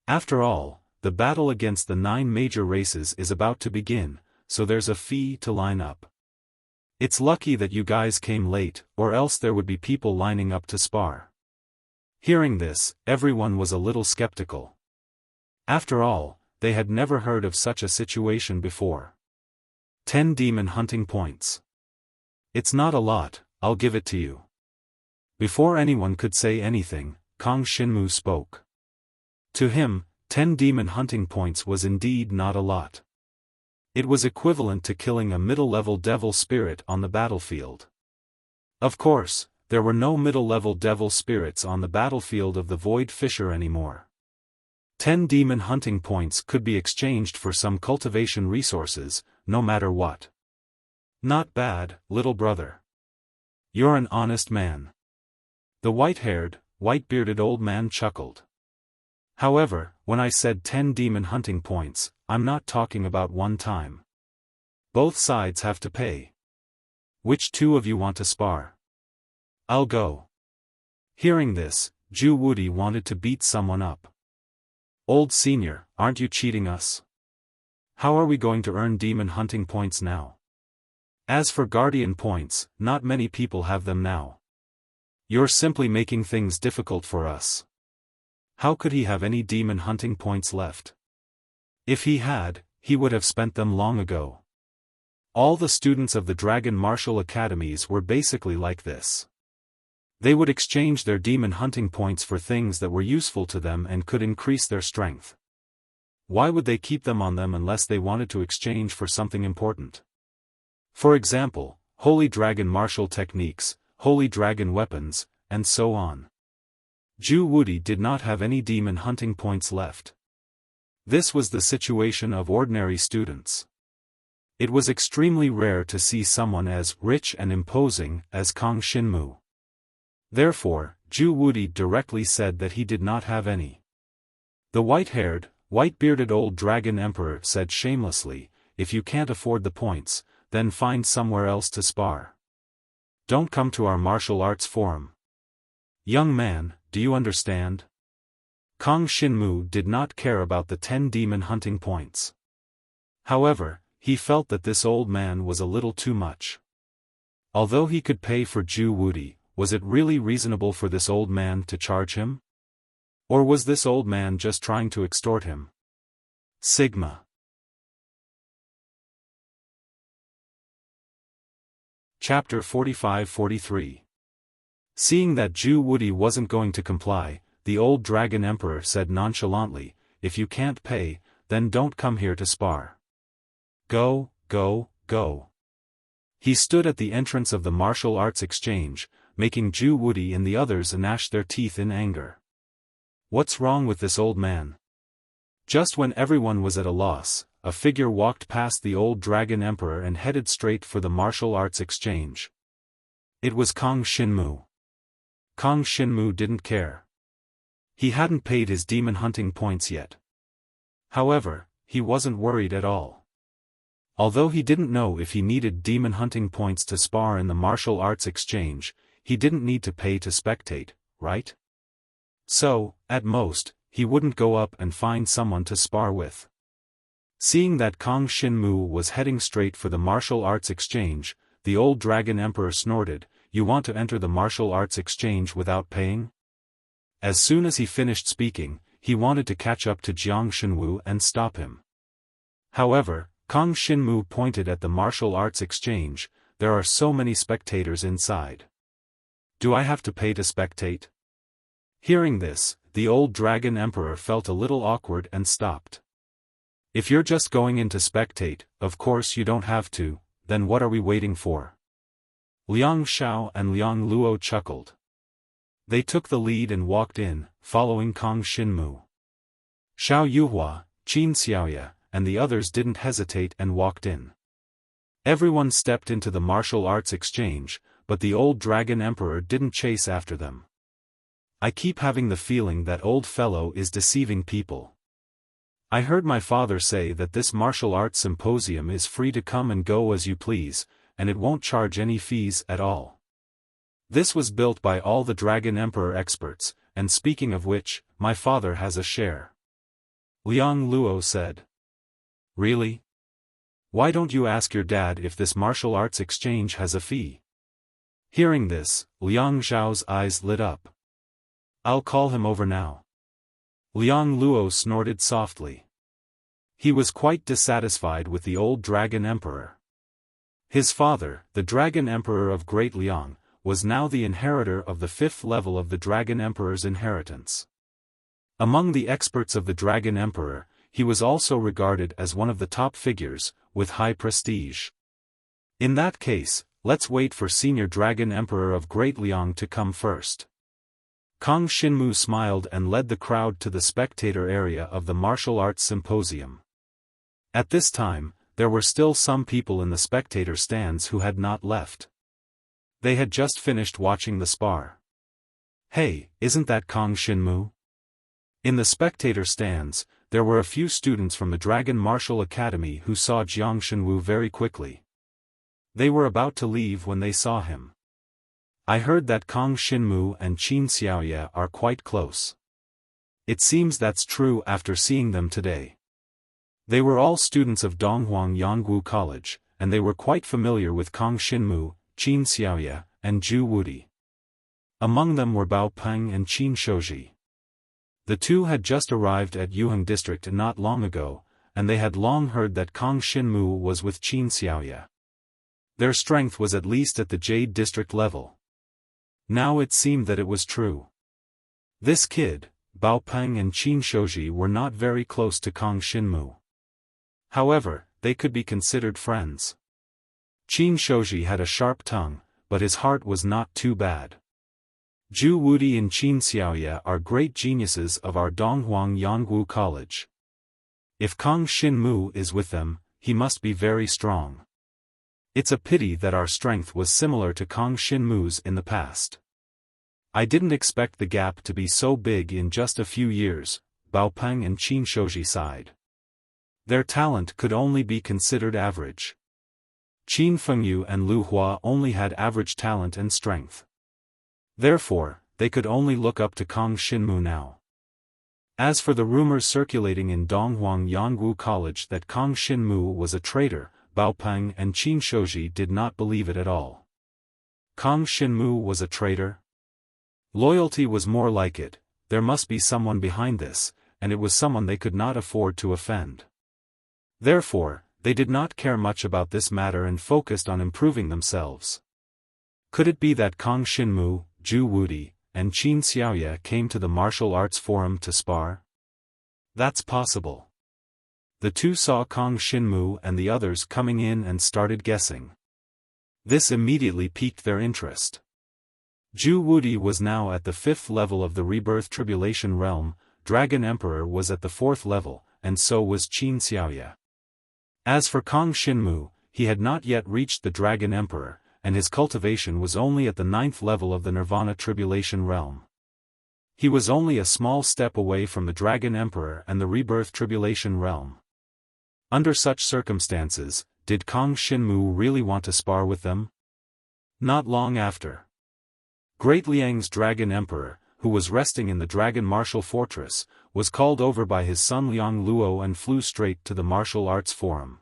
After all, the battle against the 9 major races is about to begin, so there's a fee to line up. It's lucky that you guys came late, or else there would be people lining up to spar." Hearing this, everyone was a little skeptical. After all, they had never heard of such a situation before. 10 demon hunting points. It's not a lot, I'll give it to you. Before anyone could say anything, Kang Xinmu spoke. To him, 10 demon hunting points was indeed not a lot. It was equivalent to killing a middle-level devil spirit on the battlefield. Of course, there were no middle-level devil spirits on the battlefield of the Void Fissure anymore. 10 demon hunting points could be exchanged for some cultivation resources, no matter what. Not bad, little brother. You're an honest man. The white-haired, white-bearded old man chuckled. However, when I said 10 demon hunting points, I'm not talking about one time. Both sides have to pay. Which 2 of you want to spar? I'll go. Hearing this, Zhu Wudi wanted to beat someone up. Old senior, aren't you cheating us? How are we going to earn demon hunting points now? As for guardian points, not many people have them now. You're simply making things difficult for us. How could he have any demon hunting points left? If he had, he would have spent them long ago. All the students of the Dragon Martial Academies were basically like this. They would exchange their demon hunting points for things that were useful to them and could increase their strength. Why would they keep them on them unless they wanted to exchange for something important? For example, holy dragon martial techniques, holy dragon weapons, and so on. Zhu Wudi did not have any demon hunting points left. This was the situation of ordinary students. It was extremely rare to see someone as rich and imposing as Kang Xinmu. Therefore, Zhu Wudi directly said that he did not have any. The white-haired, white-bearded old dragon emperor said shamelessly, "If you can't afford the points, then find somewhere else to spar. Don't come to our martial arts forum. Young man, do you understand?" Kang Xinmu did not care about the 10 demon hunting points. However, he felt that this old man was a little too much. Although he could pay for Zhu Wudi, was it really reasonable for this old man to charge him? Or was this old man just trying to extort him? Sigma. Chapter 45-43. Seeing that Zhu Wudi wasn't going to comply, the old dragon emperor said nonchalantly, "If you can't pay, then don't come here to spar. Go, go, go." He stood at the entrance of the martial arts exchange, making Zhu Wudi and the others gnash their teeth in anger. What's wrong with this old man? Just when everyone was at a loss, a figure walked past the old dragon emperor and headed straight for the martial arts exchange. It was Kang Xinmu. Kang Xinmu didn't care. He hadn't paid his demon hunting points yet. However, he wasn't worried at all. Although he didn't know if he needed demon hunting points to spar in the martial arts exchange, he didn't need to pay to spectate, right? So, at most, he wouldn't go up and find someone to spar with. Seeing that Kang Xinmu was heading straight for the martial arts exchange, the old dragon emperor snorted, "You want to enter the martial arts exchange without paying?" As soon as he finished speaking, he wanted to catch up to Jiang Xinwu and stop him. However, Kang Xinmu pointed at the martial arts exchange, "There are so many spectators inside. Do I have to pay to spectate?" Hearing this, the old dragon emperor felt a little awkward and stopped. "If you're just going in to spectate, of course you don't have to, then what are we waiting for?" Liang Xiao and Liang Luo chuckled. They took the lead and walked in, following Kang Xinmu. Xiao Yuhua, Qin Xiaoya, and the others didn't hesitate and walked in. Everyone stepped into the martial arts exchange, but the old dragon emperor didn't chase after them. "I keep having the feeling that old fellow is deceiving people. I heard my father say that this martial arts symposium is free to come and go as you please, and it won't charge any fees at all. This was built by all the Dragon Emperor experts, and speaking of which, my father has a share." Liang Luo said. "Really? Why don't you ask your dad if this martial arts exchange has a fee?" Hearing this, Liang Zhao's eyes lit up. "I'll call him over now." Liang Luo snorted softly. He was quite dissatisfied with the old Dragon Emperor. His father, the Dragon Emperor of Great Liang, was now the inheritor of the 5th level of the Dragon Emperor's inheritance. Among the experts of the Dragon Emperor, he was also regarded as one of the top figures, with high prestige. In that case, let's wait for Senior Dragon Emperor of Great Liang to come first. Kang Xinmu smiled and led the crowd to the spectator area of the martial arts symposium. At this time, there were still some people in the spectator stands who had not left. They had just finished watching the spar. "Hey, isn't that Kang Xinmu?" In the spectator stands, there were a few students from the Dragon Martial Academy who saw Jiang Xinwu very quickly. They were about to leave when they saw him. "I heard that Kang Xinmu and Qin Xiaoya are quite close. It seems that's true after seeing them today." They were all students of Donghuang Yangwu College, and they were quite familiar with Kang Xinmu, Qin Xiaoya, and Zhu Wudi. Among them were Bao Peng and Qin Shouji. The two had just arrived at Yuheng district not long ago, and they had long heard that Kang Xinmu was with Qin Xiaoya. Their strength was at least at the Jade district level. Now it seemed that it was true. This kid, Bao Peng and Qin Shouji were not very close to Kang Xinmu. However, they could be considered friends. Qin Shouji had a sharp tongue, but his heart was not too bad. Zhu Wudi and Qin Xiaoya are great geniuses of our Donghuang Yangwu College. If Kang Xinmu is with them, he must be very strong. It's a pity that our strength was similar to Kang Xinmu's in the past. I didn't expect the gap to be so big in just a few years, Baopeng and Qin Shouji sighed. Their talent could only be considered average. Qin Fengyu and Lu Hua only had average talent and strength. Therefore, they could only look up to Kang Xinmu now. As for the rumors circulating in Donghuang Yangwu College that Kang Xinmu was a traitor, Baopeng and Qin Shouji did not believe it at all. Kang Xinmu was a traitor? Loyalty was more like it. There must be someone behind this, and it was someone they could not afford to offend. Therefore, they did not care much about this matter and focused on improving themselves. Could it be that Kang Xinmu, Zhu Wudi, and Qin Xiaoya came to the martial arts forum to spar? That's possible. The two saw Kang Xinmu and the others coming in and started guessing. This immediately piqued their interest. Zhu Wudi was now at the 5th level of the Rebirth Tribulation Realm, Dragon Emperor was at the 4th level, and so was Qin Xiaoya. As for Kang Xinmu, he had not yet reached the Dragon Emperor, and his cultivation was only at the 9th level of the Nirvana Tribulation Realm. He was only a small step away from the Dragon Emperor and the Rebirth Tribulation Realm. Under such circumstances, did Kang Xinmu really want to spar with them? Not long after. Great Liang's Dragon Emperor, who was resting in the Dragon Martial Fortress, was called over by his son Liang Luo and flew straight to the Martial Arts Forum.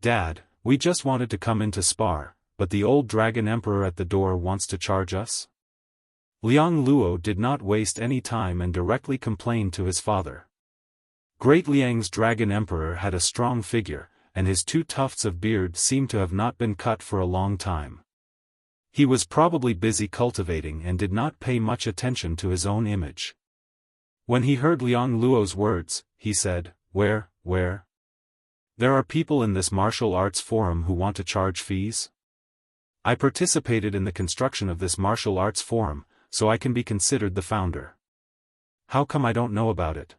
"Dad, we just wanted to come in to spar, but the old Dragon Emperor at the door wants to charge us?" Liang Luo did not waste any time and directly complained to his father. Great Liang's Dragon Emperor had a strong figure, and his 2 tufts of beard seemed to have not been cut for a long time. He was probably busy cultivating and did not pay much attention to his own image. When he heard Liang Luo's words, he said, Where? There are people in this martial arts forum who want to charge fees? I participated in the construction of this martial arts forum, so I can be considered the founder. How come I don't know about it?"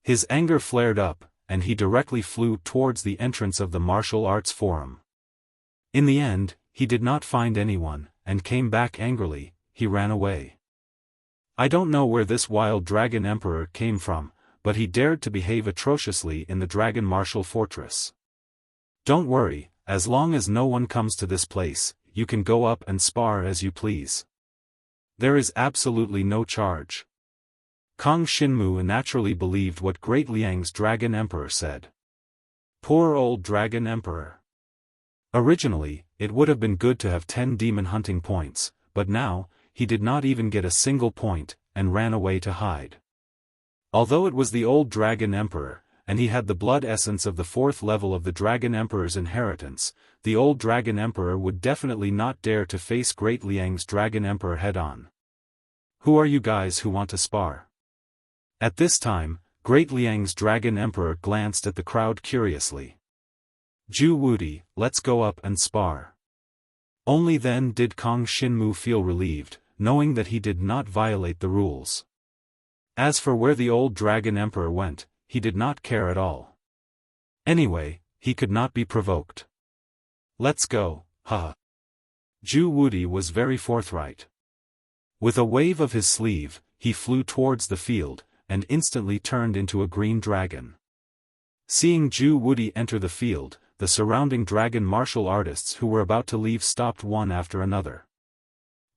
His anger flared up, and he directly flew towards the entrance of the martial arts forum. In the end, he did not find anyone, and came back angrily. He ran away. I don't know where this wild Dragon Emperor came from, but he dared to behave atrociously in the Dragon Martial Fortress. Don't worry, as long as no one comes to this place, you can go up and spar as you please. There is absolutely no charge. Kang Xinmu naturally believed what Great Liang's Dragon Emperor said. Poor old Dragon Emperor. Originally, it would have been good to have 10 demon hunting points, but now, he did not even get a single point, and ran away to hide. Although it was the old Dragon Emperor, and he had the blood essence of the 4th level of the Dragon Emperor's inheritance, the old Dragon Emperor would definitely not dare to face Great Liang's Dragon Emperor head-on. "Who are you guys who want to spar?" At this time, Great Liang's Dragon Emperor glanced at the crowd curiously. "Zhu Wudi, let's go up and spar." Only then did Kang Xinmu feel relieved, knowing that he did not violate the rules. As for where the old Dragon Emperor went, he did not care at all. Anyway, he could not be provoked. "Let's go, haha." Zhu Wudi was very forthright. With a wave of his sleeve, he flew towards the field, and instantly turned into a green dragon. Seeing Zhu Wudi enter the field, the surrounding dragon martial artists who were about to leave stopped one after another.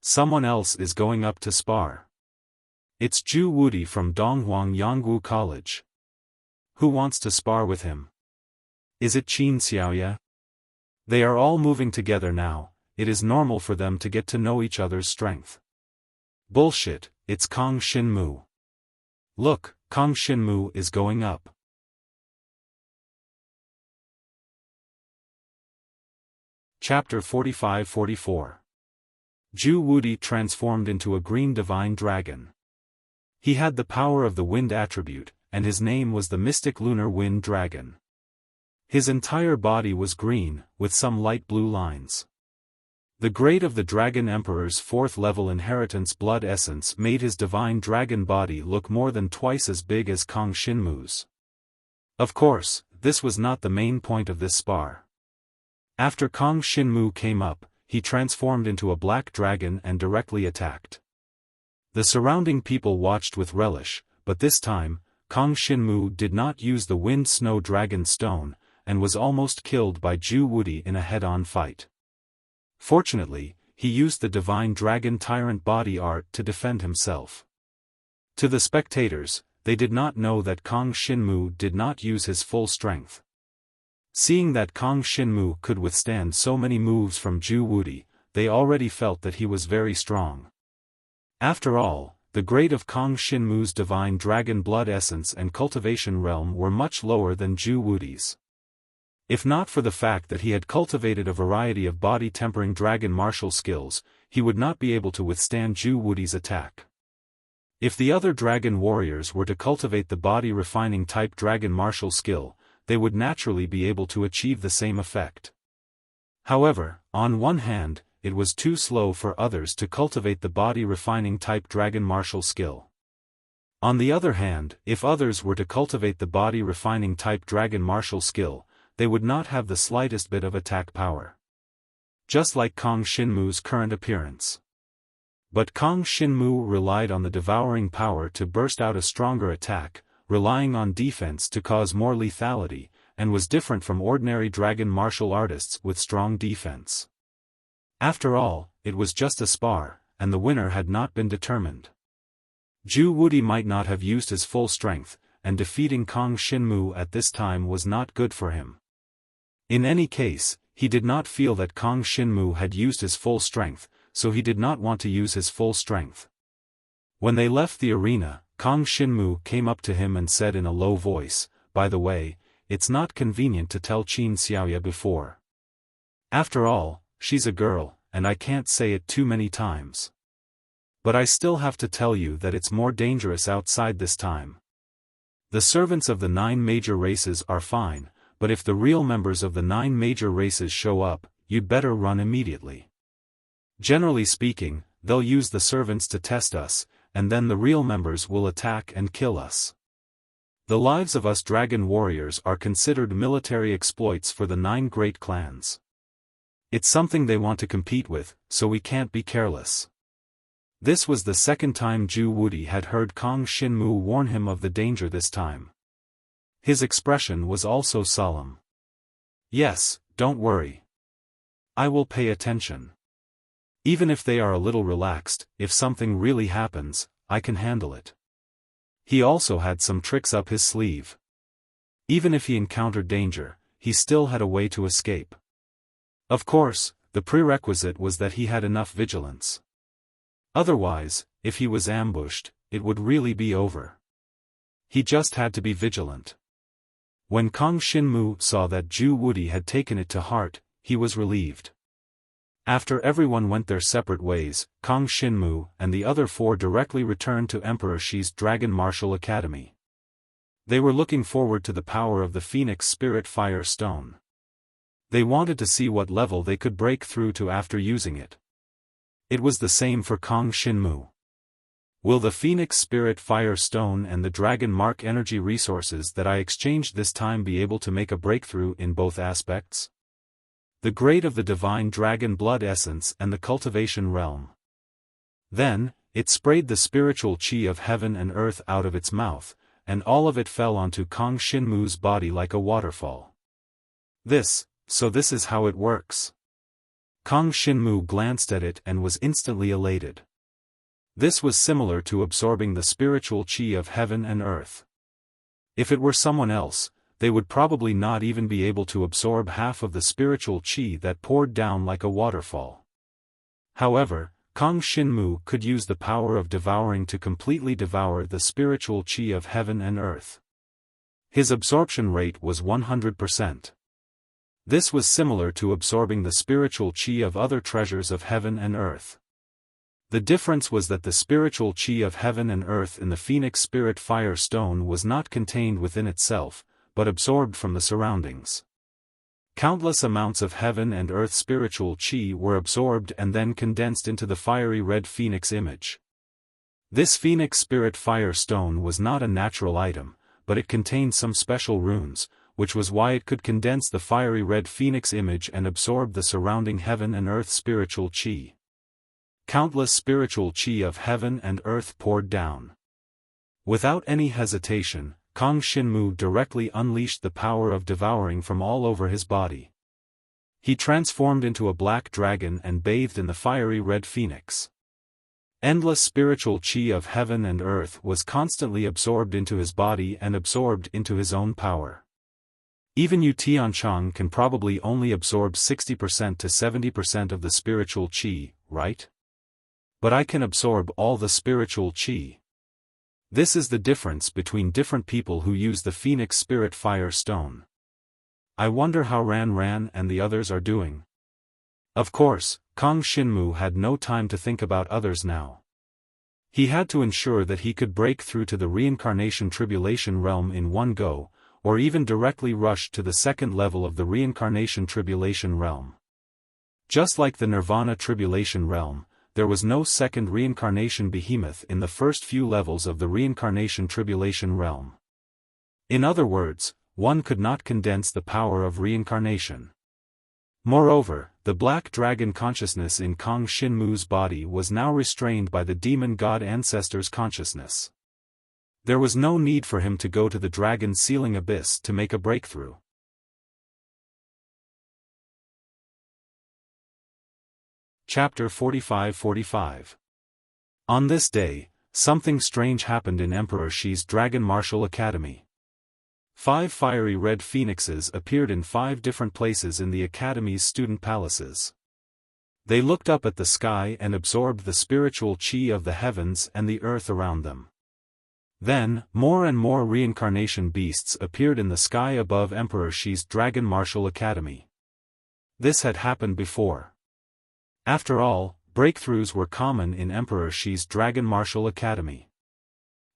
Someone else is going up to spar. It's Zhu Wudi from Donghuang Yangwu College. Who wants to spar with him? Is it Qin Xiaoya? They are all moving together now, it is normal for them to get to know each other's strength. Bullshit, it's Kang Xinmu. Look, Kang Xinmu is going up. Chapter 45-44. Zhu Wudi transformed into a green divine dragon. He had the power of the wind attribute, and his name was the Mystic Lunar Wind Dragon. His entire body was green, with some light blue lines. The grade of the Dragon Emperor's 4th-level inheritance blood essence made his divine dragon body look more than twice as big as Kang Shinmu's. Of course, this was not the main point of this spar. After Kang Shinmu came up, he transformed into a black dragon and directly attacked. The surrounding people watched with relish, but this time, Kang Shinmu did not use the Wind Snow Dragon Stone, and was almost killed by Zhu Wuti in a head-on fight. Fortunately, he used the Divine Dragon Tyrant body art to defend himself. To the spectators, they did not know that Kang Shinmu did not use his full strength. Seeing that Kang Shinmu could withstand so many moves from Zhu Wuti, they already felt that he was very strong. After all, the grade of Kang Shinmu's divine dragon blood essence and cultivation realm were much lower than Zhu Wuti's. If not for the fact that he had cultivated a variety of body-tempering dragon martial skills, he would not be able to withstand Zhu Wuti's attack. If the other dragon warriors were to cultivate the body-refining type dragon martial skill, they would naturally be able to achieve the same effect. However, on one hand, it was too slow for others to cultivate the body-refining type dragon martial skill. On the other hand, if others were to cultivate the body-refining type dragon martial skill, they would not have the slightest bit of attack power. Just like Kang Shinmu's current appearance. But Kang Shinmu relied on the devouring power to burst out a stronger attack, relying on defense to cause more lethality, and was different from ordinary dragon martial artists with strong defense. After all, it was just a spar, and the winner had not been determined. Zhu Wuti might not have used his full strength, and defeating Kang Shinmu at this time was not good for him. In any case, he did not feel that Kang Shinmu had used his full strength, so he did not want to use his full strength. When they left the arena, Kang Shinmu came up to him and said in a low voice, "By the way, it's not convenient to tell Qin Xiaoya before. After all, she's a girl, and I can't say it too many times. But I still have to tell you that it's more dangerous outside this time. The servants of the 9 major races are fine, but if the real members of the 9 major races show up, you'd better run immediately. Generally speaking, they'll use the servants to test us, and then the real members will attack and kill us. The lives of us dragon warriors are considered military exploits for the 9 great clans. It's something they want to compete with, so we can't be careless." This was the second time Zhu Wuti had heard Kang Shinmu warn him of the danger this time. His expression was also solemn. "Yes, don't worry. I will pay attention. Even if they are a little relaxed, if something really happens, I can handle it." He also had some tricks up his sleeve. Even if he encountered danger, he still had a way to escape. Of course, the prerequisite was that he had enough vigilance. Otherwise, if he was ambushed, it would really be over. He just had to be vigilant. When Kang Shinmu saw that Zhu Wuti had taken it to heart, he was relieved. After everyone went their separate ways, Kang Shinmu and the other 4 directly returned to Emperor Shi's Dragon Martial Academy. They were looking forward to the power of the Phoenix Spirit Fire Stone. They wanted to see what level they could break through to after using it. It was the same for Kang Shinmu. Will the Phoenix Spirit Fire Stone and the Dragon Mark energy resources that I exchanged this time be able to make a breakthrough in both aspects? The grade of the Divine Dragon Blood Essence and the Cultivation Realm. Then, it sprayed the spiritual chi of heaven and earth out of its mouth, and all of it fell onto Kang Shinmu's body like a waterfall. So this is how it works. Kang Shinmu glanced at it and was instantly elated. This was similar to absorbing the spiritual chi of heaven and earth. If it were someone else, they would probably not even be able to absorb half of the spiritual chi that poured down like a waterfall. However, Kang Shinmu could use the power of devouring to completely devour the spiritual chi of heaven and earth. His absorption rate was 100%. This was similar to absorbing the spiritual chi of other treasures of heaven and earth. The difference was that the spiritual chi of heaven and earth in the Phoenix Spirit Fire Stone was not contained within itself, but absorbed from the surroundings. Countless amounts of heaven and earth spiritual chi were absorbed and then condensed into the fiery red phoenix image. This phoenix spirit fire stone was not a natural item, but it contained some special runes, which was why it could condense the fiery red phoenix image and absorb the surrounding heaven and earth spiritual chi. Countless spiritual chi of heaven and earth poured down. Without any hesitation, Kang Xinmu directly unleashed the power of devouring from all over his body. He transformed into a black dragon and bathed in the fiery red phoenix. Endless spiritual chi of heaven and earth was constantly absorbed into his body and absorbed into his own power. Even Yu Tianchang can probably only absorb 60% to 70% of the spiritual chi, right? But I can absorb all the spiritual chi. This is the difference between different people who use the Phoenix Spirit Fire Stone. I wonder how Ran Ran and the others are doing. Of course, Kang Xinmu had no time to think about others now. He had to ensure that he could break through to the reincarnation tribulation realm in one go, or even directly rush to the second level of the reincarnation tribulation realm. Just like the Nirvana tribulation realm, there was no second reincarnation behemoth in the first few levels of the reincarnation tribulation realm. In other words, one could not condense the power of reincarnation. Moreover, the black dragon consciousness in Kang Xinmu's body was now restrained by the demon god ancestor's consciousness. There was no need for him to go to the dragon's sealing abyss to make a breakthrough. Chapter 45-45. On this day, something strange happened in Emperor Shi's Dragon Martial Academy. 5 fiery red phoenixes appeared in 5 different places in the Academy's student palaces. They looked up at the sky and absorbed the spiritual chi of the heavens and the earth around them. Then, more and more reincarnation beasts appeared in the sky above Emperor Shi's Dragon Martial Academy. This had happened before. After all, breakthroughs were common in Emperor Shi's Dragon Martial Academy.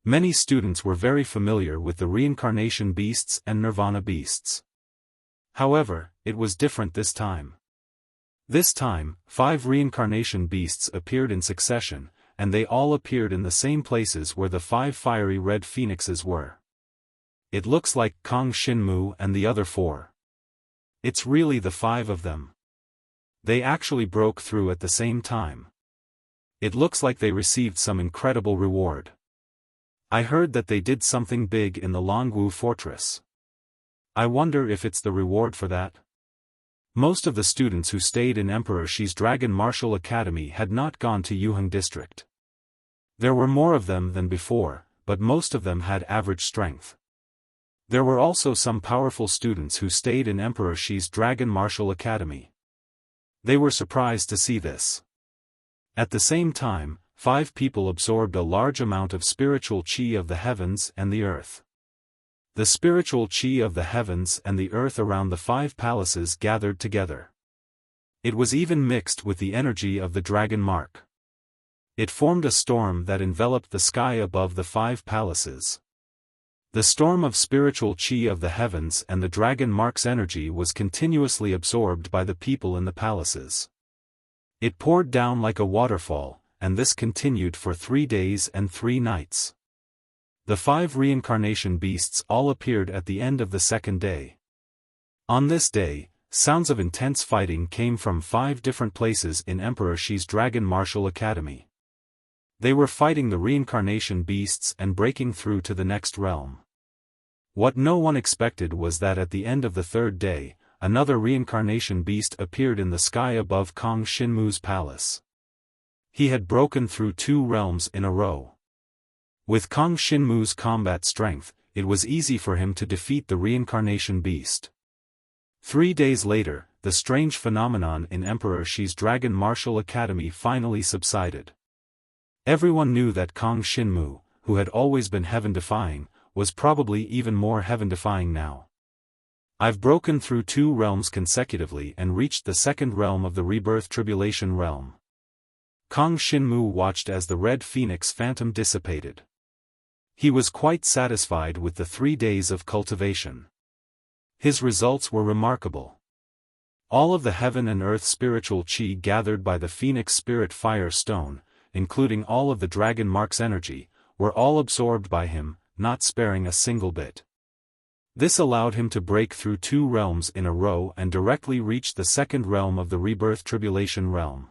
Many students were very familiar with the reincarnation beasts and nirvana beasts. However, it was different this time. This time, 5 reincarnation beasts appeared in succession, and they all appeared in the same places where the 5 fiery red phoenixes were. It looks like Kang Xinmu and the other 4. It's really the 5 of them. They actually broke through at the same time. It looks like they received some incredible reward. I heard that they did something big in the Longwu fortress. I wonder if it's the reward for that. Most of the students who stayed in Emperor Shi's Dragon Martial Academy had not gone to Yuheng District. There were more of them than before, but most of them had average strength. There were also some powerful students who stayed in Emperor Shi's Dragon Martial Academy. They were surprised to see this. At the same time, 5 people absorbed a large amount of spiritual chi of the heavens and the earth. The spiritual chi of the heavens and the earth around the 5 palaces gathered together. It was even mixed with the energy of the dragon mark. It formed a storm that enveloped the sky above the 5 palaces. The storm of spiritual chi of the heavens and the dragon mark's energy was continuously absorbed by the people in the palaces. It poured down like a waterfall, and this continued for 3 days and 3 nights. The 5 reincarnation beasts all appeared at the end of the second day. On this day, sounds of intense fighting came from 5 different places in Emperor Shi's Dragon Martial Academy. They were fighting the reincarnation beasts and breaking through to the next realm. What no one expected was that at the end of the 3rd day, another reincarnation beast appeared in the sky above Kang Xinmu's palace. He had broken through 2 realms in a row. With Kang Xinmu's combat strength, it was easy for him to defeat the reincarnation beast. 3 days later, the strange phenomenon in Emperor Shi's Dragon Martial Academy finally subsided. Everyone knew that Kang Xinmu, who had always been heaven-defying, was probably even more heaven-defying now. I've broken through 2 realms consecutively and reached the 2nd realm of the rebirth tribulation realm. Kang Xinmu watched as the red phoenix phantom dissipated. He was quite satisfied with the 3 days of cultivation. His results were remarkable. All of the heaven and earth spiritual chi gathered by the Phoenix Spirit Fire Stone, including all of the Dragon Mark's energy, were all absorbed by him, not sparing a single bit. This allowed him to break through 2 realms in a row and directly reach the second realm of the Rebirth Tribulation realm.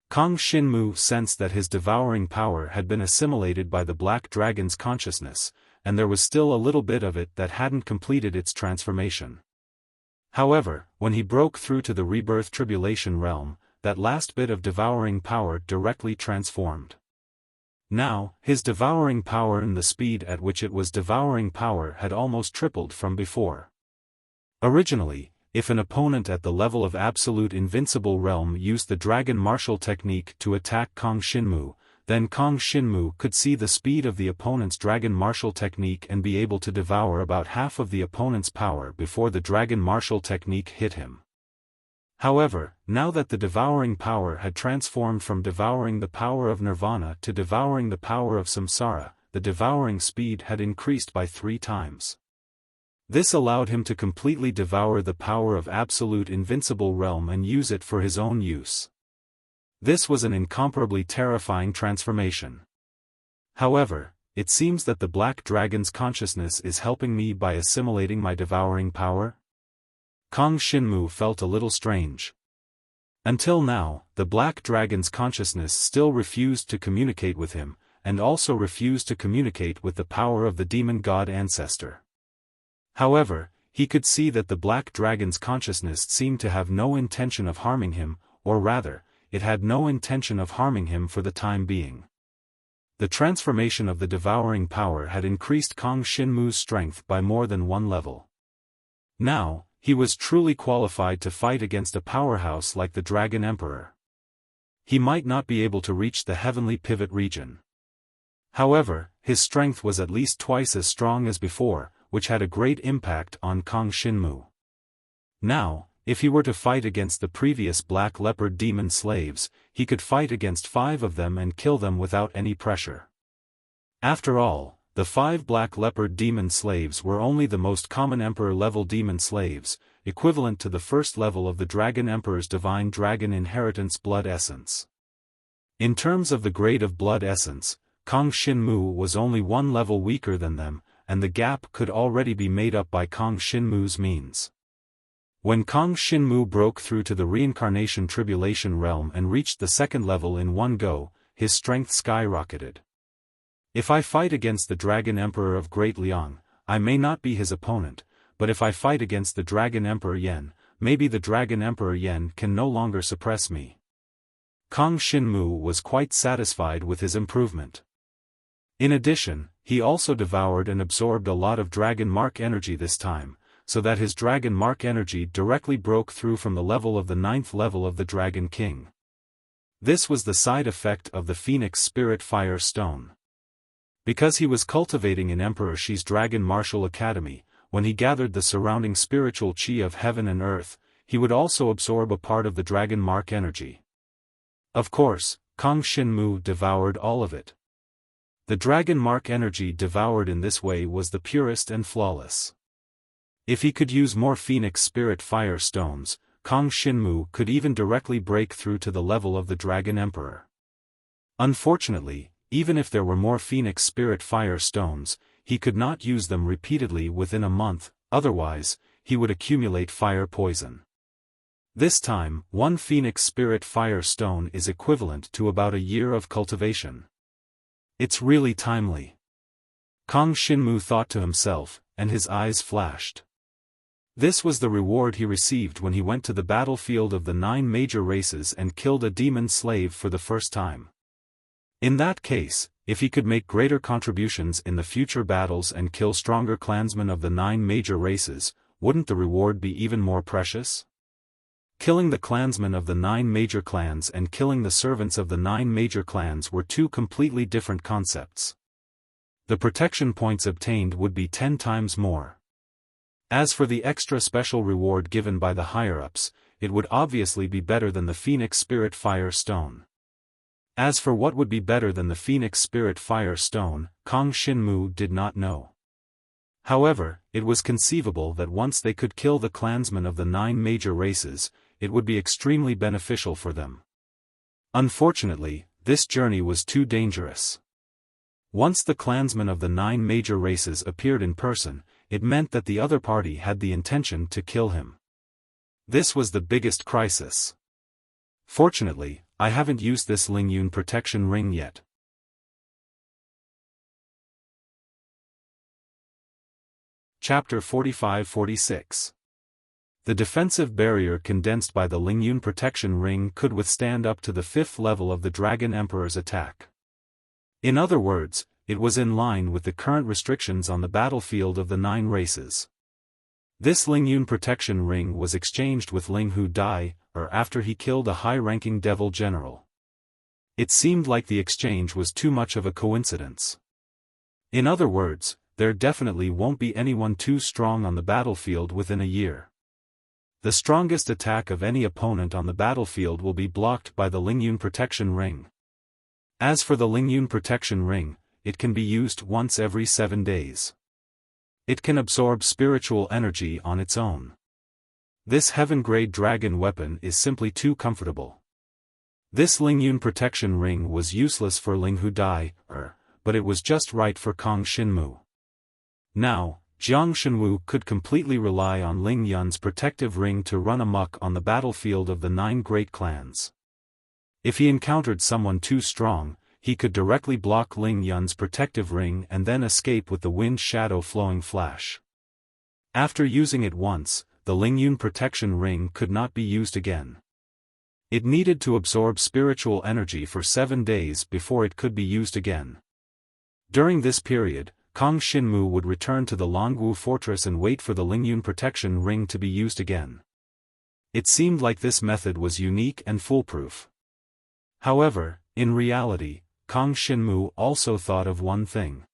Kang Shinmu sensed that his devouring power had been assimilated by the Black Dragon's consciousness, and there was still a little bit of it that hadn't completed its transformation. However, when he broke through to the Rebirth Tribulation realm, that last bit of devouring power directly transformed. Now, his devouring power and the speed at which it was devouring power had almost tripled from before. Originally, if an opponent at the level of absolute invincible realm used the Dragon Martial technique to attack Kang Shinmu, then Kang Shinmu could see the speed of the opponent's Dragon Martial technique and be able to devour about half of the opponent's power before the Dragon Martial technique hit him. However, now that the devouring power had transformed from devouring the power of Nirvana to devouring the power of Samsara, the devouring speed had increased by 3 times. This allowed him to completely devour the power of absolute invincible realm and use it for his own use. This was an incomparably terrifying transformation. However, it seems that the Black Dragon's consciousness is helping me by assimilating my devouring power? Kang Shinmu felt a little strange. Until now, the Black Dragon's consciousness still refused to communicate with him, and also refused to communicate with the power of the demon god ancestor. However, he could see that the Black Dragon's consciousness seemed to have no intention of harming him, or rather, it had no intention of harming him for the time being. The transformation of the devouring power had increased Kang Shinmu's strength by more than 1 level. Now, he was truly qualified to fight against a powerhouse like the Dragon Emperor. He might not be able to reach the heavenly pivot region. However, his strength was at least twice as strong as before, which had a great impact on Kang Shinmu. Now, if he were to fight against the previous Black Leopard demon slaves, he could fight against 5 of them and kill them without any pressure. After all, the 5 Black Leopard demon slaves were only the most common Emperor-level demon slaves, equivalent to the first level of the Dragon Emperor's Divine Dragon Inheritance Blood Essence. In terms of the grade of Blood Essence, Kang Shinmu was only 1 level weaker than them, and the gap could already be made up by Kang Shinmu's means. When Kang Shinmu broke through to the Reincarnation Tribulation realm and reached the 2nd level in one go, his strength skyrocketed. If I fight against the Dragon Emperor of Great Liang, I may not be his opponent, but if I fight against the Dragon Emperor Yen, maybe the Dragon Emperor Yen can no longer suppress me. Kang Shinmu was quite satisfied with his improvement. In addition, he also devoured and absorbed a lot of Dragon Mark energy this time, so that his Dragon Mark energy directly broke through from the level of the 9th level of the Dragon King. This was the side effect of the Phoenix Spirit Fire Stone. Because he was cultivating in Emperor Shi's Dragon Martial Academy, when he gathered the surrounding spiritual chi of heaven and earth, he would also absorb a part of the Dragon Mark energy. Of course, Kang Shinmu devoured all of it. The Dragon Mark energy devoured in this way was the purest and flawless. If he could use more Phoenix Spirit Fire Stones, Kang Shinmu could even directly break through to the level of the Dragon Emperor. Unfortunately, even if there were more Phoenix Spirit Fire Stones, he could not use them repeatedly within a month, otherwise, he would accumulate fire poison. This time, 1 Phoenix Spirit Fire Stone is equivalent to about a year of cultivation. It's really timely. Kang Shinmu thought to himself, and his eyes flashed. This was the reward he received when he went to the battlefield of the 9 major races and killed a demon slave for the first time. In that case, if he could make greater contributions in the future battles and kill stronger clansmen of the 9 major races, wouldn't the reward be even more precious? Killing the clansmen of the 9 major clans and killing the servants of the 9 major clans were 2 completely different concepts. The protection points obtained would be 10 times more. As for the extra special reward given by the higher-ups, it would obviously be better than the Phoenix Spirit Fire Stone. As for what would be better than the Phoenix Spirit Fire Stone, Kang Shinmu did not know. However, it was conceivable that once they could kill the clansmen of the 9 major races, it would be extremely beneficial for them. Unfortunately, this journey was too dangerous. Once the clansmen of the 9 major races appeared in person, it meant that the other party had the intention to kill him. This was the biggest crisis. Fortunately, I haven't used this Lingyun protection ring yet. Chapter 45-46. The defensive barrier condensed by the Lingyun protection ring could withstand up to the 5th level of the Dragon Emperor's attack. In other words, it was in line with the current restrictions on the battlefield of the 9 races. This Lingyun protection ring was exchanged with Ling Hu Dai, after he killed a high-ranking devil general. It seemed like the exchange was too much of a coincidence. In other words, there definitely won't be anyone too strong on the battlefield within a year. The strongest attack of any opponent on the battlefield will be blocked by the Lingyun protection ring. As for the Lingyun protection ring, it can be used once every 7 days. It can absorb spiritual energy on its own. This heaven-grade dragon weapon is simply too comfortable. This Lingyun protection ring was useless for Ling Hu Dai, but it was just right for Kang Xinmu. Now, Jiang Shenwu could completely rely on Ling Yun's protective ring to run amok on the battlefield of the 9 great clans. If he encountered someone too strong, he could directly block Ling Yun's protective ring and then escape with the wind shadow flowing flash. After using it once, the Lingyun protection ring could not be used again. It needed to absorb spiritual energy for 7 days before it could be used again. During this period, Kang Xinmu would return to the Longwu fortress and wait for the Lingyun protection ring to be used again. It seemed like this method was unique and foolproof. However, in reality, Kang Xinmu also thought of one thing.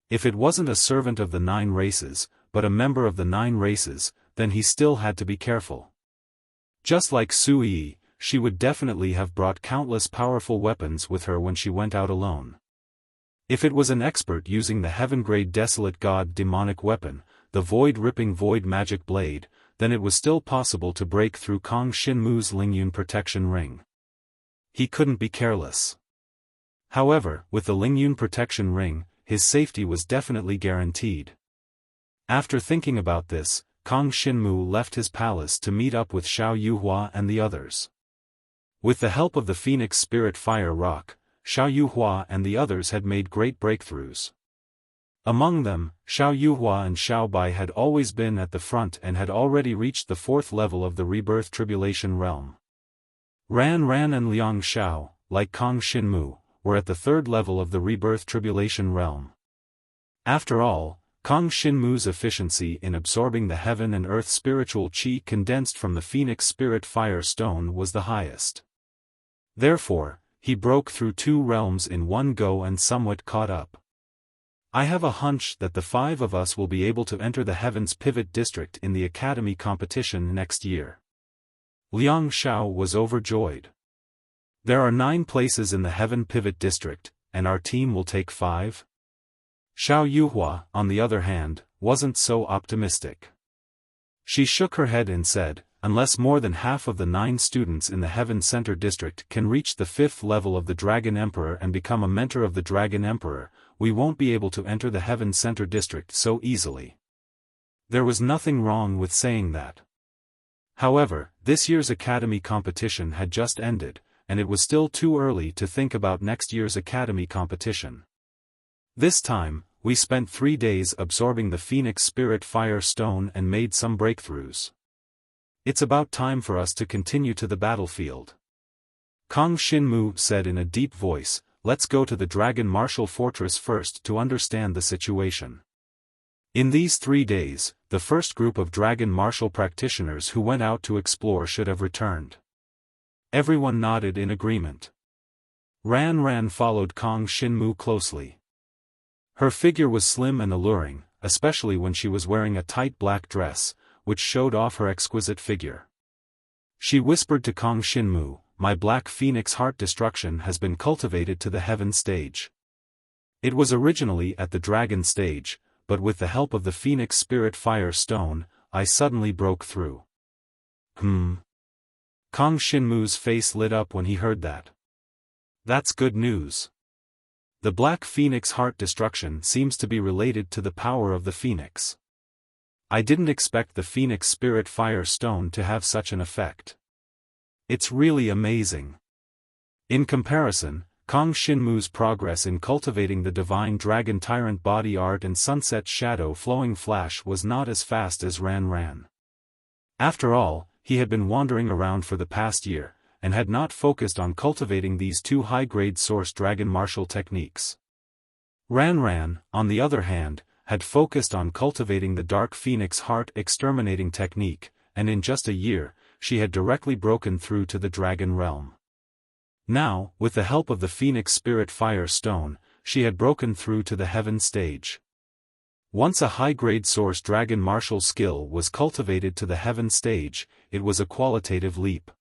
If it wasn't a servant of the 9 races, but a member of the 9 races, then he still had to be careful. Just like Sui, she would definitely have brought countless powerful weapons with her when she went out alone. If it was an expert using the heaven-grade Desolate God demonic weapon, the void-ripping void magic blade, then it was still possible to break through Kang Xinmu's Lingyun protection ring. He couldn't be careless. However, with the Lingyun protection ring, his safety was definitely guaranteed. After thinking about this, Kang Xinmu left his palace to meet up with Xiao Yuhua and the others. With the help of the Phoenix Spirit Fire Rock, Xiao Yuhua and the others had made great breakthroughs. Among them, Xiao Yuhua and Xiao Bai had always been at the front and had already reached the 4th level of the Rebirth Tribulation realm. Ran Ran and Liang Xiao, like Kang Xinmu, were at the 3rd level of the Rebirth Tribulation realm. After all, Kang Xinmu's efficiency in absorbing the heaven and earth spiritual qi condensed from the Phoenix Spirit Fire Stone was the highest. Therefore, he broke through 2 realms in one go and somewhat caught up. I have a hunch that the 5 of us will be able to enter the Heaven's Pivot District in the Academy competition next year. Liang Xiao was overjoyed. There are 9 places in the Heaven Pivot District, and our team will take 5? Xiao Yuhua, on the other hand, wasn't so optimistic. She shook her head and said, unless more than half of the 9 students in the Heaven Center District can reach the 5th level of the Dragon Emperor and become a mentor of the Dragon Emperor, we won't be able to enter the Heaven Center District so easily. There was nothing wrong with saying that. However, this year's Academy competition had just ended, and it was still too early to think about next year's Academy competition. This time, we spent 3 days absorbing the Phoenix Spirit Fire Stone and made some breakthroughs. It's about time for us to continue to the battlefield. Kang Xinmu said in a deep voice, let's go to the Dragon Martial Fortress first to understand the situation. In these 3 days, the first group of Dragon Martial practitioners who went out to explore should have returned. Everyone nodded in agreement. Ran Ran followed Kang Xinmu closely. Her figure was slim and alluring, especially when she was wearing a tight black dress, which showed off her exquisite figure. She whispered to Kang Xinmu, my black phoenix heart destruction has been cultivated to the heaven stage. It was originally at the dragon stage, but with the help of the Phoenix Spirit Fire Stone, I suddenly broke through. Kong Shinmu's face lit up when he heard that. That's good news. The Black Phoenix Heart destruction seems to be related to the power of the Phoenix. I didn't expect the Phoenix Spirit Fire Stone to have such an effect. It's really amazing. In comparison, Kong Shinmu's progress in cultivating the Divine Dragon Tyrant Body Art and Sunset Shadow Flowing Flash was not as fast as Ran Ran. After all, he had been wandering around for the past year, and had not focused on cultivating these two high-grade Source Dragon martial techniques. Ran Ran, on the other hand, had focused on cultivating the Dark Phoenix Heart Exterminating technique, and in just a year, she had directly broken through to the Dragon Realm. Now, with the help of the Phoenix Spirit Fire Stone, she had broken through to the Heaven stage. Once a high-grade Source Dragon martial skill was cultivated to the Heaven stage, it was a qualitative leap.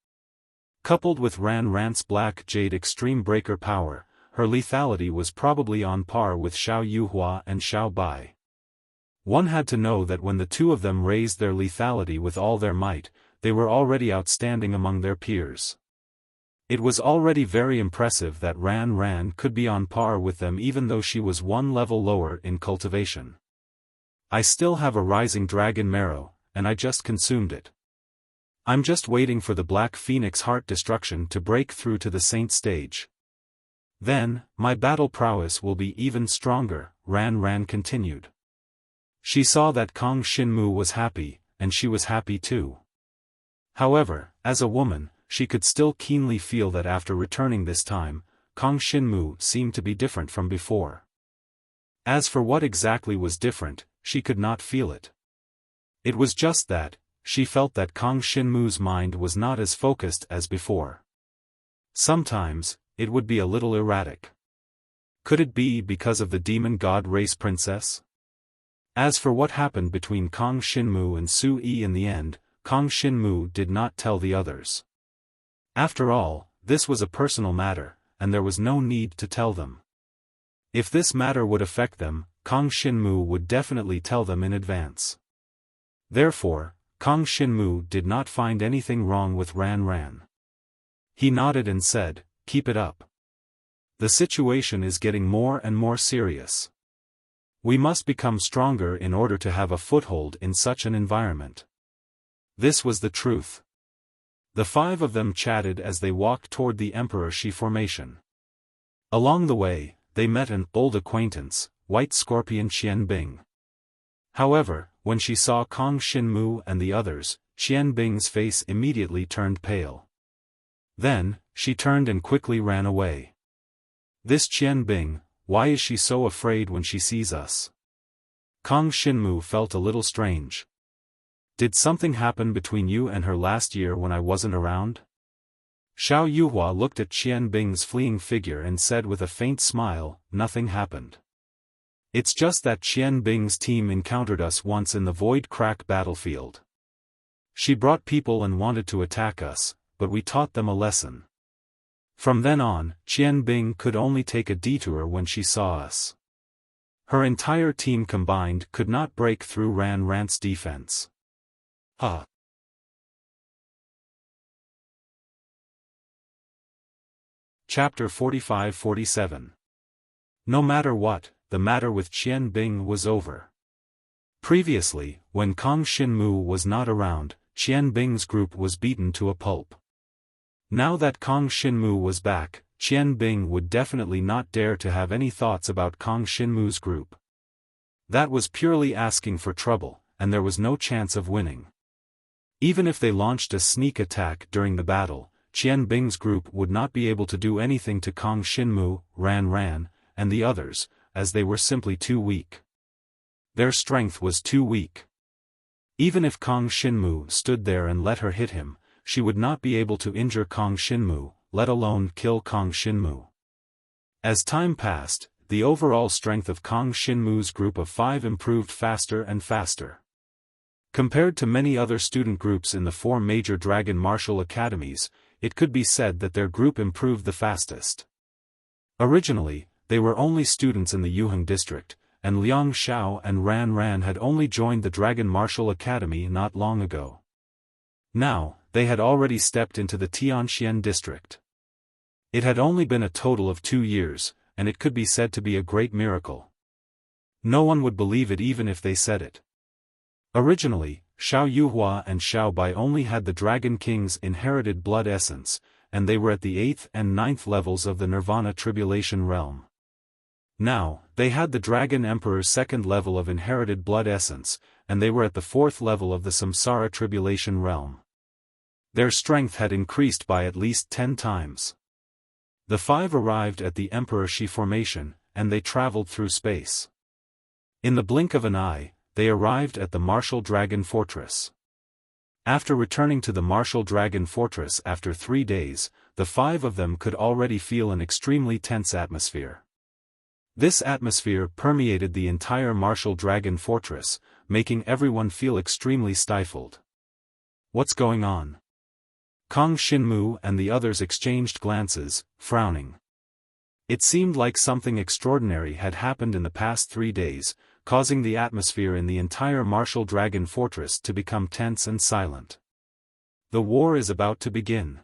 Coupled with Ran Ran's Black Jade Extreme Breaker power, her lethality was probably on par with Xiao Yuhua and Xiao Bai. One had to know that when the two of them raised their lethality with all their might, they were already outstanding among their peers. It was already very impressive that Ran Ran could be on par with them even though she was one level lower in cultivation. I still have a Rising Dragon marrow, and I just consumed it. I'm just waiting for the Black Phoenix Heart destruction to break through to the Saint stage. Then, my battle prowess will be even stronger, Ran Ran continued. She saw that Kong Shinmu was happy, and she was happy too. However, as a woman, she could still keenly feel that after returning this time, Kong Shinmu seemed to be different from before. As for what exactly was different, she could not feel it. It was just that, she felt that Kong Shinmu's mind was not as focused as before. Sometimes, it would be a little erratic. Could it be because of the demon god race princess? As for what happened between Kong Shinmu and Su Yi in the end, Kong Shinmu did not tell the others. After all, this was a personal matter, and there was no need to tell them. If this matter would affect them, Kong Shinmu would definitely tell them in advance. Therefore, Kong Shinmu did not find anything wrong with Ran Ran. He nodded and said, "Keep it up. The situation is getting more and more serious. We must become stronger in order to have a foothold in such an environment." This was the truth. The five of them chatted as they walked toward the Emperor Shi formation. Along the way, they met an old acquaintance, White Scorpion Qian Bing. However, when she saw Kong Shinmu and the others, Qian Bing's face immediately turned pale. Then, she turned and quickly ran away. This Qian Bing, why is she so afraid when she sees us? Kong Shinmu felt a little strange. Did something happen between you and her last year when I wasn't around? Xiao Yuhua looked at Qian Bing's fleeing figure and said with a faint smile, "Nothing happened. It's just that Qian Bing's team encountered us once in the Void Crack battlefield. She brought people and wanted to attack us, but we taught them a lesson. From then on, Qian Bing could only take a detour when she saw us. Her entire team combined could not break through Ran Ran's defense." Huh. Chapter 45-47. No matter what, the matter with Qian Bing was over. Previously, when Kong Shinmu was not around, Qian Bing's group was beaten to a pulp. Now that Kong Shinmu was back, Qian Bing would definitely not dare to have any thoughts about Kong Shinmu's group. That was purely asking for trouble, and there was no chance of winning. Even if they launched a sneak attack during the battle, Qian Bing's group would not be able to do anything to Kong Shinmu, Ran Ran, and the others, as they were simply too weak. Their strength was too weak. Even if Kong Shinmu stood there and let her hit him, she would not be able to injure Kong Shinmu, let alone kill Kong Shinmu. As time passed, the overall strength of Kong Shinmu's group of 5 improved faster and faster. Compared to many other student groups in the 4 major dragon martial academies, it could be said that their group improved the fastest. Originally, they were only students in the Yuheng district, and Liang Xiao and Ran Ran had only joined the Dragon Martial Academy not long ago. Now, they had already stepped into the Tianxian district. It had only been a total of 2 years, and it could be said to be a great miracle. No one would believe it even if they said it. Originally, Xiao Yuhua and Xiao Bai only had the Dragon King's inherited blood essence, and they were at the 8th and 9th levels of the Nirvana Tribulation realm. Now, they had the Dragon Emperor's 2nd level of inherited blood essence, and they were at the 4th level of the Samsara Tribulation realm. Their strength had increased by at least 10 times. The 5 arrived at the Emperor Shi formation, and they traveled through space. In the blink of an eye, they arrived at the Martial Dragon Fortress. After returning to the Martial Dragon Fortress after 3 days, the 5 of them could already feel an extremely tense atmosphere. This atmosphere permeated the entire Martial Dragon Fortress, making everyone feel extremely stifled. What's going on? Kang Xinmu and the others exchanged glances, frowning. It seemed like something extraordinary had happened in the past 3 days, causing the atmosphere in the entire Martial Dragon Fortress to become tense and silent. The war is about to begin.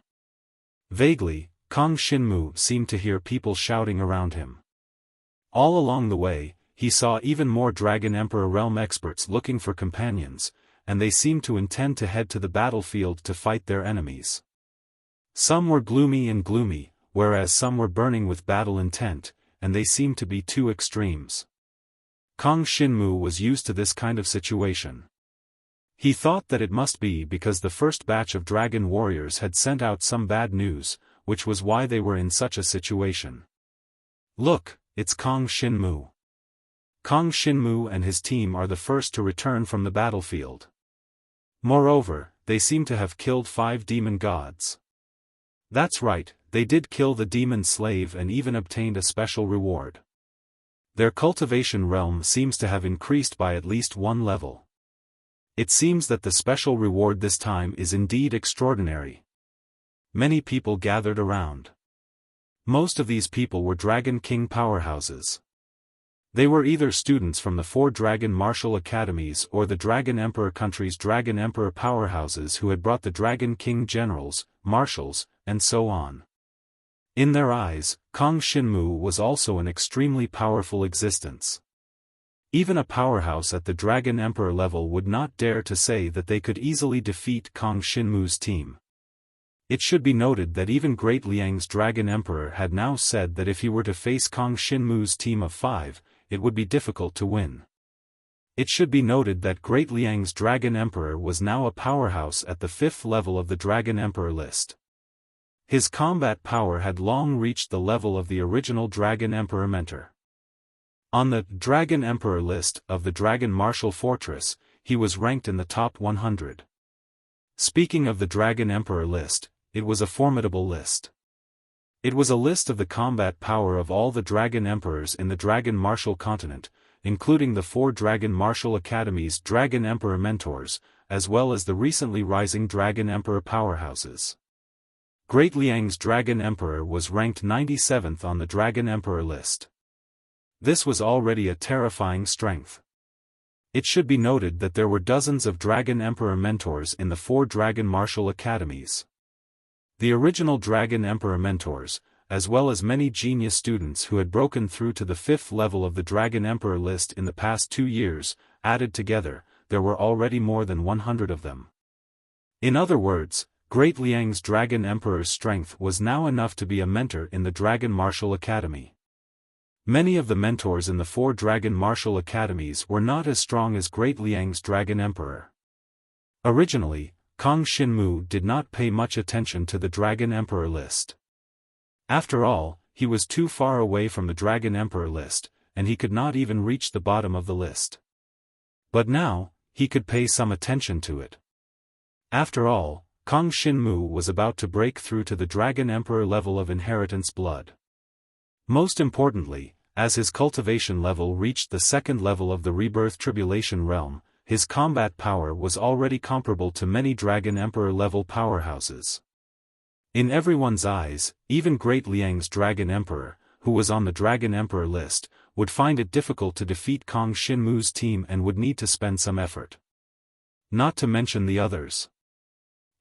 Vaguely, Kang Xinmu seemed to hear people shouting around him. All along the way, he saw even more Dragon Emperor realm experts looking for companions, and they seemed to intend to head to the battlefield to fight their enemies. Some were gloomy, whereas some were burning with battle intent, and they seemed to be 2 extremes. Kang Xinmu was used to this kind of situation. He thought that it must be because the first batch of dragon warriors had sent out some bad news, which was why they were in such a situation. Look, it's Kang Xinmu. Kang Xinmu and his team are the first to return from the battlefield. Moreover, they seem to have killed 5 demon gods. That's right, they did kill the demon slave and even obtained a special reward. Their cultivation realm seems to have increased by at least 1 level. It seems that the special reward this time is indeed extraordinary. Many people gathered around. Most of these people were Dragon King powerhouses. They were either students from the 4 Dragon Martial Academies or the Dragon Emperor country's Dragon Emperor powerhouses who had brought the Dragon King generals, marshals, and so on. In their eyes, Kang Xinmu was also an extremely powerful existence. Even a powerhouse at the Dragon Emperor level would not dare to say that they could easily defeat Kang Xinmu's team. It should be noted that even Great Liang's Dragon Emperor had now said that if he were to face Kang Xinmu's team of 5, it would be difficult to win. It should be noted that Great Liang's Dragon Emperor was now a powerhouse at the 5th level of the Dragon Emperor list. His combat power had long reached the level of the original Dragon Emperor mentor. On the Dragon Emperor list of the Dragon Martial Fortress, he was ranked in the top 100. Speaking of the Dragon Emperor list, it was a formidable list. It was a list of the combat power of all the Dragon Emperors in the Dragon Martial continent, including the 4 Dragon Martial Academies' Dragon Emperor mentors, as well as the recently rising Dragon Emperor powerhouses. Great Liang's Dragon Emperor was ranked 97th on the Dragon Emperor list. This was already a terrifying strength. It should be noted that there were dozens of Dragon Emperor mentors in the 4 Dragon Martial Academies. The original Dragon Emperor mentors, as well as many genius students who had broken through to the 5th level of the Dragon Emperor list in the past 2 years, added together, there were already more than 100 of them. In other words, Great Liang's Dragon Emperor's strength was now enough to be a mentor in the Dragon Martial Academy. Many of the mentors in the 4 Dragon Martial Academies were not as strong as Great Liang's Dragon Emperor. Originally, Kang Xinmu did not pay much attention to the Dragon Emperor list. After all, he was too far away from the Dragon Emperor list, and he could not even reach the bottom of the list. But now, he could pay some attention to it. After all, Kang Xinmu was about to break through to the Dragon Emperor level of inheritance blood. Most importantly, as his cultivation level reached the 2nd level of the Rebirth Tribulation realm, his combat power was already comparable to many Dragon Emperor level powerhouses. In everyone's eyes, even Great Liang's Dragon Emperor, who was on the Dragon Emperor list, would find it difficult to defeat Kang Shinmu's team and would need to spend some effort. Not to mention the others.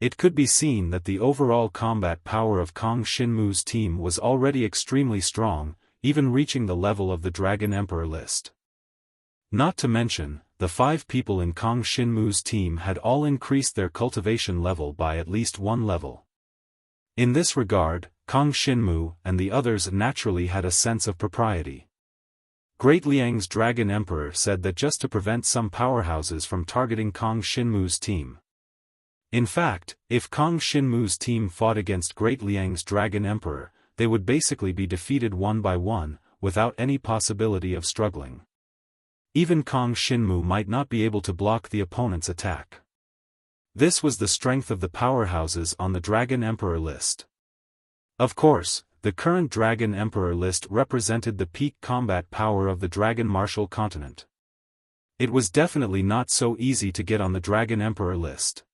It could be seen that the overall combat power of Kang Shinmu's team was already extremely strong, even reaching the level of the Dragon Emperor list. Not to mention, the 5 people in Kang Shinmu's team had all increased their cultivation level by at least 1 level. In this regard, Kang Shinmu and the others naturally had a sense of propriety. Great Liang's Dragon Emperor said that just to prevent some powerhouses from targeting Kang Shinmu's team. In fact, if Kang Shinmu's team fought against Great Liang's Dragon Emperor, they would basically be defeated one by one, without any possibility of struggling. Even Kang Shinmu might not be able to block the opponent's attack. This was the strength of the powerhouses on the Dragon Emperor list. Of course, the current Dragon Emperor list represented the peak combat power of the Dragon Martial Continent. It was definitely not so easy to get on the Dragon Emperor list.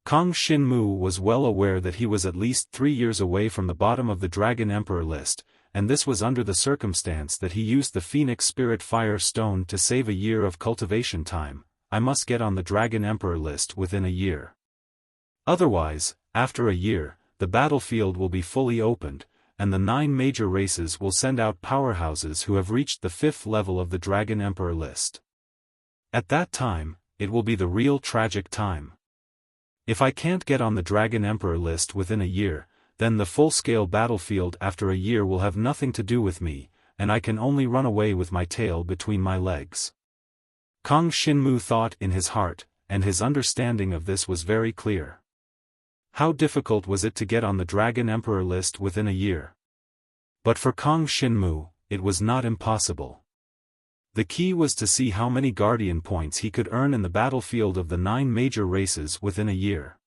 Kang Shinmu was well aware that he was at least 3 years away from the bottom of the Dragon Emperor list, and this was under the circumstance that he used the Phoenix Spirit Fire Stone to save a year of cultivation time. I must get on the Dragon Emperor list within a year. Otherwise, after a year, the battlefield will be fully opened, and the 9 major races will send out powerhouses who have reached the 5th level of the Dragon Emperor list. At that time, it will be the real tragic time. If I can't get on the Dragon Emperor list within a year, then the full-scale battlefield after a year will have nothing to do with me, and I can only run away with my tail between my legs. Kang Shinmu thought in his heart, and his understanding of this was very clear. How difficult was it to get on the Dragon Emperor list within a year? But for Kang Shinmu, it was not impossible. The key was to see how many Guardian points he could earn in the battlefield of the 9 major races within a year.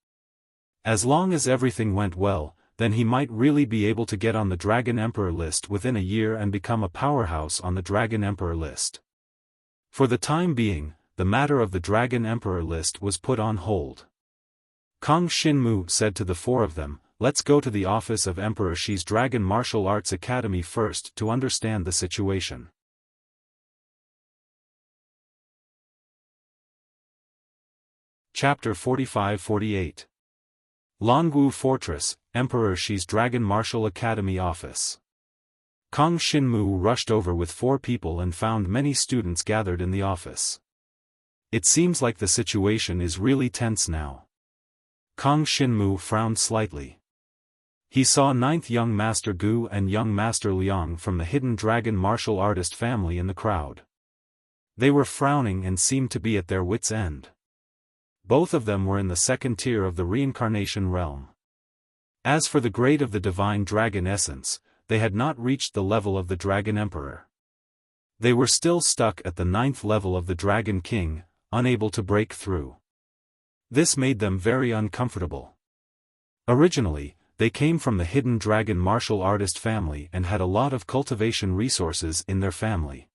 As long as everything went well, then he might really be able to get on the Dragon Emperor list within a year and become a powerhouse on the Dragon Emperor list. For the time being, the matter of the Dragon Emperor list was put on hold. Kang Shinmu said to the 4 of them, "Let's go to the office of Emperor Shi's Dragon Martial Arts Academy first to understand the situation." Chapter 45-48 Longu Fortress, Emperor Shi's Dragon Martial Academy Office. Kang Shinmu rushed over with 4 people and found many students gathered in the office. It seems like the situation is really tense now. Kang Shinmu frowned slightly. He saw 9th young Master Gu and young Master Liang from the hidden dragon martial artist family in the crowd. They were frowning and seemed to be at their wits' end. Both of them were in the 2nd tier of the reincarnation realm. As for the grade of the divine dragon essence, they had not reached the level of the Dragon Emperor. They were still stuck at the 9th level of the Dragon King, unable to break through. This made them very uncomfortable. Originally, they came from the hidden dragon martial artist family and had a lot of cultivation resources in their family.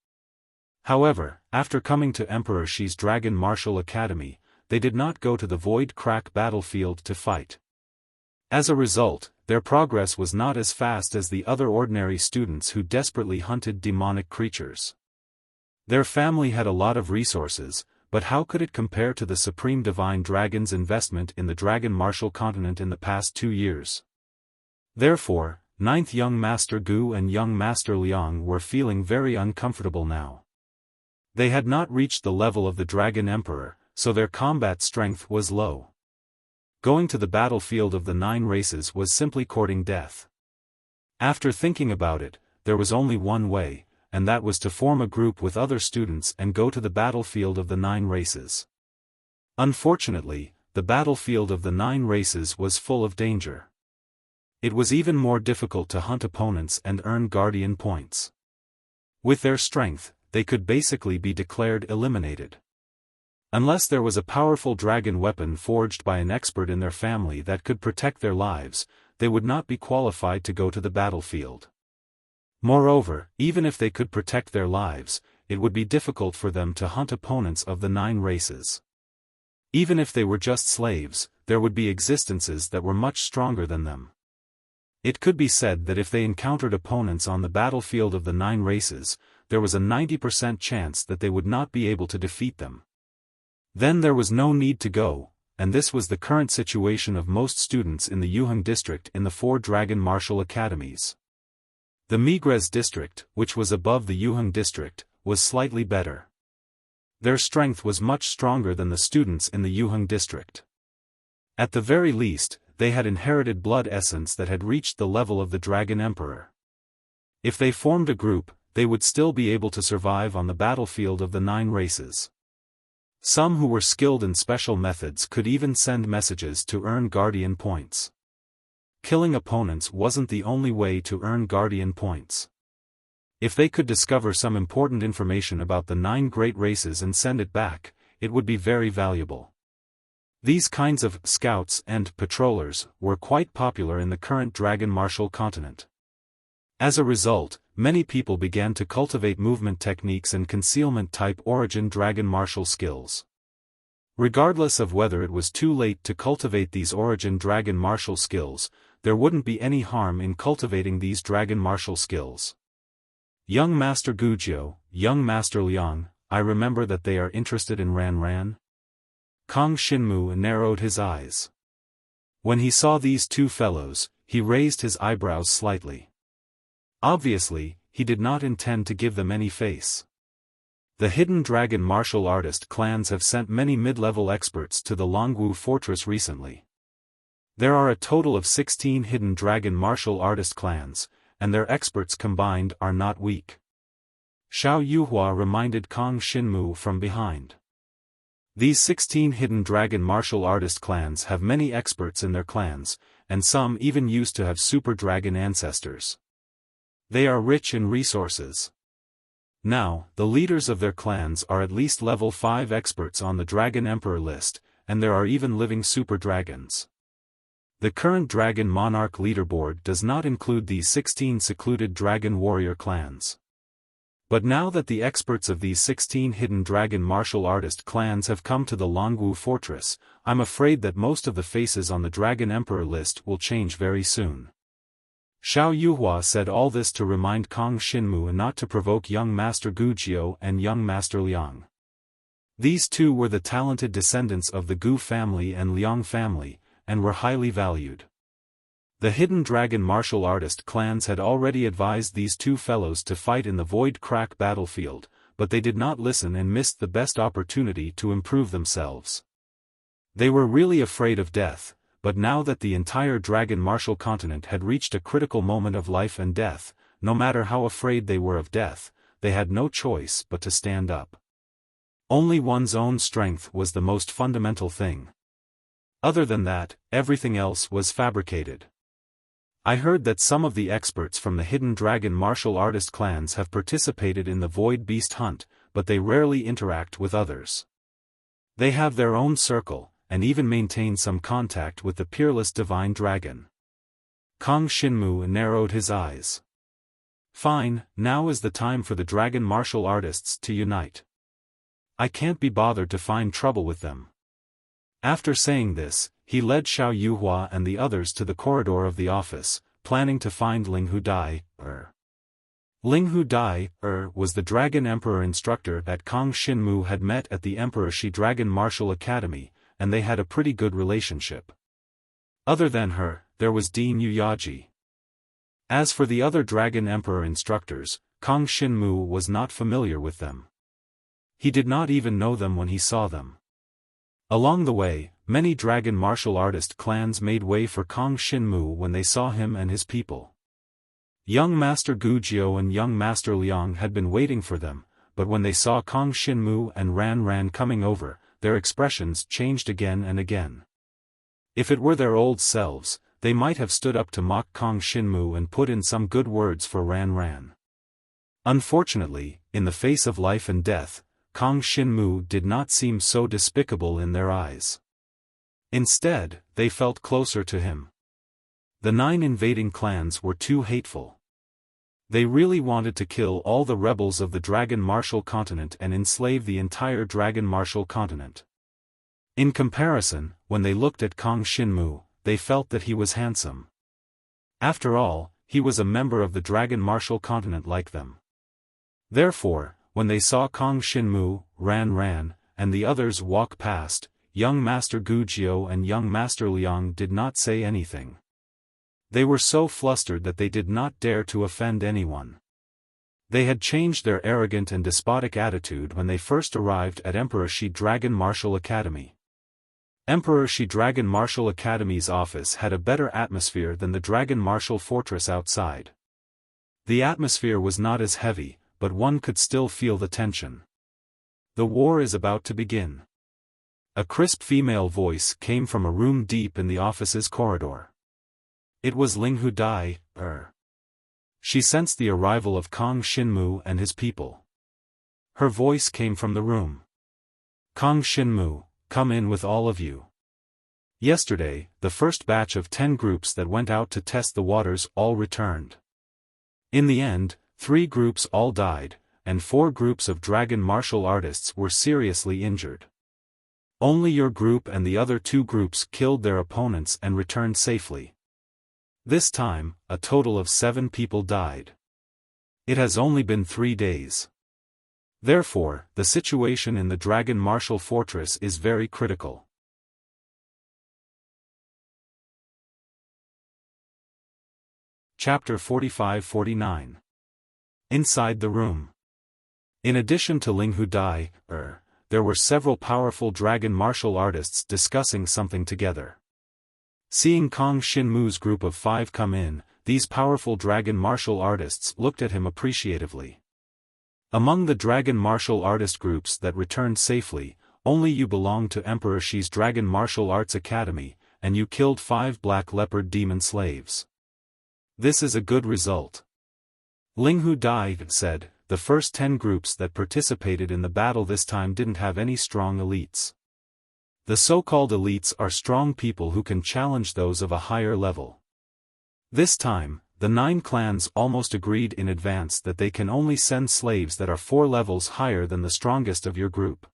However, after coming to Emperor Shi's Dragon Martial Academy, they did not go to the Void Crack battlefield to fight. As a result, their progress was not as fast as the other ordinary students who desperately hunted demonic creatures. Their family had a lot of resources, but how could it compare to the Supreme Divine Dragon's investment in the Dragon Martial Continent in the past 2 years? Therefore, 9th young Master Gu and young Master Liang were feeling very uncomfortable now. They had not reached the level of the Dragon Emperor, so their combat strength was low. Going to the battlefield of the 9 races was simply courting death. After thinking about it, there was only one way, and that was to form a group with other students and go to the battlefield of the 9 races. Unfortunately, the battlefield of the 9 races was full of danger. It was even more difficult to hunt opponents and earn guardian points. With their strength, they could basically be declared eliminated. Unless there was a powerful dragon weapon forged by an expert in their family that could protect their lives, they would not be qualified to go to the battlefield. Moreover, even if they could protect their lives, it would be difficult for them to hunt opponents of the 9 races. Even if they were just slaves, there would be existences that were much stronger than them. It could be said that if they encountered opponents on the battlefield of the 9 races, there was a 90% chance that they would not be able to defeat them. Then there was no need to go, and this was the current situation of most students in the Yuheng district in the 4 dragon martial academies. The Migres district, which was above the Yuheng district, was slightly better. Their strength was much stronger than the students in the Yuheng district. At the very least, they had inherited blood essence that had reached the level of the Dragon Emperor. If they formed a group, they would still be able to survive on the battlefield of the 9 races. Some who were skilled in special methods could even send messages to earn Guardian points. Killing opponents wasn't the only way to earn Guardian points. If they could discover some important information about the 9 great races and send it back, it would be very valuable. These kinds of scouts and patrollers were quite popular in the current Dragon Martial continent. As a result, many people began to cultivate movement techniques and concealment-type origin Dragon Martial skills. Regardless of whether it was too late to cultivate these origin Dragon Martial skills, there wouldn't be any harm in cultivating these Dragon Martial skills. Young Master Gujio, Young Master Liang, I remember that they are interested in Ran Ran. Kang Xinmu narrowed his eyes. When he saw these 2 fellows, he raised his eyebrows slightly. Obviously, he did not intend to give them any face. The hidden dragon martial artist clans have sent many mid-level experts to the Longwu fortress recently. There are a total of 16 hidden dragon martial artist clans, and their experts combined are not weak. Xiao Yuhua reminded Kang Xinmu from behind. These 16 hidden dragon martial artist clans have many experts in their clans, and some even used to have super dragon ancestors. They are rich in resources. Now, the leaders of their clans are at least level 5 experts on the Dragon Emperor list, and there are even living super dragons. The current Dragon Monarch leaderboard does not include these 16 secluded Dragon Warrior clans. But now that the experts of these 16 hidden dragon martial artist clans have come to the Longwu fortress, I'm afraid that most of the faces on the Dragon Emperor list will change very soon. Xiao Yuhua said all this to remind Kang Xinmu not to provoke young Master Gujio and young Master Liang. These 2 were the talented descendants of the Gu family and Liang family, and were highly valued. The hidden dragon martial artist clans had already advised these 2 fellows to fight in the Void Crack battlefield, but they did not listen and missed the best opportunity to improve themselves. They were really afraid of death, but now that the entire dragon martial continent had reached a critical moment of life and death, no matter how afraid they were of death, they had no choice but to stand up. Only one's own strength was the most fundamental thing. Other than that, everything else was fabricated. I heard that some of the experts from the hidden dragon martial artist clans have participated in the Void Beast hunt, but they rarely interact with others. They have their own circle, and even maintain some contact with the peerless divine dragon. Kang Xinmu narrowed his eyes. Fine, now is the time for the dragon martial artists to unite. I can't be bothered to find trouble with them. After saying this, he led Xiao Yuhua and the others to the corridor of the office, planning to find Linghu Dai. Linghu Dai was the Dragon Emperor instructor that Kang Xinmu had met at the Emperor Shi Dragon Martial Academy, and they had a pretty good relationship. Other than her, there was Dean Yuyaji. As for the other Dragon Emperor instructors, Kang Xinmu was not familiar with them. He did not even know them when he saw them. Along the way, many dragon martial artist clans made way for Kang Xinmu when they saw him and his people. Young Master Gujio and young Master Liang had been waiting for them, but when they saw Kang Xinmu and Ran Ran coming over, their expressions changed again and again. If it were their old selves, they might have stood up to mock Kang Xinmu and put in some good words for Ran Ran. Unfortunately, in the face of life and death, Kang Xinmu did not seem so despicable in their eyes. Instead, they felt closer to him. The 9 invading clans were too hateful. They really wanted to kill all the rebels of the Dragon Martial Continent and enslave the entire Dragon Martial Continent. In comparison, when they looked at Kang Xinmu, they felt that he was handsome. After all, he was a member of the Dragon Martial Continent like them. Therefore, when they saw Kong Shinmu, ran, and the others walk past, young Master Gujiao and young Master Liang did not say anything. They were so flustered that they did not dare to offend anyone. They had changed their arrogant and despotic attitude when they first arrived at Emperor Shi Dragon Martial Academy. Emperor Shi Dragon Martial Academy's office had a better atmosphere than the Dragon Martial Fortress outside. The atmosphere was not as heavy, but one could still feel the tension. The war is about to begin. A crisp female voice came from a room deep in the office's corridor. It was Ling Hu Dai. She sensed the arrival of Kong Shinmu and his people. Her voice came from the room. Kong Shinmu, come in with all of you. Yesterday, the first batch of 10 groups that went out to test the waters all returned. In the end, 3 groups all died, and 4 groups of dragon martial artists were seriously injured. Only your group and the other 2 groups killed their opponents and returned safely. This time, a total of 7 people died. It has only been 3 days. Therefore, the situation in the Dragon Martial Fortress is very critical. Chapter 45-49. Inside the room. In addition to Ling Hu Dai, there were several powerful dragon martial artists discussing something together. Seeing Kong Shinmu's group of 5 come in, these powerful dragon martial artists looked at him appreciatively. Among the dragon martial artist groups that returned safely, only you belong to Emperor Shi's Dragon Martial Arts Academy, and you killed 5 black leopard demon slaves. This is a good result. Ling Hu Dai said, the first 10 groups that participated in the battle this time didn't have any strong elites. The so-called elites are strong people who can challenge those of a higher level. This time, the 9 clans almost agreed in advance that they can only send slaves that are 4 levels higher than the strongest of your group.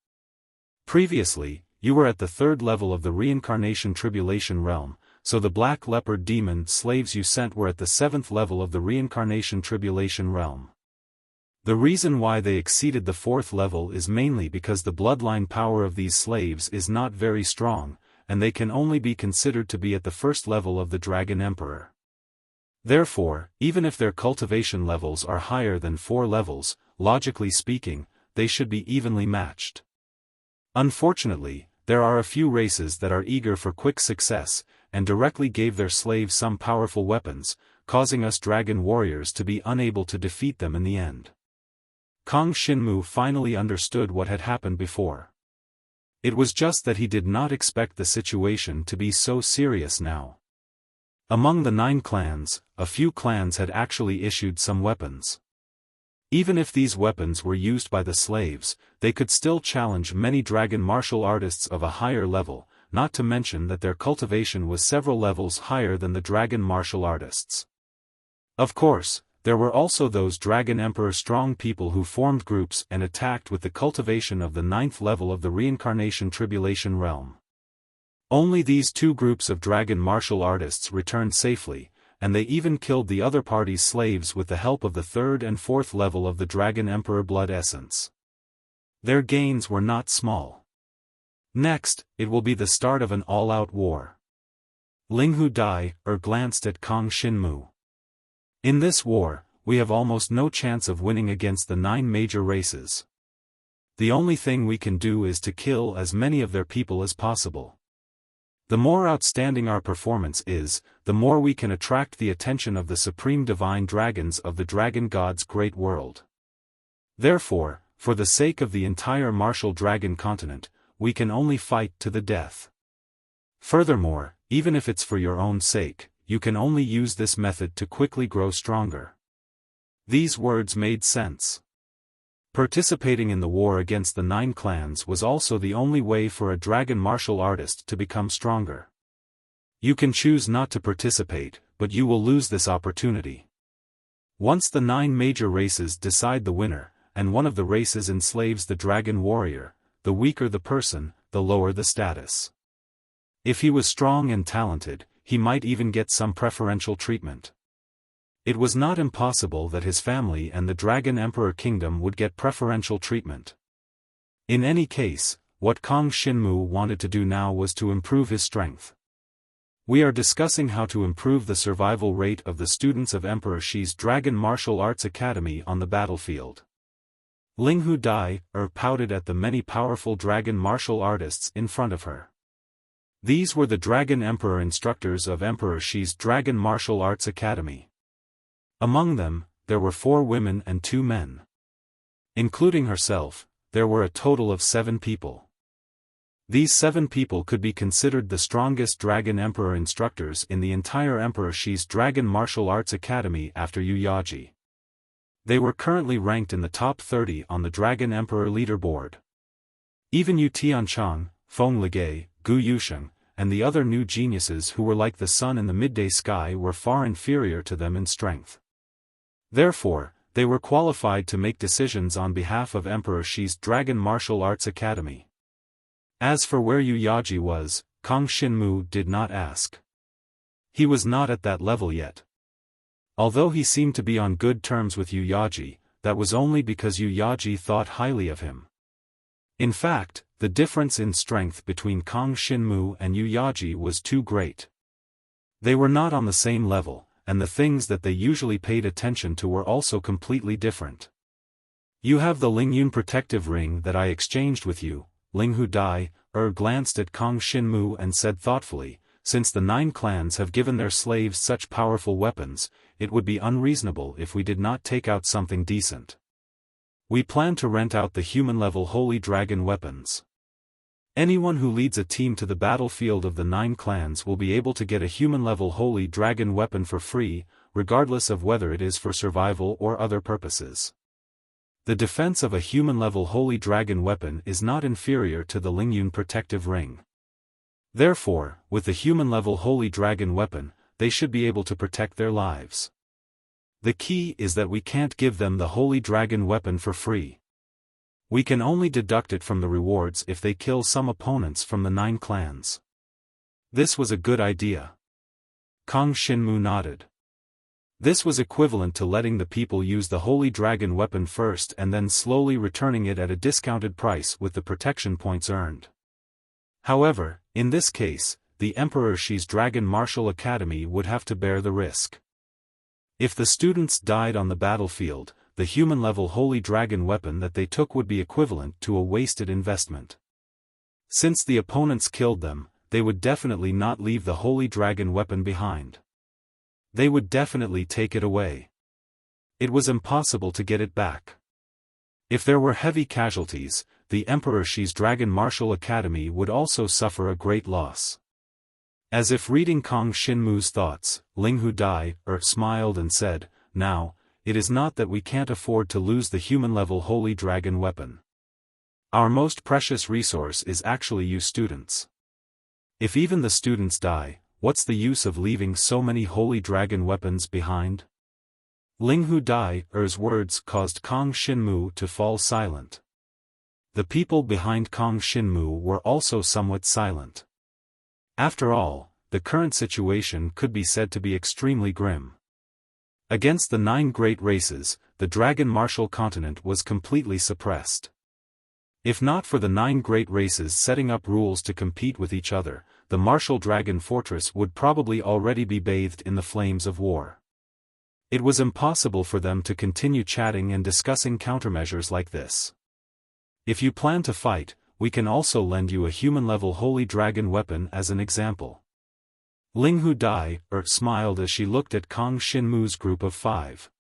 Previously, you were at the 3rd level of the Reincarnation Tribulation Realm, so the Black Leopard Demon slaves you sent were at the 7th level of the Reincarnation Tribulation Realm. The reason why they exceeded the 4th level is mainly because the bloodline power of these slaves is not very strong, and they can only be considered to be at the 1st level of the Dragon Emperor. Therefore, even if their cultivation levels are higher than 4 levels, logically speaking, they should be evenly matched. Unfortunately, there are a few races that are eager for quick success, and directly gave their slaves some powerful weapons, causing us dragon warriors to be unable to defeat them in the end. Kong Shinmu finally understood what had happened before. It was just that he did not expect the situation to be so serious now. Among the 9 clans, a few clans had actually issued some weapons. Even if these weapons were used by the slaves, they could still challenge many dragon martial artists of a higher level, not to mention that their cultivation was several levels higher than the dragon martial artists. Of course, there were also those Dragon Emperor strong people who formed groups and attacked with the cultivation of the 9th level of the Reincarnation Tribulation Realm. Only these 2 groups of dragon martial artists returned safely, and they even killed the other party's slaves with the help of the 3rd and 4th level of the Dragon Emperor Blood Essence. Their gains were not small. Next, it will be the start of an all-out war. Ling Hu Dai glanced at Kong Shinmu. In this war, we have almost no chance of winning against the 9 major races. The only thing we can do is to kill as many of their people as possible. The more outstanding our performance is, the more we can attract the attention of the supreme divine dragons of the dragon god's great world. Therefore, for the sake of the entire martial dragon continent, we can only fight to the death. Furthermore, even if it's for your own sake, you can only use this method to quickly grow stronger. These words made sense. Participating in the war against the 9 clans was also the only way for a dragon martial artist to become stronger. You can choose not to participate, but you will lose this opportunity. Once the 9 major races decide the winner, and one of the races enslaves the dragon warrior, the weaker the person, the lower the status. If he was strong and talented, he might even get some preferential treatment. It was not impossible that his family and the Dragon Emperor Kingdom would get preferential treatment. In any case, what Kang Xinmu wanted to do now was to improve his strength. We are discussing how to improve the survival rate of the students of Emperor Shi's Dragon Martial Arts Academy on the battlefield. Linghu Dai pouted at the many powerful dragon martial artists in front of her. These were the Dragon Emperor instructors of Emperor Shi's Dragon Martial Arts Academy. Among them, there were 4 women and 2 men. Including herself, there were a total of 7 people. These 7 people could be considered the strongest Dragon Emperor instructors in the entire Emperor Shi's Dragon Martial Arts Academy after Yu Yaji. They were currently ranked in the top 30 on the Dragon Emperor leaderboard. Even Yu Tianchang, Feng Ligei, Gu Yusheng, and the other new geniuses who were like the sun in the midday sky were far inferior to them in strength. Therefore, they were qualified to make decisions on behalf of Emperor Shi's Dragon Martial Arts Academy. As for where Yu Yaji was, Kang Xinmu did not ask. He was not at that level yet. Although he seemed to be on good terms with Yu Yaji, that was only because Yu Yaji thought highly of him. In fact, the difference in strength between Kang Xinmu and Yu Yaji was too great. They were not on the same level, and the things that they usually paid attention to were also completely different. You have the Lingyun protective ring that I exchanged with you, Linghu Dai, glanced at Kang Xinmu and said thoughtfully, since the 9 clans have given their slaves such powerful weapons, it would be unreasonable if we did not take out something decent. We plan to rent out the human-level Holy Dragon weapons. Anyone who leads a team to the battlefield of the 9 clans will be able to get a human-level Holy Dragon weapon for free, regardless of whether it is for survival or other purposes. The defense of a human-level Holy Dragon weapon is not inferior to the Lingyun protective ring. Therefore, with the human-level Holy Dragon weapon, they should be able to protect their lives. The key is that we can't give them the Holy Dragon weapon for free. We can only deduct it from the rewards if they kill some opponents from the 9 clans. This was a good idea. Kang Xinmu nodded. This was equivalent to letting the people use the Holy Dragon weapon first and then slowly returning it at a discounted price with the protection points earned. However, in this case, the Emperor Shi's Dragon Martial Academy would have to bear the risk. If the students died on the battlefield, the human-level Holy Dragon weapon that they took would be equivalent to a wasted investment. Since the opponents killed them, they would definitely not leave the Holy Dragon weapon behind. They would definitely take it away. It was impossible to get it back. If there were heavy casualties, the Emperor Shi's Dragon Martial Academy would also suffer a great loss. As if reading Kang Xinmu's thoughts, Linghu Dai smiled and said, "Now, it is not that we can't afford to lose the human-level Holy Dragon weapon. Our most precious resource is actually you students. If even the students die, what's the use of leaving so many Holy Dragon weapons behind?" Linghu Dai's words caused Kang Xinmu to fall silent. The people behind Kang Xinmu were also somewhat silent. After all, the current situation could be said to be extremely grim. Against the 9 great races, the Dragon Martial Continent was completely suppressed. If not for the 9 great races setting up rules to compete with each other, the Martial Dragon Fortress would probably already be bathed in the flames of war. It was impossible for them to continue chatting and discussing countermeasures like this. If you plan to fight, we can also lend you a human-level Holy Dragon weapon as an example. Linghu Dai smiled as she looked at Kang Xinmu's group of 5.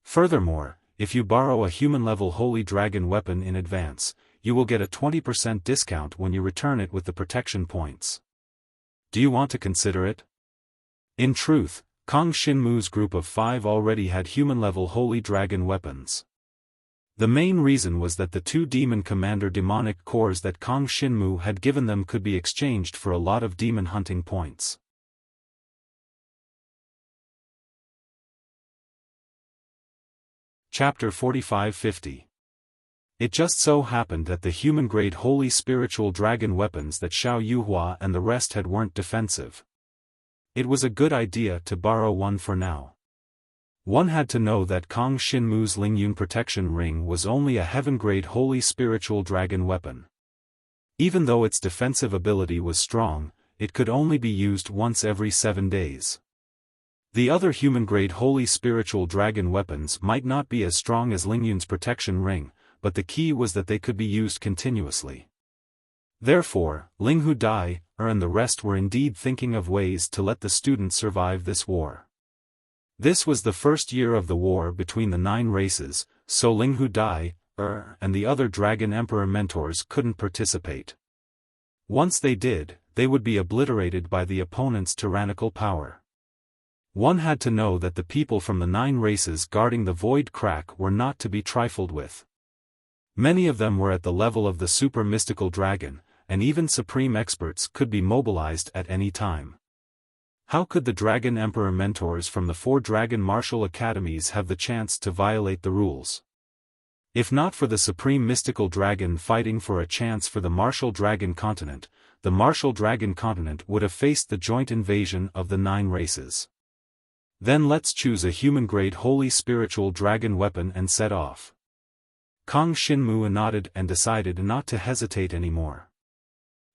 Furthermore, if you borrow a human-level Holy Dragon weapon in advance, you will get a 20% discount when you return it with the protection points. Do you want to consider it? In truth, Kang Xinmu's group of 5 already had human-level Holy Dragon weapons. The main reason was that the 2 Demon Commander demonic cores that Kang Xinmu had given them could be exchanged for a lot of demon hunting points. Chapter 45-50. It just so happened that the human-grade Holy Spiritual Dragon weapons that Xiao Yuhua and the rest had weren't defensive. It was a good idea to borrow one for now. One had to know that Kang Shinmu's Lingyun protection ring was only a heaven-grade holy spiritual dragon weapon. Even though its defensive ability was strong, it could only be used once every 7 days. The other human-grade holy spiritual dragon weapons might not be as strong as Lingyun's protection ring, but the key was that they could be used continuously. Therefore, Linghu Dai, and the rest were indeed thinking of ways to let the students survive this war. This was the first year of the war between the 9 races, so Linghu Dai, and the other Dragon Emperor mentors couldn't participate. Once they did, they would be obliterated by the opponent's tyrannical power. One had to know that the people from the 9 races guarding the Void Crack were not to be trifled with. Many of them were at the level of the super mystical dragon, and even supreme experts could be mobilized at any time. How could the Dragon Emperor mentors from the 4 Dragon Martial Academies have the chance to violate the rules? If not for the supreme mystical dragon fighting for a chance for the Martial Dragon Continent, the Martial Dragon Continent would have faced the joint invasion of the 9 races. Then let's choose a human-grade holy spiritual dragon weapon and set off. Kang Shinmu nodded and decided not to hesitate anymore.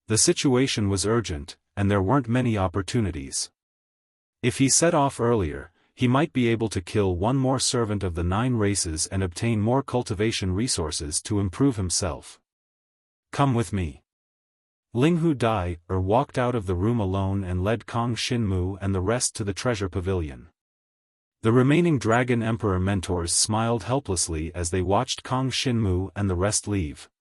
The situation was urgent, and there weren't many opportunities. If he set off earlier, he might be able to kill one more servant of the 9 races and obtain more cultivation resources to improve himself. Come with me. Linghu Dai, walked out of the room alone and led Kang Shinmu and the rest to the treasure pavilion. The remaining Dragon Emperor mentors smiled helplessly as they watched Kang Shinmu and the rest leave.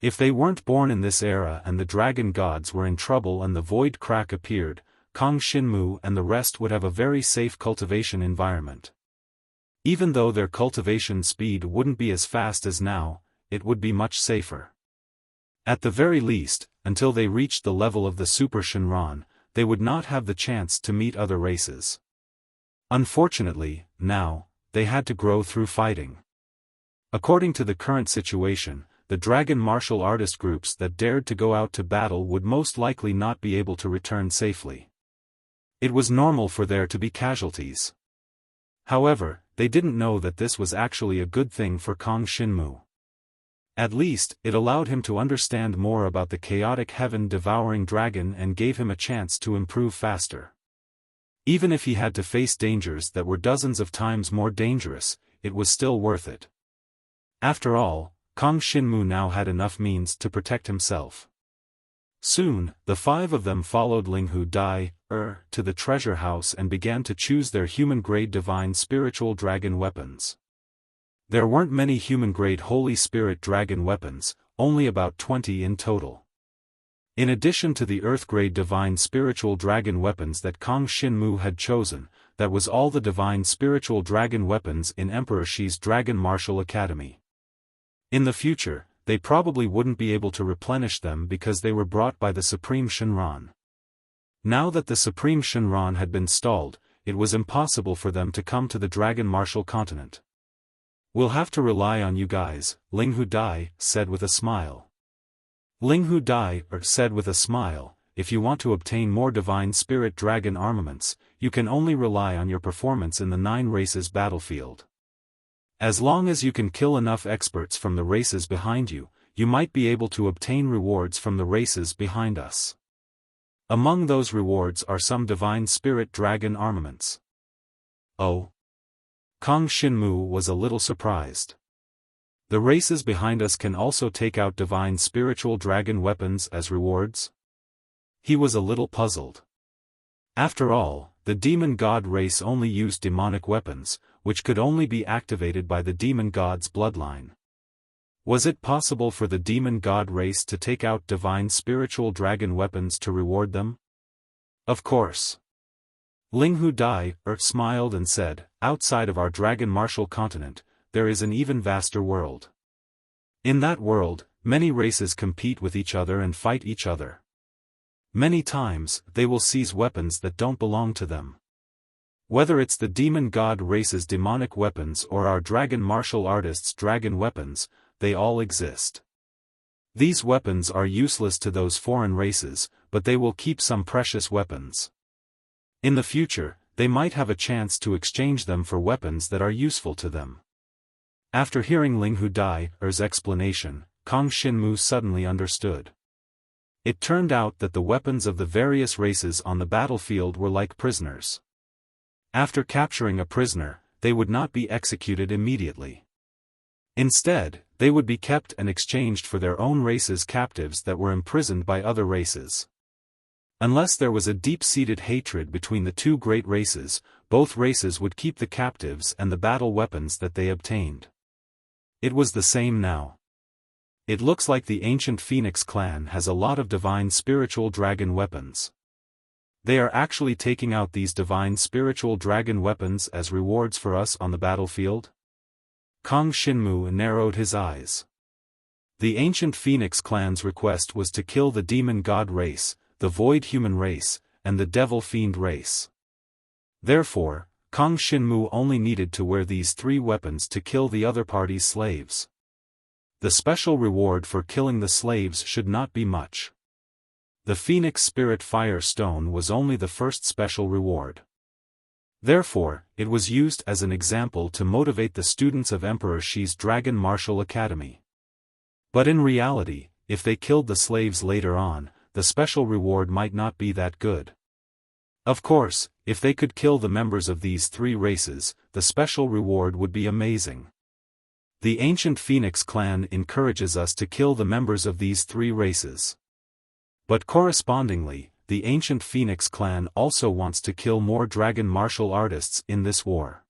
If they weren't born in this era and the dragon gods were in trouble and the Void Crack appeared, Kang Shinmu and the rest would have a very safe cultivation environment. Even though their cultivation speed wouldn't be as fast as now, it would be much safer. At the very least, until they reached the level of the Super Shinran, they would not have the chance to meet other races. Unfortunately, now, they had to grow through fighting. According to the current situation, the dragon martial artist groups that dared to go out to battle would most likely not be able to return safely. It was normal for there to be casualties. However, they didn't know that this was actually a good thing for Kang Shinmu. At least, it allowed him to understand more about the chaotic heaven-devouring dragon and gave him a chance to improve faster. Even if he had to face dangers that were dozens of times more dangerous, it was still worth it. After all, Kang Shinmu now had enough means to protect himself. Soon, the 5 of them followed Linghu Dai, to the treasure house and began to choose their human-grade divine spiritual dragon weapons. There weren't many human-grade holy spirit dragon weapons, only about 20 in total. In addition to the earth-grade divine spiritual dragon weapons that Kang Shinmu had chosen, that was all the divine spiritual dragon weapons in Emperor Shi's Dragon Martial Academy. In the future, they probably wouldn't be able to replenish them because they were brought by the Supreme Shinran. Now that the Supreme Shinran had been stalled, it was impossible for them to come to the Dragon Martial Continent. We'll have to rely on you guys, Linghu Dai said with a smile. Linghu Dai said with a smile, if you want to obtain more divine spirit dragon armaments, you can only rely on your performance in the 9 races battlefield. As long as you can kill enough experts from the races behind you, you might be able to obtain rewards from the races behind us. Among those rewards are some divine spirit dragon armaments. Oh? Kang Shinmu was a little surprised. The races behind us can also take out divine spiritual dragon weapons as rewards? He was a little puzzled. After all, the demon god race only used demonic weapons, which could only be activated by the demon god's bloodline. Was it possible for the demon god race to take out divine spiritual dragon weapons to reward them? Of course. Linghu Dai smiled and said, outside of our dragon martial continent, there is an even vaster world. In that world, many races compete with each other and fight each other. Many times, they will seize weapons that don't belong to them. Whether it's the demon god race's demonic weapons or our dragon martial artists' dragon weapons, they all exist. These weapons are useless to those foreign races, but they will keep some precious weapons. In the future, they might have a chance to exchange them for weapons that are useful to them. After hearing Ling Hu Dai's explanation, Kang Xinmu suddenly understood. It turned out that the weapons of the various races on the battlefield were like prisoners. After capturing a prisoner, they would not be executed immediately. Instead, they would be kept and exchanged for their own race's captives that were imprisoned by other races. Unless there was a deep-seated hatred between the two great races, both races would keep the captives and the battle weapons that they obtained. It was the same now. It looks like the ancient Phoenix clan has a lot of divine spiritual dragon weapons. They are actually taking out these divine spiritual dragon weapons as rewards for us on the battlefield? Kang Xinmu narrowed his eyes. The ancient Phoenix clan's request was to kill the demon god race, the void human race, and the devil fiend race. Therefore, Kang Xinmu only needed to wear these 3 weapons to kill the other party's slaves. The special reward for killing the slaves should not be much. The Phoenix Spirit Fire Stone was only the first special reward. Therefore, it was used as an example to motivate the students of Emperor Shi's Dragon Martial Academy. But in reality, if they killed the slaves later on, the special reward might not be that good. Of course, if they could kill the members of these 3 races, the special reward would be amazing. The ancient Phoenix clan encourages us to kill the members of these 3 races. But correspondingly, the ancient Phoenix clan also wants to kill more dragon martial artists in this war.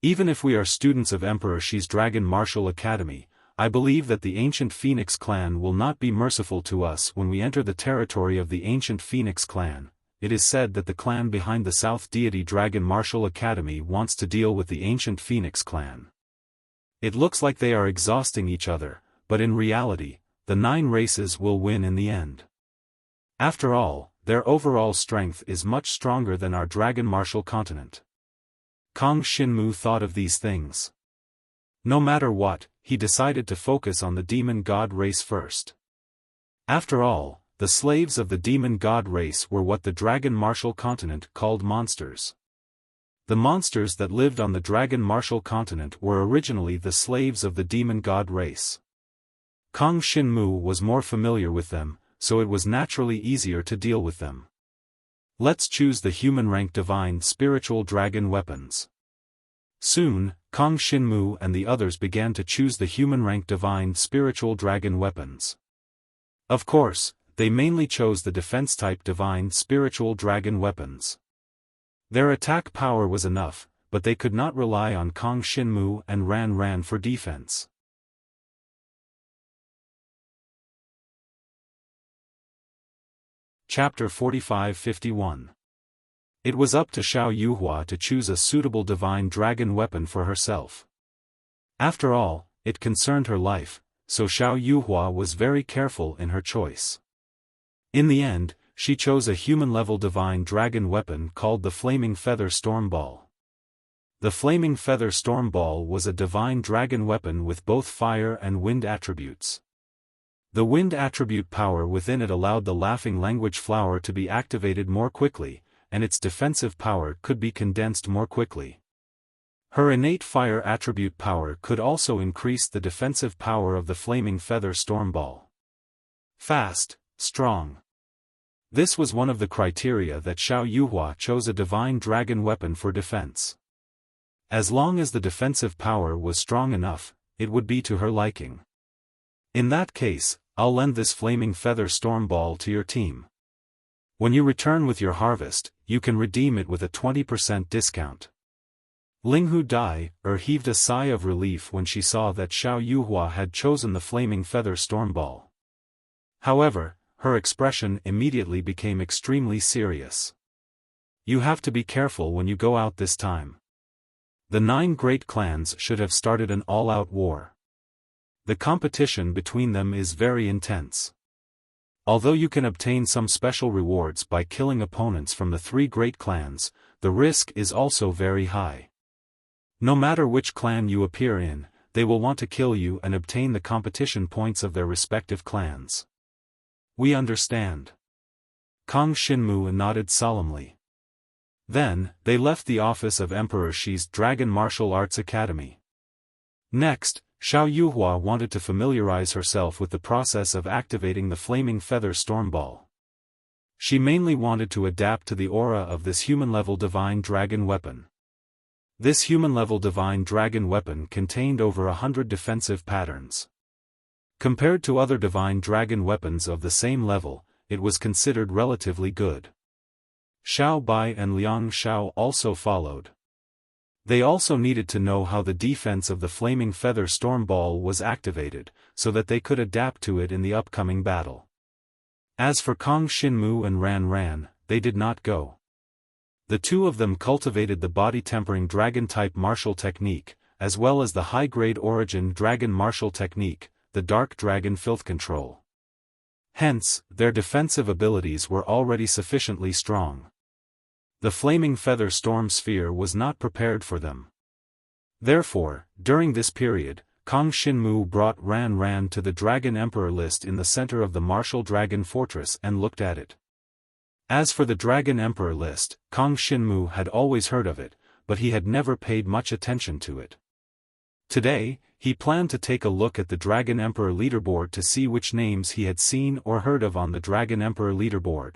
Even if we are students of Emperor Shi's Dragon Martial Academy, I believe that the ancient Phoenix clan will not be merciful to us when we enter the territory of the ancient Phoenix clan. It is said that the clan behind the South Deity Dragon Martial Academy wants to deal with the ancient Phoenix clan. It looks like they are exhausting each other, but in reality, the 9 races will win in the end. After all, their overall strength is much stronger than our Dragon Martial continent. Kang Xinmu thought of these things. No matter what, he decided to focus on the demon god race first. After all, the slaves of the demon god race were what the Dragon Martial continent called monsters. The monsters that lived on the Dragon Martial continent were originally the slaves of the demon god race. Kang Xinmu was more familiar with them, so it was naturally easier to deal with them. Let's choose the human rank divine spiritual dragon weapons. Soon, Kang Xinmu and the others began to choose the human rank divine spiritual dragon weapons. Of course, they mainly chose the defense-type divine spiritual dragon weapons. Their attack power was enough, but they could not rely on Kang Xinmu and ran for defense. Chapter 45-51. It was up to Xiao Yuhua to choose a suitable divine dragon weapon for herself. After all, it concerned her life, so Xiao Yuhua was very careful in her choice. In the end, she chose a human-level divine dragon weapon called the Flaming Feather Storm Ball. The Flaming Feather Storm Ball was a divine dragon weapon with both fire and wind attributes. The wind attribute power within it allowed the Laughing Language Flower to be activated more quickly, and its defensive power could be condensed more quickly. Her innate fire attribute power could also increase the defensive power of the Flaming Feather Storm Ball. Fast, strong. This was one of the criteria that Xiao Yuhua chose a divine dragon weapon for defense. As long as the defensive power was strong enough, it would be to her liking. In that case, I'll lend this Flaming Feather Storm Ball to your team. When you return with your harvest, you can redeem it with a 20% discount. Ling Hu Dai heaved a sigh of relief when she saw that Xiao Yuhua had chosen the Flaming Feather Storm Ball. However, her expression immediately became extremely serious. You have to be careful when you go out this time. The 9 great clans should have started an all-out war. The competition between them is very intense. Although you can obtain some special rewards by killing opponents from the 3 great clans, the risk is also very high. No matter which clan you appear in, they will want to kill you and obtain the competition points of their respective clans. We understand. Kang Xinmu nodded solemnly. Then, they left the office of Emperor Shi's Dragon Martial Arts Academy. Next, Xiao Yuhua wanted to familiarize herself with the process of activating the Flaming Feather Stormball. She mainly wanted to adapt to the aura of this human-level divine dragon weapon. This human-level divine dragon weapon contained over 100 defensive patterns. Compared to other divine dragon weapons of the same level, it was considered relatively good. Xiao Bai and Liang Xiao also followed. They also needed to know how the defense of the Flaming Feather Stormball was activated, so that they could adapt to it in the upcoming battle. As for Kong Xinmu and Ran Ran, they did not go. The two of them cultivated the body-tempering dragon-type martial technique, as well as the high-grade origin dragon martial technique, the Dark Dragon Filth Control. Hence, their defensive abilities were already sufficiently strong. The Flaming Feather Storm Sphere was not prepared for them. Therefore, during this period, Kong Xinmu brought Ran Ran to the Dragon Emperor list in the center of the Martial Dragon Fortress and looked at it. As for the Dragon Emperor list, Kong Xinmu had always heard of it, but he had never paid much attention to it. Today, he planned to take a look at the Dragon Emperor leaderboard to see which names he had seen or heard of on the Dragon Emperor leaderboard.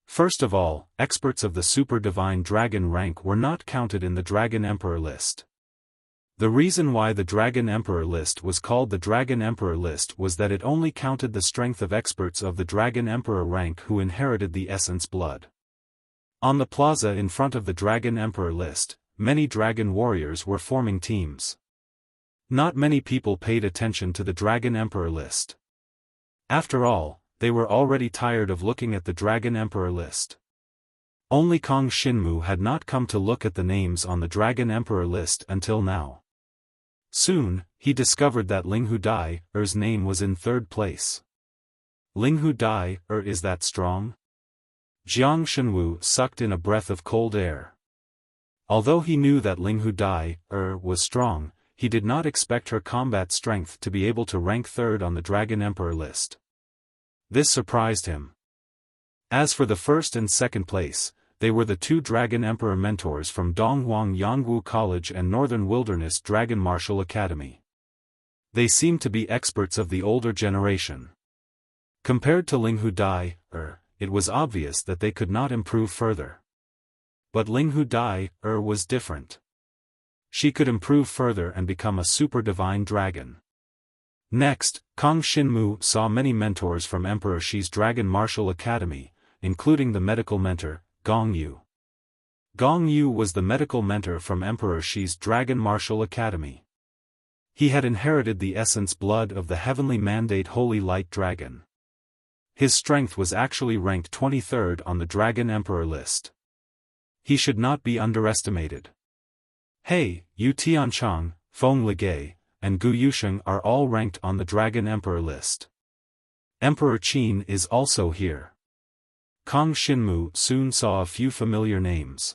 First of all, experts of the Super Divine Dragon rank were not counted in the Dragon Emperor list. The reason why the Dragon Emperor list was called the Dragon Emperor list was that it only counted the strength of experts of the Dragon Emperor rank who inherited the Essence Blood. On the plaza in front of the Dragon Emperor list, many dragon warriors were forming teams. Not many people paid attention to the Dragon Emperor list. After all, they were already tired of looking at the Dragon Emperor list. Only Kong Xinmu had not come to look at the names on the Dragon Emperor list until now. Soon, he discovered that Linghu Dai's name was in third place. Linghu Dai, is that strong? Jiang Shenwu sucked in a breath of cold air. Although he knew that Linghu Dai was strong, he did not expect her combat strength to be able to rank third on the Dragon Emperor list. This surprised him. As for the first and second place, they were the two Dragon Emperor mentors from Donghuang Yangwu College and Northern Wilderness Dragon Martial Academy. They seemed to be experts of the older generation. Compared to Linghu Dai, it was obvious that they could not improve further. But Linghu Dai was different. She could improve further and become a super divine dragon. Next, Kong Xinmu saw many mentors from Emperor Shi's Dragon Martial Academy, including the medical mentor, Gong Yu. Gong Yu was the medical mentor from Emperor Shi's Dragon Martial Academy. He had inherited the essence blood of the heavenly mandate Holy Light Dragon. His strength was actually ranked 23rd on the Dragon Emperor list. He should not be underestimated. He, Yu Tianchang, Feng Ligei, and Gu Yusheng are all ranked on the Dragon Emperor list. Emperor Qin is also here. Kong Xinmu soon saw a few familiar names.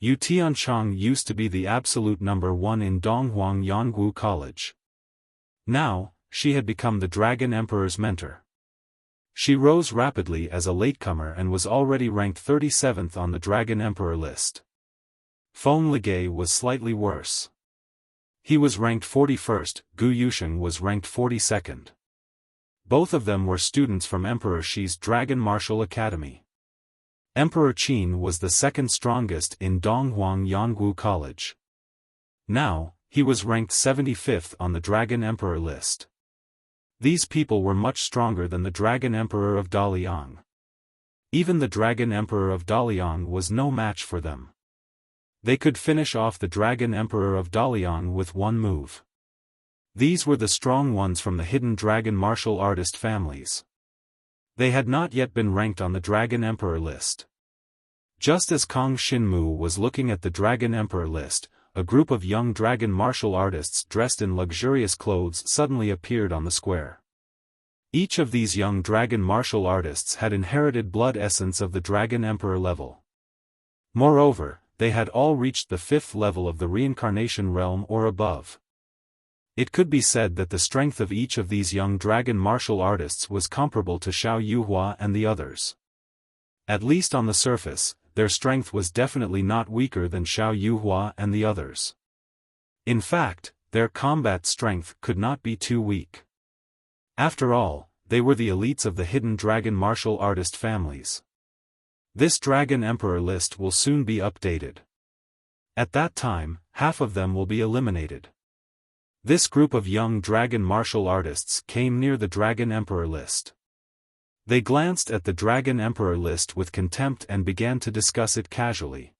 Yu Tianchang used to be the absolute number one in Donghuang Yangwu College. Now, she had become the Dragon Emperor's mentor. She rose rapidly as a latecomer and was already ranked 37th on the Dragon Emperor list. Feng Ligei was slightly worse. He was ranked 41st, Gu Yusheng was ranked 42nd. Both of them were students from Emperor Shi's Dragon Martial Academy. Emperor Qin was the second strongest in Donghuang Yangwu College. Now, he was ranked 75th on the Dragon Emperor list. These people were much stronger than the Dragon Emperor of Daliang. Even the Dragon Emperor of Daliang was no match for them. They could finish off the Dragon Emperor of Daliang with one move. These were the strong ones from the hidden dragon martial artist families. They had not yet been ranked on the Dragon Emperor list. Just as Kong Xinmu was looking at the Dragon Emperor list, a group of young dragon martial artists dressed in luxurious clothes suddenly appeared on the square. Each of these young dragon martial artists had inherited blood essence of the Dragon Emperor level. Moreover, they had all reached the 5th level of the reincarnation realm or above. It could be said that the strength of each of these young dragon martial artists was comparable to Xiao Yuhua and the others. At least on the surface, their strength was definitely not weaker than Xiao Yuhua and the others. In fact, their combat strength could not be too weak. After all, they were the elites of the hidden dragon martial artist families. This Dragon Emperor list will soon be updated. At that time, half of them will be eliminated. This group of young dragon martial artists came near the Dragon Emperor list. They glanced at the Dragon Emperor list with contempt and began to discuss it casually.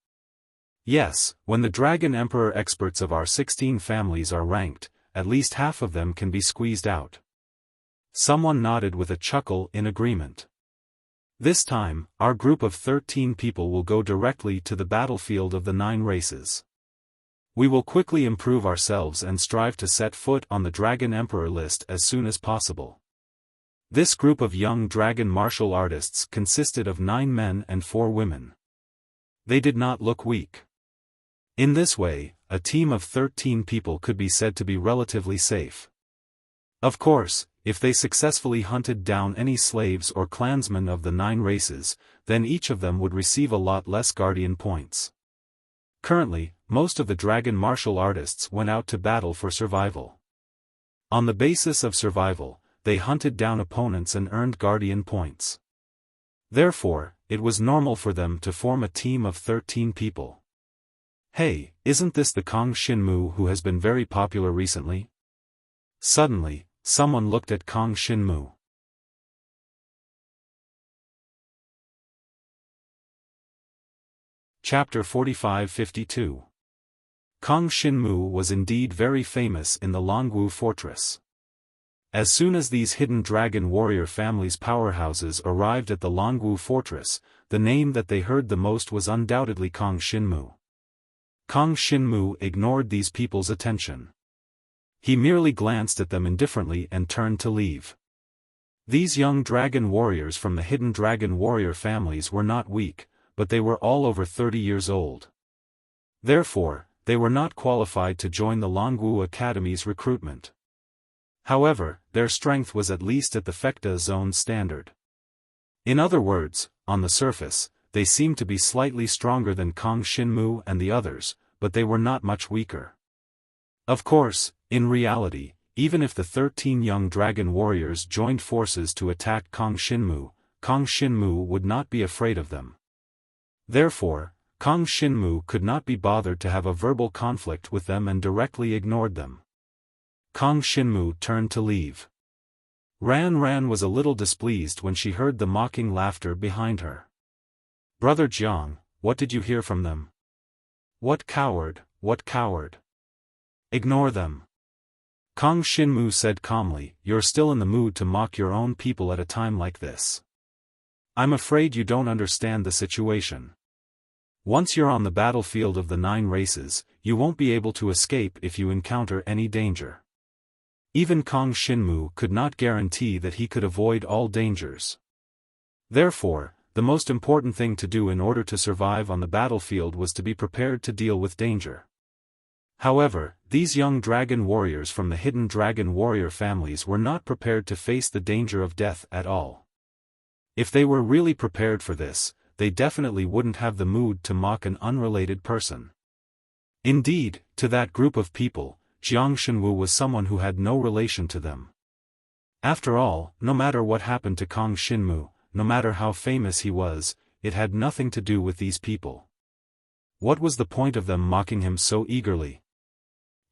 Yes, when the Dragon Emperor experts of our 16 families are ranked, at least half of them can be squeezed out. Someone nodded with a chuckle in agreement. This time, our group of 13 people will go directly to the battlefield of the 9 races. We will quickly improve ourselves and strive to set foot on the Dragon Emperor list as soon as possible. This group of young dragon martial artists consisted of 9 men and 4 women. They did not look weak. In this way, a team of 13 people could be said to be relatively safe. Of course, if they successfully hunted down any slaves or clansmen of the 9 races, then each of them would receive a lot less guardian points. Currently, most of the dragon martial artists went out to battle for survival. On the basis of survival, they hunted down opponents and earned guardian points. Therefore, it was normal for them to form a team of 13 people. Hey, isn't this the Kang Xinmu who has been very popular recently? Suddenly, someone looked at Kang Xinmu. Chapter 45-52. Kang Xinmu was indeed very famous in the Longwu fortress. As soon as these hidden dragon warrior families' powerhouses arrived at the Longwu fortress, the name that they heard the most was undoubtedly Kang Xinmu. Kang Xinmu ignored these people's attention. He merely glanced at them indifferently and turned to leave. These young dragon warriors from the hidden dragon warrior families were not weak, but they were all over 30 years old. Therefore, they were not qualified to join the Longwu Academy's recruitment. However, their strength was at least at the Fecta zone standard. In other words, on the surface, they seemed to be slightly stronger than Kang Xinmu and the others, but they were not much weaker. Of course, in reality, even if the 13 young dragon warriors joined forces to attack Kang Xinmu would not be afraid of them. Therefore, Kang Xinmu could not be bothered to have a verbal conflict with them and directly ignored them. Kang Xinmu turned to leave. Ran was a little displeased when she heard the mocking laughter behind her. Brother Jiang, what did you hear from them? What coward, what coward. Ignore them. Kang Xinmu said calmly, you're still in the mood to mock your own people at a time like this. I'm afraid you don't understand the situation. Once you're on the battlefield of the 9 races, you won't be able to escape if you encounter any danger. Even Kang Xinmu could not guarantee that he could avoid all dangers. Therefore, the most important thing to do in order to survive on the battlefield was to be prepared to deal with danger. However, these young dragon warriors from the hidden dragon warrior families were not prepared to face the danger of death at all. If they were really prepared for this, they definitely wouldn't have the mood to mock an unrelated person. Indeed, to that group of people, Jiang Shenwu was someone who had no relation to them. After all, no matter what happened to Kang Xinmu, no matter how famous he was, it had nothing to do with these people. What was the point of them mocking him so eagerly?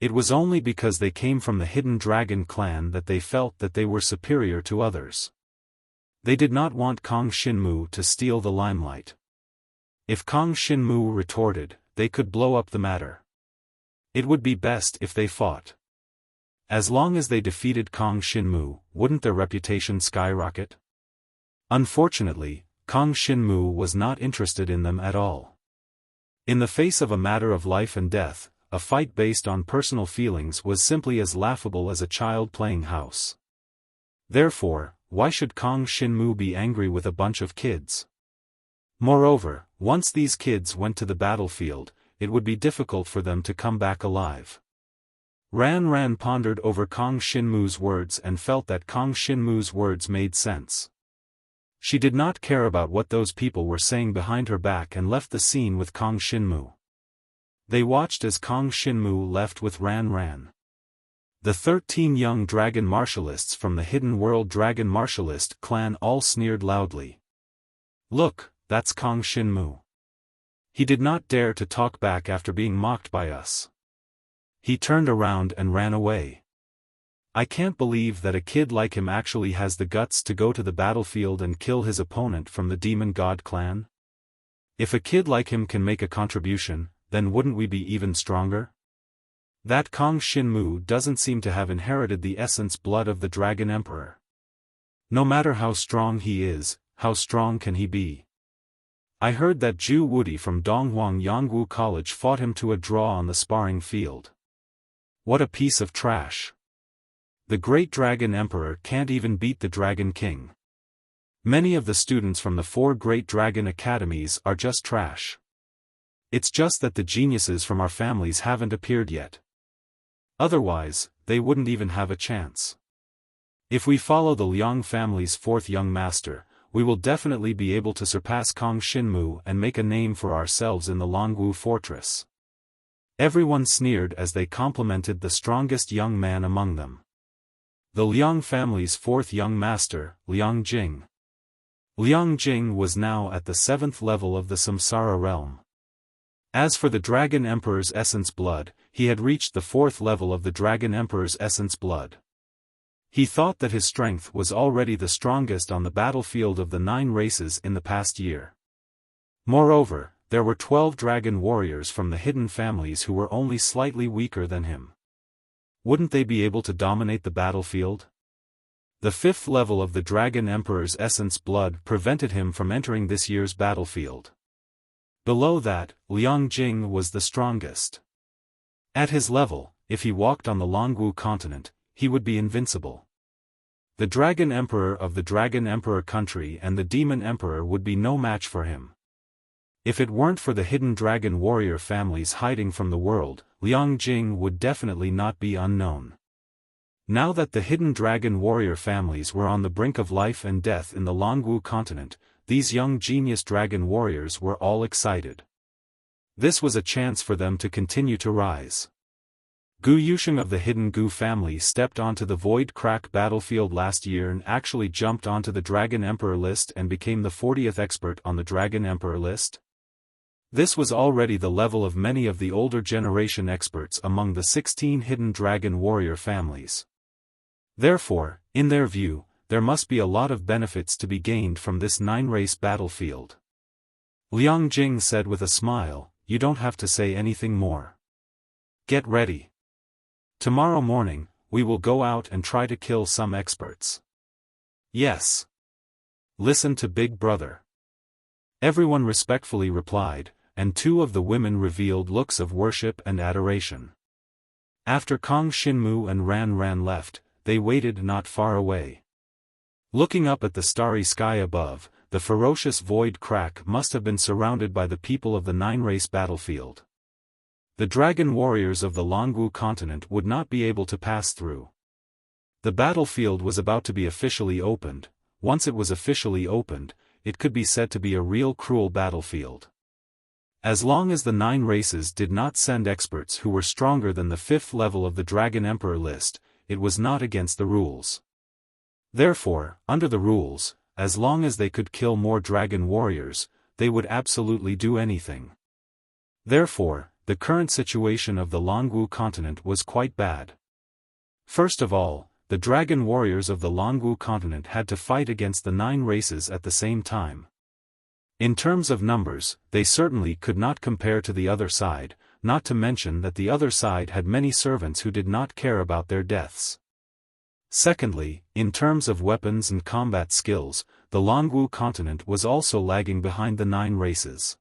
It was only because they came from the hidden dragon clan that they felt that they were superior to others. They did not want Kang Xinmu to steal the limelight. If Kang Xinmu retorted, they could blow up the matter. It would be best if they fought. As long as they defeated Kang Xinmu, wouldn't their reputation skyrocket? Unfortunately, Kang Xinmu was not interested in them at all. In the face of a matter of life and death, a fight based on personal feelings was simply as laughable as a child playing house. Therefore, why should Kang Xinmu be angry with a bunch of kids? Moreover, once these kids went to the battlefield, it would be difficult for them to come back alive. Ran pondered over Kang Xinmu's words and felt that Kang Xinmu's words made sense. She did not care about what those people were saying behind her back and left the scene with Kang Xinmu. They watched as Kang Xinmu left with Ran Ran. The 13 young dragon martialists from the Hidden World Dragon Martialist clan all sneered loudly. "Look, that's Kang Xinmu. He did not dare to talk back after being mocked by us. He turned around and ran away. I can't believe that a kid like him actually has the guts to go to the battlefield and kill his opponent from the Demon God clan. If a kid like him can make a contribution, then wouldn't we be even stronger? That Kang Xinmu doesn't seem to have inherited the essence blood of the Dragon Emperor. No matter how strong he is, how strong can he be? I heard that Zhu Wudi from Donghuang Yangwu College fought him to a draw on the sparring field. What a piece of trash. The great Dragon Emperor can't even beat the Dragon King. Many of the students from the 4 great dragon academies are just trash. It's just that the geniuses from our families haven't appeared yet. Otherwise, they wouldn't even have a chance. If we follow the Liang family's 4th young master, we will definitely be able to surpass Kang Xinmu and make a name for ourselves in the Longwu fortress." Everyone sneered as they complimented the strongest young man among them. The Liang family's 4th young master, Liang Jing. Liang Jing was now at the 7th level of the Samsara realm. As for the Dragon Emperor's essence blood, he had reached the 4th level of the Dragon Emperor's essence blood. He thought that his strength was already the strongest on the battlefield of the 9 races in the past year. Moreover, there were 12 dragon warriors from the hidden families who were only slightly weaker than him. Wouldn't they be able to dominate the battlefield? The 5th level of the Dragon Emperor's essence blood prevented him from entering this year's battlefield. Below that, Liang Jing was the strongest. At his level, if he walked on the Longwu continent, he would be invincible. The Dragon Emperor of the Dragon Emperor country and the Demon Emperor would be no match for him. If it weren't for the hidden dragon warrior families hiding from the world, Liang Jing would definitely not be unknown. Now that the hidden dragon warrior families were on the brink of life and death in the Longwu continent, these young genius dragon warriors were all excited. This was a chance for them to continue to rise. Gu Yusheng of the hidden Gu family stepped onto the Void Crack battlefield last year and actually jumped onto the Dragon Emperor list and became the 40th expert on the Dragon Emperor list. This was already the level of many of the older generation experts among the 16 hidden dragon warrior families. Therefore, in their view, there must be a lot of benefits to be gained from this 9-race battlefield. Liang Jing said with a smile, "You don't have to say anything more. Get ready. Tomorrow morning, we will go out and try to kill some experts." "Yes. Listen to Big Brother." Everyone respectfully replied, and 2 of the women revealed looks of worship and adoration. After Kang Xinmu and Ran Ran left, they waited not far away. Looking up at the starry sky above, the ferocious Void Crack must have been surrounded by the people of the 9-race battlefield. The dragon warriors of the Longwu continent would not be able to pass through. The battlefield was about to be officially opened. Once it was officially opened, it could be said to be a real cruel battlefield. As long as the 9 races did not send experts who were stronger than the 5th level of the Dragon Emperor list, it was not against the rules. Therefore, under the rules, as long as they could kill more dragon warriors, they would absolutely do anything. Therefore, the current situation of the Longwu continent was quite bad. First of all, the dragon warriors of the Longwu continent had to fight against the 9 races at the same time. In terms of numbers, they certainly could not compare to the other side, not to mention that the other side had many servants who did not care about their deaths. Secondly, in terms of weapons and combat skills, the Longwu continent was also lagging behind the 9 races.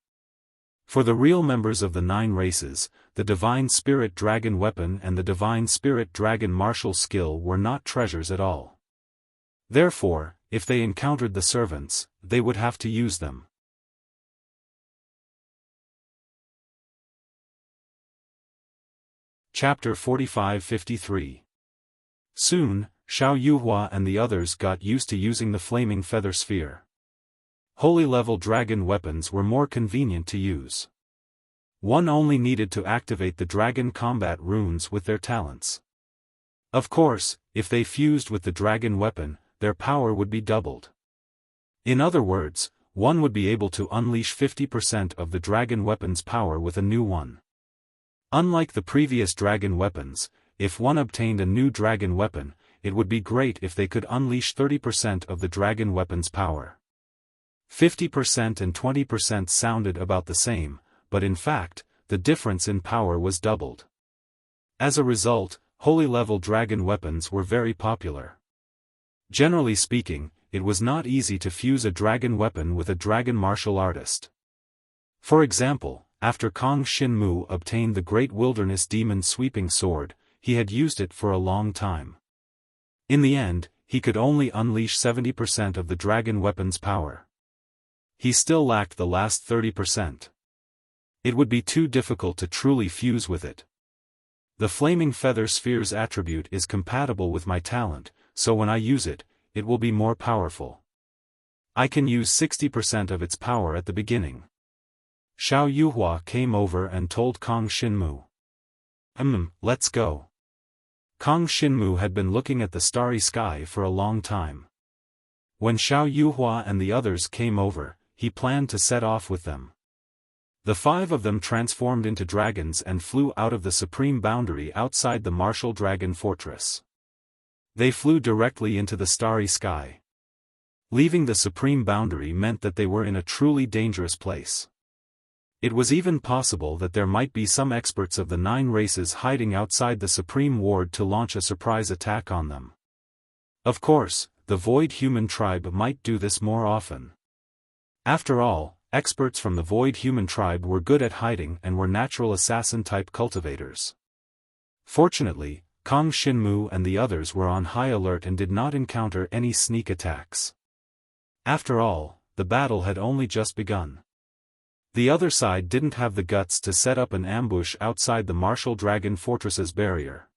For the real members of the 9 races, the Divine Spirit Dragon weapon and the Divine Spirit Dragon martial skill were not treasures at all. Therefore, if they encountered the servants, they would have to use them. Chapter 45-53. Soon, Xiao Yuhua and the others got used to using the flaming feather sphere. holy-level dragon weapons were more convenient to use. One only needed to activate the dragon combat runes with their talents. Of course, if they fused with the dragon weapon, their power would be doubled. In other words, one would be able to unleash 50% of the dragon weapon's power with a new one. Unlike the previous dragon weapons, if one obtained a new dragon weapon, it would be great if they could unleash 30% of the dragon weapon's power. 50% and 20% sounded about the same, but in fact, the difference in power was doubled. As a result, holy-level dragon weapons were very popular. Generally speaking, it was not easy to fuse a dragon weapon with a dragon martial artist. For example, after Kang Xinmu obtained the Great Wilderness Demon Sweeping Sword, he had used it for a long time. In the end, he could only unleash 70% of the dragon weapon's power. He still lacked the last 30%. It would be too difficult to truly fuse with it. The Flaming Feather Sphere's attribute is compatible with my talent, so when I use it, it will be more powerful. I can use 60% of its power at the beginning. Xiao Yuhua came over and told Kang Xinmu. Let's go. Kang Xinmu had been looking at the starry sky for a long time. When Xiao Yuhua and the others came over, he planned to set off with them. The 5 of them transformed into dragons and flew out of the supreme boundary outside the martial dragon fortress. They flew directly into the starry sky. Leaving the supreme boundary meant that they were in a truly dangerous place. It was even possible that there might be some experts of the 9 races hiding outside the supreme ward to launch a surprise attack on them. Of course, the Void Human tribe might do this more often. After all, experts from the Void Human tribe were good at hiding and were natural assassin-type cultivators. Fortunately, Kang Xinmu and the others were on high alert and did not encounter any sneak attacks. After all, the battle had only just begun. The other side didn't have the guts to set up an ambush outside the martial dragon fortress's barrier.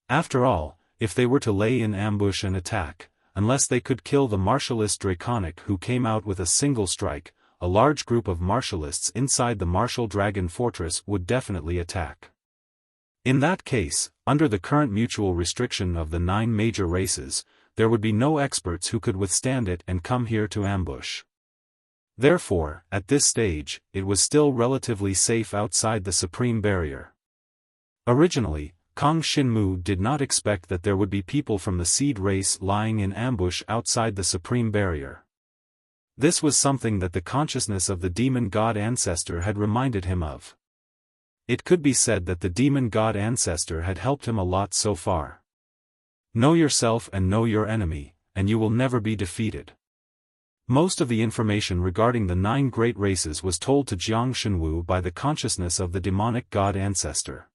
After all, if they were to lay in ambush and attack, unless they could kill the martialist Draconic who came out with a single strike, a large group of martialists inside the martial dragon fortress would definitely attack. In that case, under the current mutual restriction of the 9 major races, there would be no experts who could withstand it and come here to ambush. Therefore, at this stage, it was still relatively safe outside the supreme barrier. Originally, Kang Xinmu did not expect that there would be people from the seed race lying in ambush outside the supreme barrier. This was something that the consciousness of the demon god ancestor had reminded him of. It could be said that the demon god ancestor had helped him a lot so far. Know yourself and know your enemy, and you will never be defeated. Most of the information regarding the 9 great races was told to Jiang Shenwu by the consciousness of the demonic god ancestor.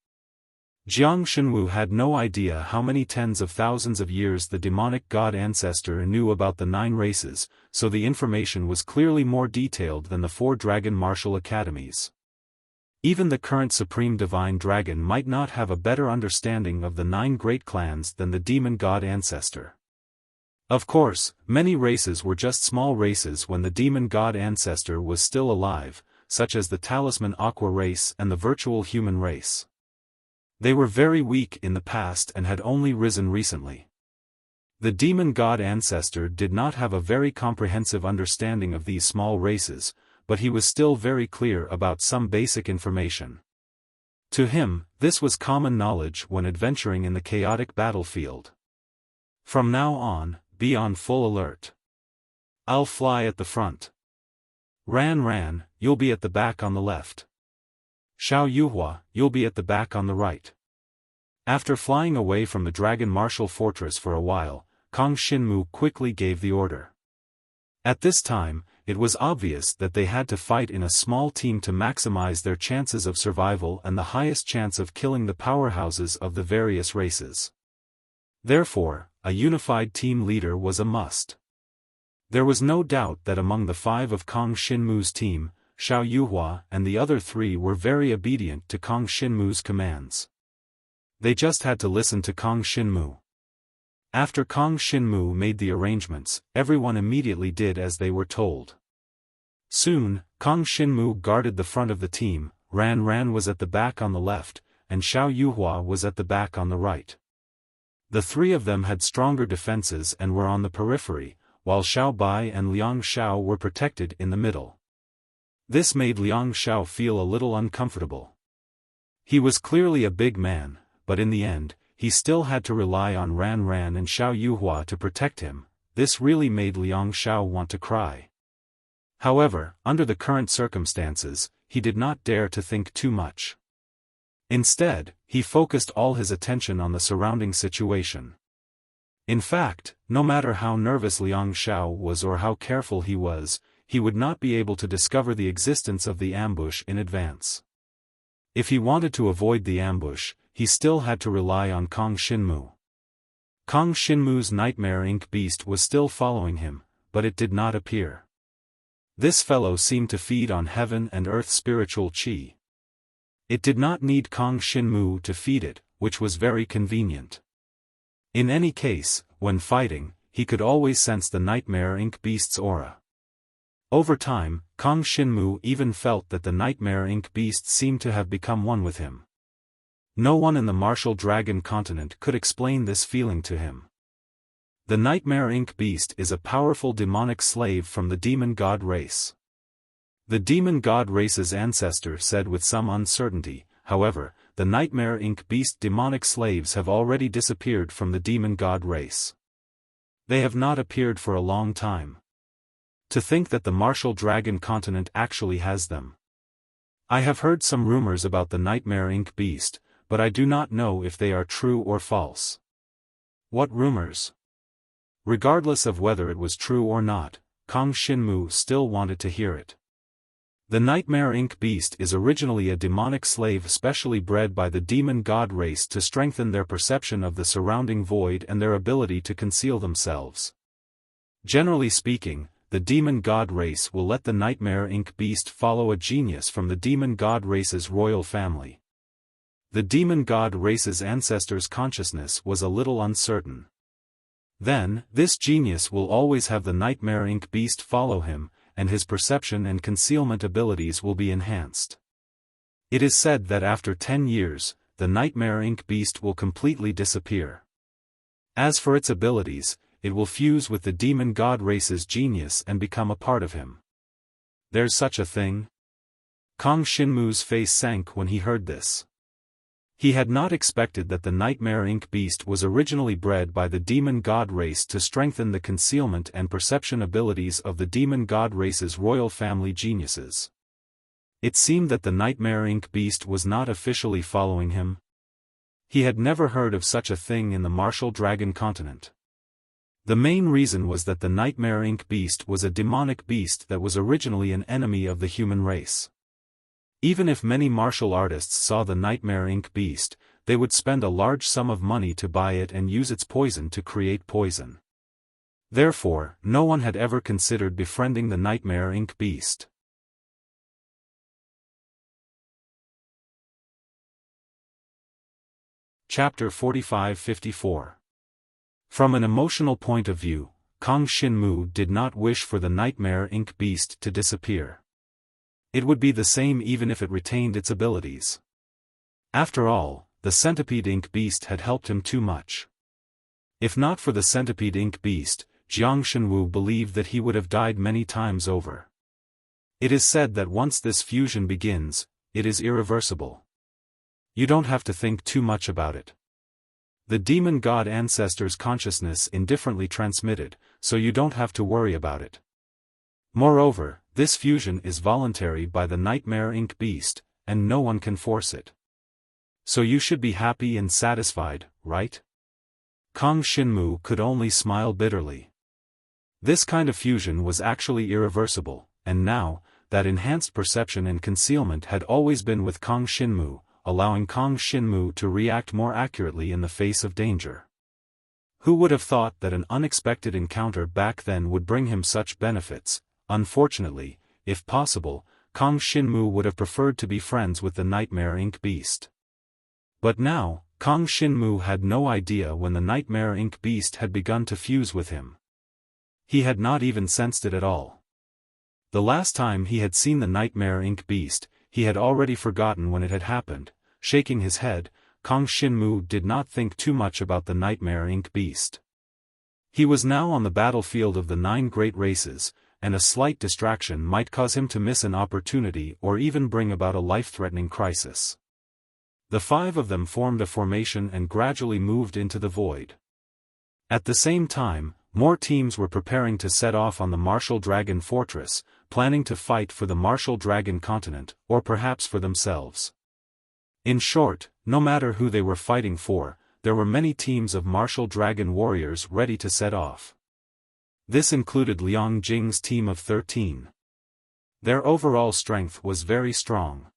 Jiang Shenwu had no idea how many tens of thousands of years the demonic god ancestor knew about the 9 races, so the information was clearly more detailed than the 4 dragon martial academies. Even the current supreme divine dragon might not have a better understanding of the 9 great clans than the demon god ancestor. Of course, many races were just small races when the demon god ancestor was still alive, such as the talisman aqua race and the virtual human race. They were very weak in the past and had only risen recently. The demon god ancestor did not have a very comprehensive understanding of these small races, but he was still very clear about some basic information. To him, this was common knowledge when adventuring in the chaotic battlefield. From now on, be on full alert. I'll fly at the front. Ran, you'll be at the back on the left. Xiao Yuhua, you'll be at the back on the right. After flying away from the Dragon Martial Fortress for a while, Kang Xinmu quickly gave the order. At this time, it was obvious that they had to fight in a small team to maximize their chances of survival and the highest chance of killing the powerhouses of the various races. Therefore, a unified team leader was a must. There was no doubt that among the 5 of Kang Xinmu's team, Xiao Yuhua and the other 3 were very obedient to Kang Xinmu's commands. They just had to listen to Kang Xinmu. After Kang Xinmu made the arrangements, everyone immediately did as they were told. Soon, Kang Xinmu guarded the front of the team, Ran Ran was at the back on the left, and Xiao Yuhua was at the back on the right. The three of them had stronger defenses and were on the periphery, while Xiao Bai and Liang Xiao were protected in the middle. This made Liang Xiao feel a little uncomfortable. He was clearly a big man, but in the end, he still had to rely on Ran Ran and Xiao Yuhua to protect him. This really made Liang Xiao want to cry. However, under the current circumstances, he did not dare to think too much. Instead, he focused all his attention on the surrounding situation. In fact, no matter how nervous Liang Xiao was or how careful he was, he would not be able to discover the existence of the ambush in advance. If he wanted to avoid the ambush, he still had to rely on Kang Xinmu. Kang Xinmu's nightmare ink beast was still following him, but it did not appear. This fellow seemed to feed on heaven and earth spiritual qi. It did not need Kang Xinmu to feed it, which was very convenient. In any case, when fighting, he could always sense the nightmare ink beast's aura. Over time, Kang Xinmu even felt that the nightmare ink beast seemed to have become one with him. No one in the martial dragon continent could explain this feeling to him. The nightmare ink beast is a powerful demonic slave from the demon god race. The demon god race's ancestor said with some uncertainty, however, the nightmare ink beast demonic slaves have already disappeared from the demon god race. They have not appeared for a long time. To think that the martial dragon continent actually has them. I have heard some rumors about the nightmare ink beast, but I do not know if they are true or false. What rumors? Regardless of whether it was true or not, Kang Xinmu still wanted to hear it. The nightmare ink beast is originally a demonic slave specially bred by the demon god race to strengthen their perception of the surrounding void and their ability to conceal themselves. Generally speaking, the demon god race will let the nightmare ink beast follow a genius from the demon god race's royal family. The demon god race's ancestors' consciousness was a little uncertain. Then, this genius will always have the nightmare ink beast follow him, and his perception and concealment abilities will be enhanced. It is said that after 10 years, the nightmare ink beast will completely disappear. As for its abilities, it will fuse with the demon god race's genius and become a part of him. There's such a thing? Kang Xinmu's face sank when he heard this. He had not expected that the nightmare ink beast was originally bred by the demon god race to strengthen the concealment and perception abilities of the demon god race's royal family geniuses. It seemed that the nightmare ink beast was not officially following him. He had never heard of such a thing in the martial dragon continent. The main reason was that the nightmare ink beast was a demonic beast that was originally an enemy of the human race. Even if many martial artists saw the nightmare ink beast, they would spend a large sum of money to buy it and use its poison to create poison. Therefore, no one had ever considered befriending the nightmare ink beast. Chapter 45-54. From an emotional point of view, Kang Xinmu did not wish for the nightmare ink beast to disappear. It would be the same even if it retained its abilities. After all, the centipede ink beast had helped him too much. If not for the centipede ink beast, Jiang Shenwu believed that he would have died many times over. It is said that once this fusion begins, it is irreversible. You don't have to think too much about it. The demon god ancestors' consciousness indifferently transmitted, so you don't have to worry about it. Moreover, this fusion is voluntary by the nightmare ink beast, and no one can force it. So you should be happy and satisfied, right? Kang Xinmu could only smile bitterly. This kind of fusion was actually irreversible, and now, that enhanced perception and concealment had always been with Kang Xinmu, allowing Kang Xinmu to react more accurately in the face of danger. Who would have thought that an unexpected encounter back then would bring him such benefits? Unfortunately, if possible, Kang Xinmu would have preferred to be friends with the nightmare ink beast. But now, Kang Xinmu had no idea when the nightmare ink beast had begun to fuse with him. He had not even sensed it at all. The last time he had seen the Nightmare Ink Beast, he had already forgotten when it had happened. Shaking his head, Kang Xinmu did not think too much about the Nightmare Ink Beast. He was now on the battlefield of the 9 great races, and a slight distraction might cause him to miss an opportunity or even bring about a life-threatening crisis. The 5 of them formed a formation and gradually moved into the void. At the same time, more teams were preparing to set off on the Martial Dragon Fortress, planning to fight for the Martial Dragon continent, or perhaps for themselves. In short, no matter who they were fighting for, there were many teams of Martial Dragon warriors ready to set off. This included Liang Jing's team of 13. Their overall strength was very strong.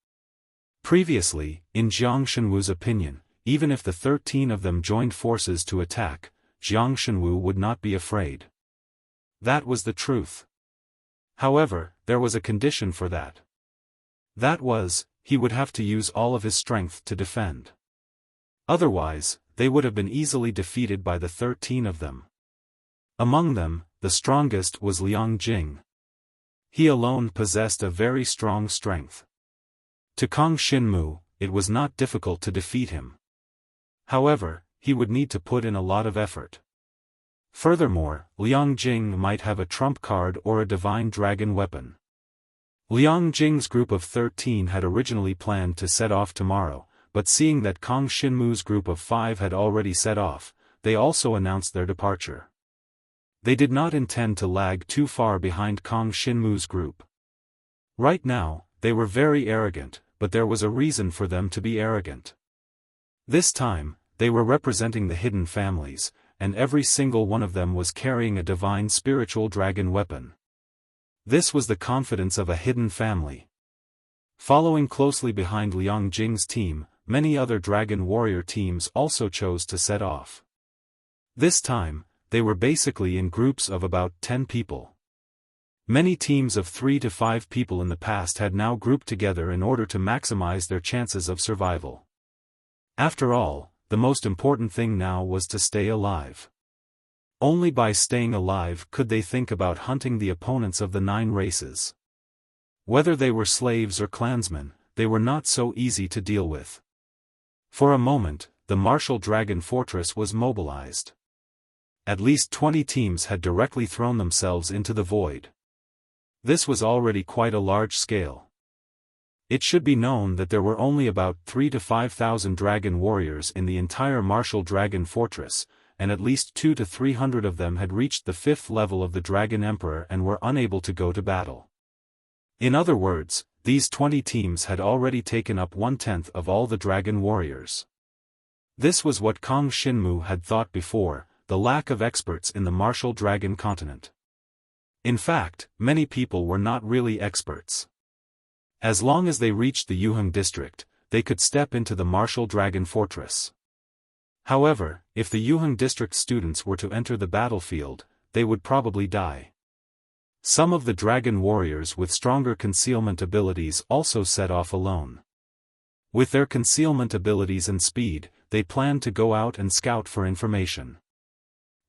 Previously, in Jiang Shenwu's opinion, even if the 13 of them joined forces to attack, Jiang Shenwu would not be afraid. That was the truth. However, there was a condition for that. That was, he would have to use all of his strength to defend. Otherwise, they would have been easily defeated by the 13 of them. Among them, the strongest was Liang Jing. He alone possessed a very strong strength. To Kang Xinmu, it was not difficult to defeat him. However, he would need to put in a lot of effort. Furthermore, Liang Jing might have a trump card or a divine dragon weapon. Liang Jing's group of 13 had originally planned to set off tomorrow, but seeing that Kang Xinmu's group of 5 had already set off, they also announced their departure. They did not intend to lag too far behind Kang Xinmu's group. Right now, they were very arrogant, but there was a reason for them to be arrogant. This time, they were representing the hidden families, and every single one of them was carrying a divine spiritual dragon weapon. This was the confidence of a hidden family. Following closely behind Liang Jing's team, many other dragon warrior teams also chose to set off. This time, they were basically in groups of about 10 people. Many teams of 3 to 5 people in the past had now grouped together in order to maximize their chances of survival. After all, the most important thing now was to stay alive. Only by staying alive could they think about hunting the opponents of the 9 races. Whether they were slaves or clansmen, they were not so easy to deal with. For a moment, the Martial Dragon Fortress was mobilized. At least 20 teams had directly thrown themselves into the void. This was already quite a large scale. It should be known that there were only about 3,000 to 5,000 dragon warriors in the entire Martial Dragon Fortress, and at least 200 to 300 of them had reached the 5th level of the Dragon Emperor and were unable to go to battle. In other words, these 20 teams had already taken up 1/10 of all the dragon warriors. This was what Kang Xinmu had thought before, the lack of experts in the Martial Dragon continent. In fact, many people were not really experts. As long as they reached the Yuheng district, they could step into the Martial Dragon Fortress. However, if the Yuheng district students were to enter the battlefield, they would probably die. Some of the dragon warriors with stronger concealment abilities also set off alone. With their concealment abilities and speed, they planned to go out and scout for information.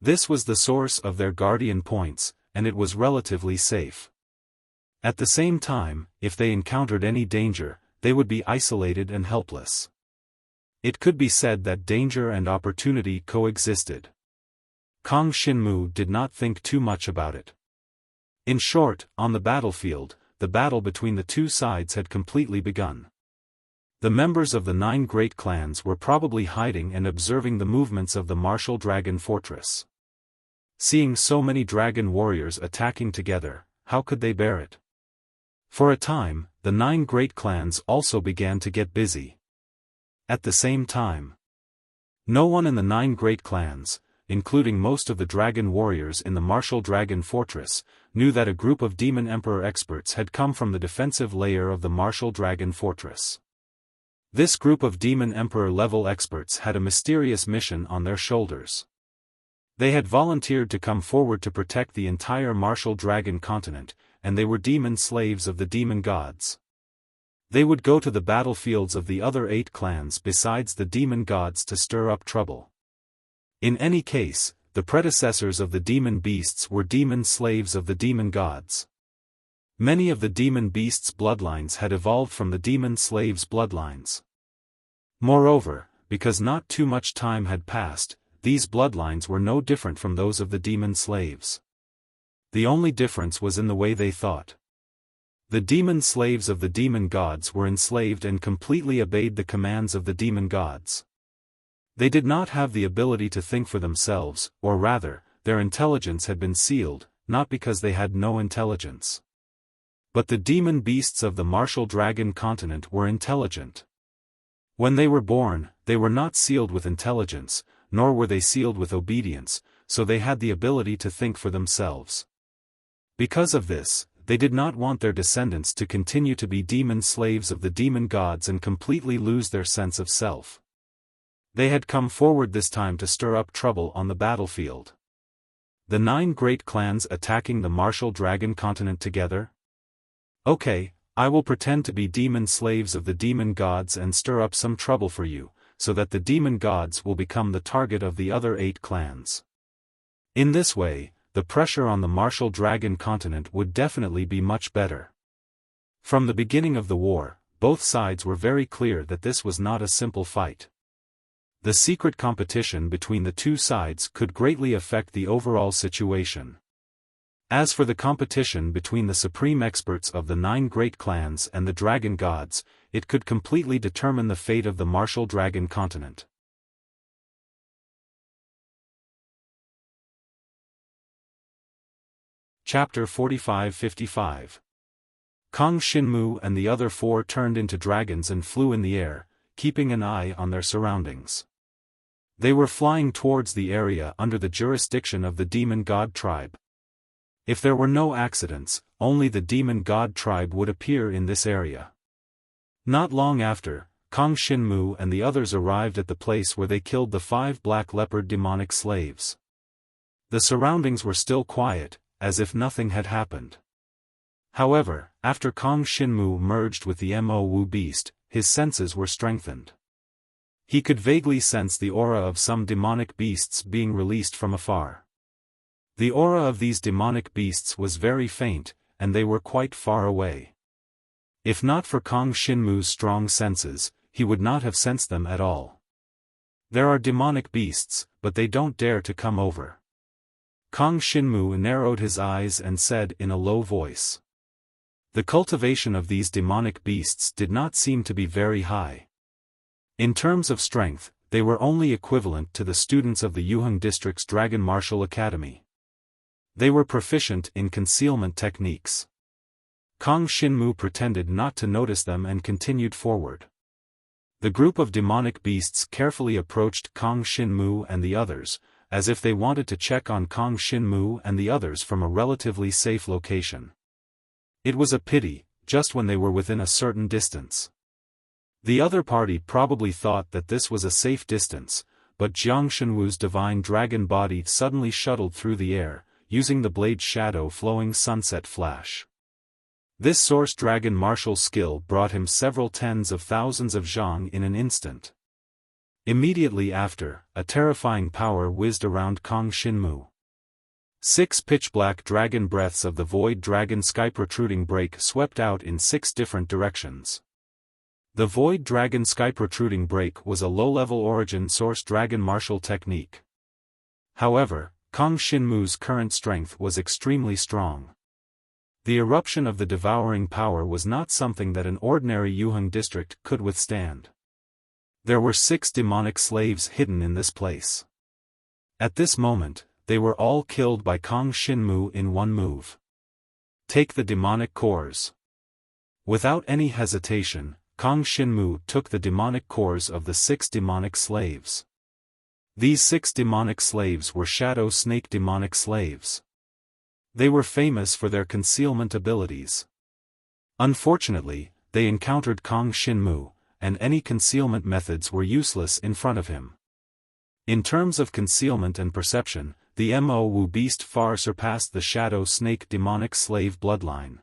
This was the source of their guardian points, and it was relatively safe. At the same time, if they encountered any danger, they would be isolated and helpless. It could be said that danger and opportunity coexisted. Kang Xinmu did not think too much about it. In short, on the battlefield, the battle between the two sides had completely begun. The members of the 9 great clans were probably hiding and observing the movements of the Martial Dragon Fortress. Seeing so many dragon warriors attacking together, how could they bear it? For a time, the 9 great clans also began to get busy. At the same time, no one in the 9 great clans, including most of the dragon warriors in the Martial Dragon Fortress, knew that a group of Demon Emperor experts had come from the defensive layer of the Martial Dragon Fortress. This group of Demon Emperor level experts had a mysterious mission on their shoulders. They had volunteered to come forward to protect the entire Martial Dragon continent, and they were demon slaves of the demon gods. They would go to the battlefields of the other 8 clans besides the demon gods to stir up trouble. In any case, the predecessors of the demon beasts were demon slaves of the demon gods. Many of the demon beasts' bloodlines had evolved from the demon slaves' bloodlines. Moreover, because not too much time had passed, these bloodlines were no different from those of the demon slaves. The only difference was in the way they thought. The demon slaves of the demon gods were enslaved and completely obeyed the commands of the demon gods. They did not have the ability to think for themselves, or rather, their intelligence had been sealed, not because they had no intelligence. But the demon beasts of the martial dragon continent were intelligent. When they were born, they were not sealed with intelligence, nor were they sealed with obedience, so they had the ability to think for themselves. Because of this, they did not want their descendants to continue to be demon slaves of the demon gods and completely lose their sense of self. They had come forward this time to stir up trouble on the battlefield. The 9 great clans attacking the martial dragon continent together? Okay, I will pretend to be demon slaves of the demon gods and stir up some trouble for you, so that the demon gods will become the target of the other 8 clans. In this way, the pressure on the martial dragon continent would definitely be much better. From the beginning of the war, both sides were very clear that this was not a simple fight. The secret competition between the two sides could greatly affect the overall situation. As for the competition between the supreme experts of the 9 great clans and the dragon gods, it could completely determine the fate of the martial dragon continent. Chapter 45-55. Kang Shinmu and the other 4 turned into dragons and flew in the air, keeping an eye on their surroundings. They were flying towards the area under the jurisdiction of the demon god tribe. If there were no accidents, only the demon god tribe would appear in this area. Not long after, Kang Shinmu and the others arrived at the place where they killed the 5 black leopard demonic slaves. The surroundings were still quiet, as if nothing had happened. However, after Kang Shinmu merged with the Mo Wu beast, his senses were strengthened. He could vaguely sense the aura of some demonic beasts being released from afar. The aura of these demonic beasts was very faint, and they were quite far away. If not for Kang Shinmu's strong senses, he would not have sensed them at all. There are demonic beasts, but they don't dare to come over. Kang Shinmu narrowed his eyes and said in a low voice. The cultivation of these demonic beasts did not seem to be very high. In terms of strength, they were only equivalent to the students of the Yuheng District's Dragon Martial Academy. They were proficient in concealment techniques. Kang Shinmu pretended not to notice them and continued forward. The group of demonic beasts carefully approached Kang Shinmu and the others, as if they wanted to check on Kang Shinmu and the others from a relatively safe location. It was a pity, just when they were within a certain distance. The other party probably thought that this was a safe distance, but Jiang Shenwu's divine dragon body suddenly shuttled through the air, using the blade's shadow flowing sunset flash. This source dragon martial skill brought him several tens of thousands of zhang in an instant. Immediately after, a terrifying power whizzed around Kang Shinmu. 6 pitch-black dragon breaths of the void dragon sky protruding break swept out in 6 different directions. The void dragon sky protruding break was a low-level origin source dragon martial technique. However, Kang Shinmu's current strength was extremely strong. The eruption of the devouring power was not something that an ordinary Yuheng district could withstand. There were 6 demonic slaves hidden in this place. At this moment, they were all killed by Kang Shinmu in one move. Take the demonic cores. Without any hesitation, Kang Shinmu took the demonic cores of the 6 demonic slaves. These 6 demonic slaves were shadow snake demonic slaves. They were famous for their concealment abilities. Unfortunately, they encountered Kang Shinmu, and any concealment methods were useless in front of him. In terms of concealment and perception, the Mo Wu beast far surpassed the shadow snake demonic slave bloodline.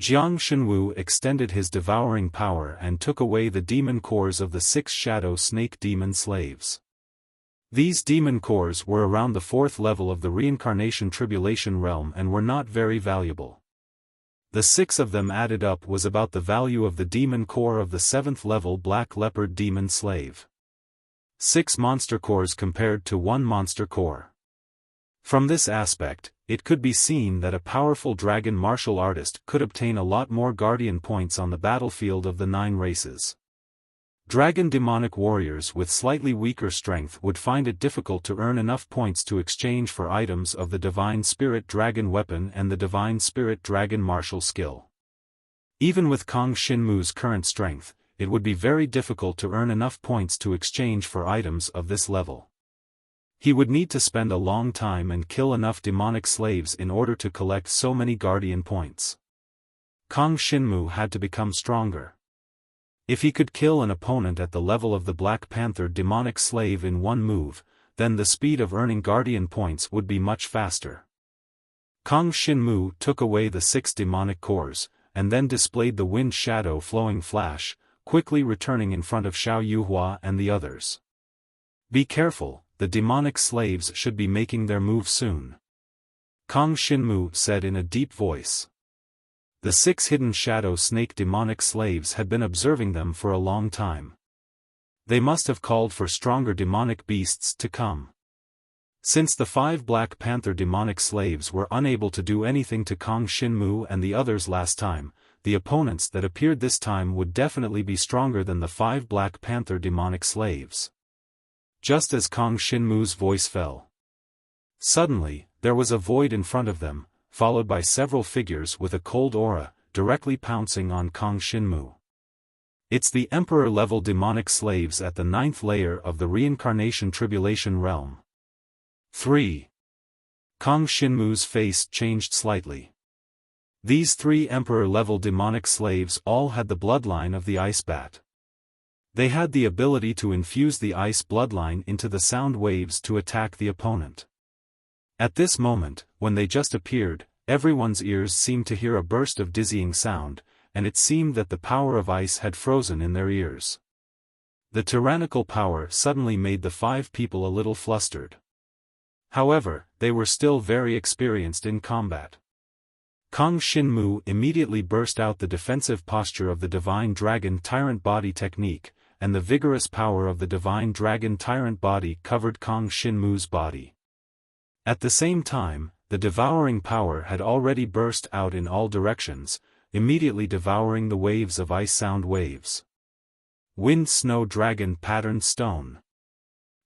Jiang Shenwu extended his devouring power and took away the demon cores of the 6 shadow snake demon slaves. These demon cores were around the 4th level of the reincarnation tribulation realm and were not very valuable. The 6 of them added up was about the value of the demon core of the 7th level Black Leopard Demon Slave. 6 monster cores compared to 1 monster core. From this aspect, it could be seen that a powerful dragon martial artist could obtain a lot more guardian points on the battlefield of the 9 races. Dragon demonic warriors with slightly weaker strength would find it difficult to earn enough points to exchange for items of the Divine Spirit Dragon weapon and the Divine Spirit Dragon martial skill. Even with Kang Shinmu's current strength, it would be very difficult to earn enough points to exchange for items of this level. He would need to spend a long time and kill enough demonic slaves in order to collect so many guardian points. Kang Shinmu had to become stronger. If he could kill an opponent at the level of the Black Panther demonic slave in one move, then the speed of earning guardian points would be much faster. Kang Shinmu took away the 6 demonic cores, and then displayed the wind shadow flowing flash, quickly returning in front of Xiao Yuhua and the others. Be careful, the demonic slaves should be making their move soon. Kang Shinmu said in a deep voice. The 6 hidden shadow snake demonic slaves had been observing them for a long time. They must have called for stronger demonic beasts to come. Since the 5 Black Panther demonic slaves were unable to do anything to Kang Shinmu and the others last time, the opponents that appeared this time would definitely be stronger than the 5 Black Panther demonic slaves. Just as Kang Shinmu's voice fell, suddenly, there was a void in front of them, followed by several figures with a cold aura, directly pouncing on Kang Shinmu. It's the Emperor-level demonic slaves at the 9th layer of the Reincarnation Tribulation Realm. 3. Kang Shinmu's face changed slightly. These 3 Emperor-level demonic slaves all had the bloodline of the Ice Bat. They had the ability to infuse the ice bloodline into the sound waves to attack the opponent. At this moment, when they just appeared, everyone's ears seemed to hear a burst of dizzying sound, and it seemed that the power of ice had frozen in their ears. The tyrannical power suddenly made the 5 people a little flustered. However, they were still very experienced in combat. Kang Shinmu immediately burst out the defensive posture of the Divine Dragon Tyrant Body technique, and the vigorous power of the Divine Dragon Tyrant Body covered Kang Shinmu's body. At the same time, the devouring power had already burst out in all directions, immediately devouring the waves of ice sound waves. Wind Snow Dragon Patterned Stone.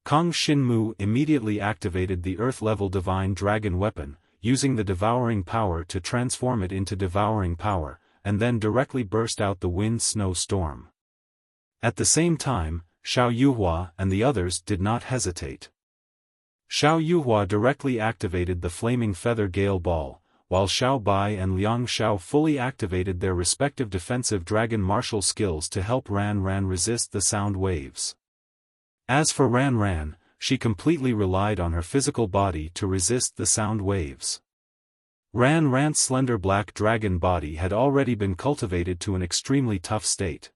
Kang Shinmu immediately activated the Earth-level Divine Dragon weapon, using the devouring power to transform it into devouring power, and then directly burst out the Wind Snow Storm. At the same time, Xiao Yuhua and the others did not hesitate. Xiao Yuhua directly activated the Flaming Feather Gale Ball, while Xiao Bai and Liang Xiao fully activated their respective defensive dragon martial skills to help Ran Ran resist the sound waves. As for Ran Ran, she completely relied on her physical body to resist the sound waves. Ran Ran's slender black dragon body had already been cultivated to an extremely tough state.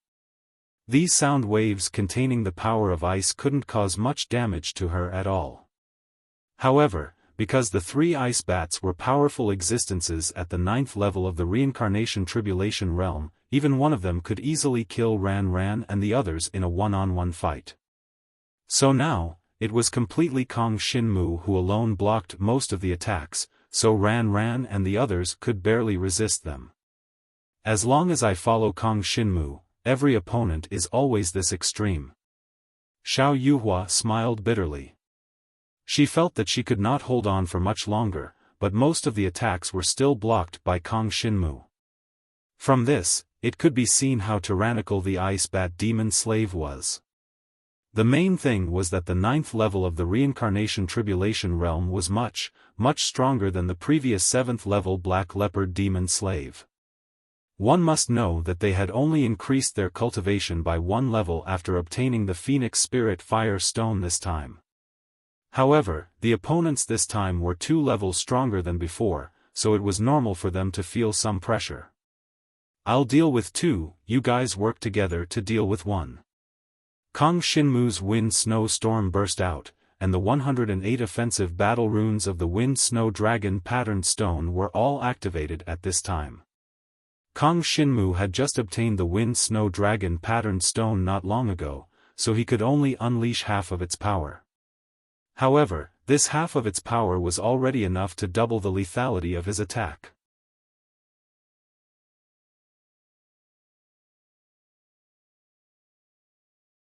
These sound waves containing the power of ice couldn't cause much damage to her at all. However, because the 3 ice bats were powerful existences at the 9th level of the Reincarnation Tribulation Realm, even one of them could easily kill Ran Ran and the others in a one-on-one fight. So now, it was completely Kang Shinmu who alone blocked most of the attacks, so Ran Ran and the others could barely resist them. As long as I follow Kang Shinmu, every opponent is always this extreme. Xiao Yuhua smiled bitterly. She felt that she could not hold on for much longer, but most of the attacks were still blocked by Kang Shinmu. From this, it could be seen how tyrannical the Ice Bat Demon Slave was. The main thing was that the 9th level of the Reincarnation Tribulation Realm was much stronger than the previous 7th level Black Leopard Demon Slave. One must know that they had only increased their cultivation by 1 level after obtaining the Phoenix Spirit Fire Stone this time. However, the opponents this time were 2 levels stronger than before, so it was normal for them to feel some pressure. I'll deal with 2, you guys work together to deal with 1. Kang Shinmu's Wind Snow Storm burst out, and the 108 offensive battle runes of the Wind Snow Dragon Patterned Stone were all activated at this time. Kang Xinmu had just obtained the Wind Snow Dragon patterned stone not long ago, so he could only unleash half of its power. However, this half of its power was already enough to double the lethality of his attack.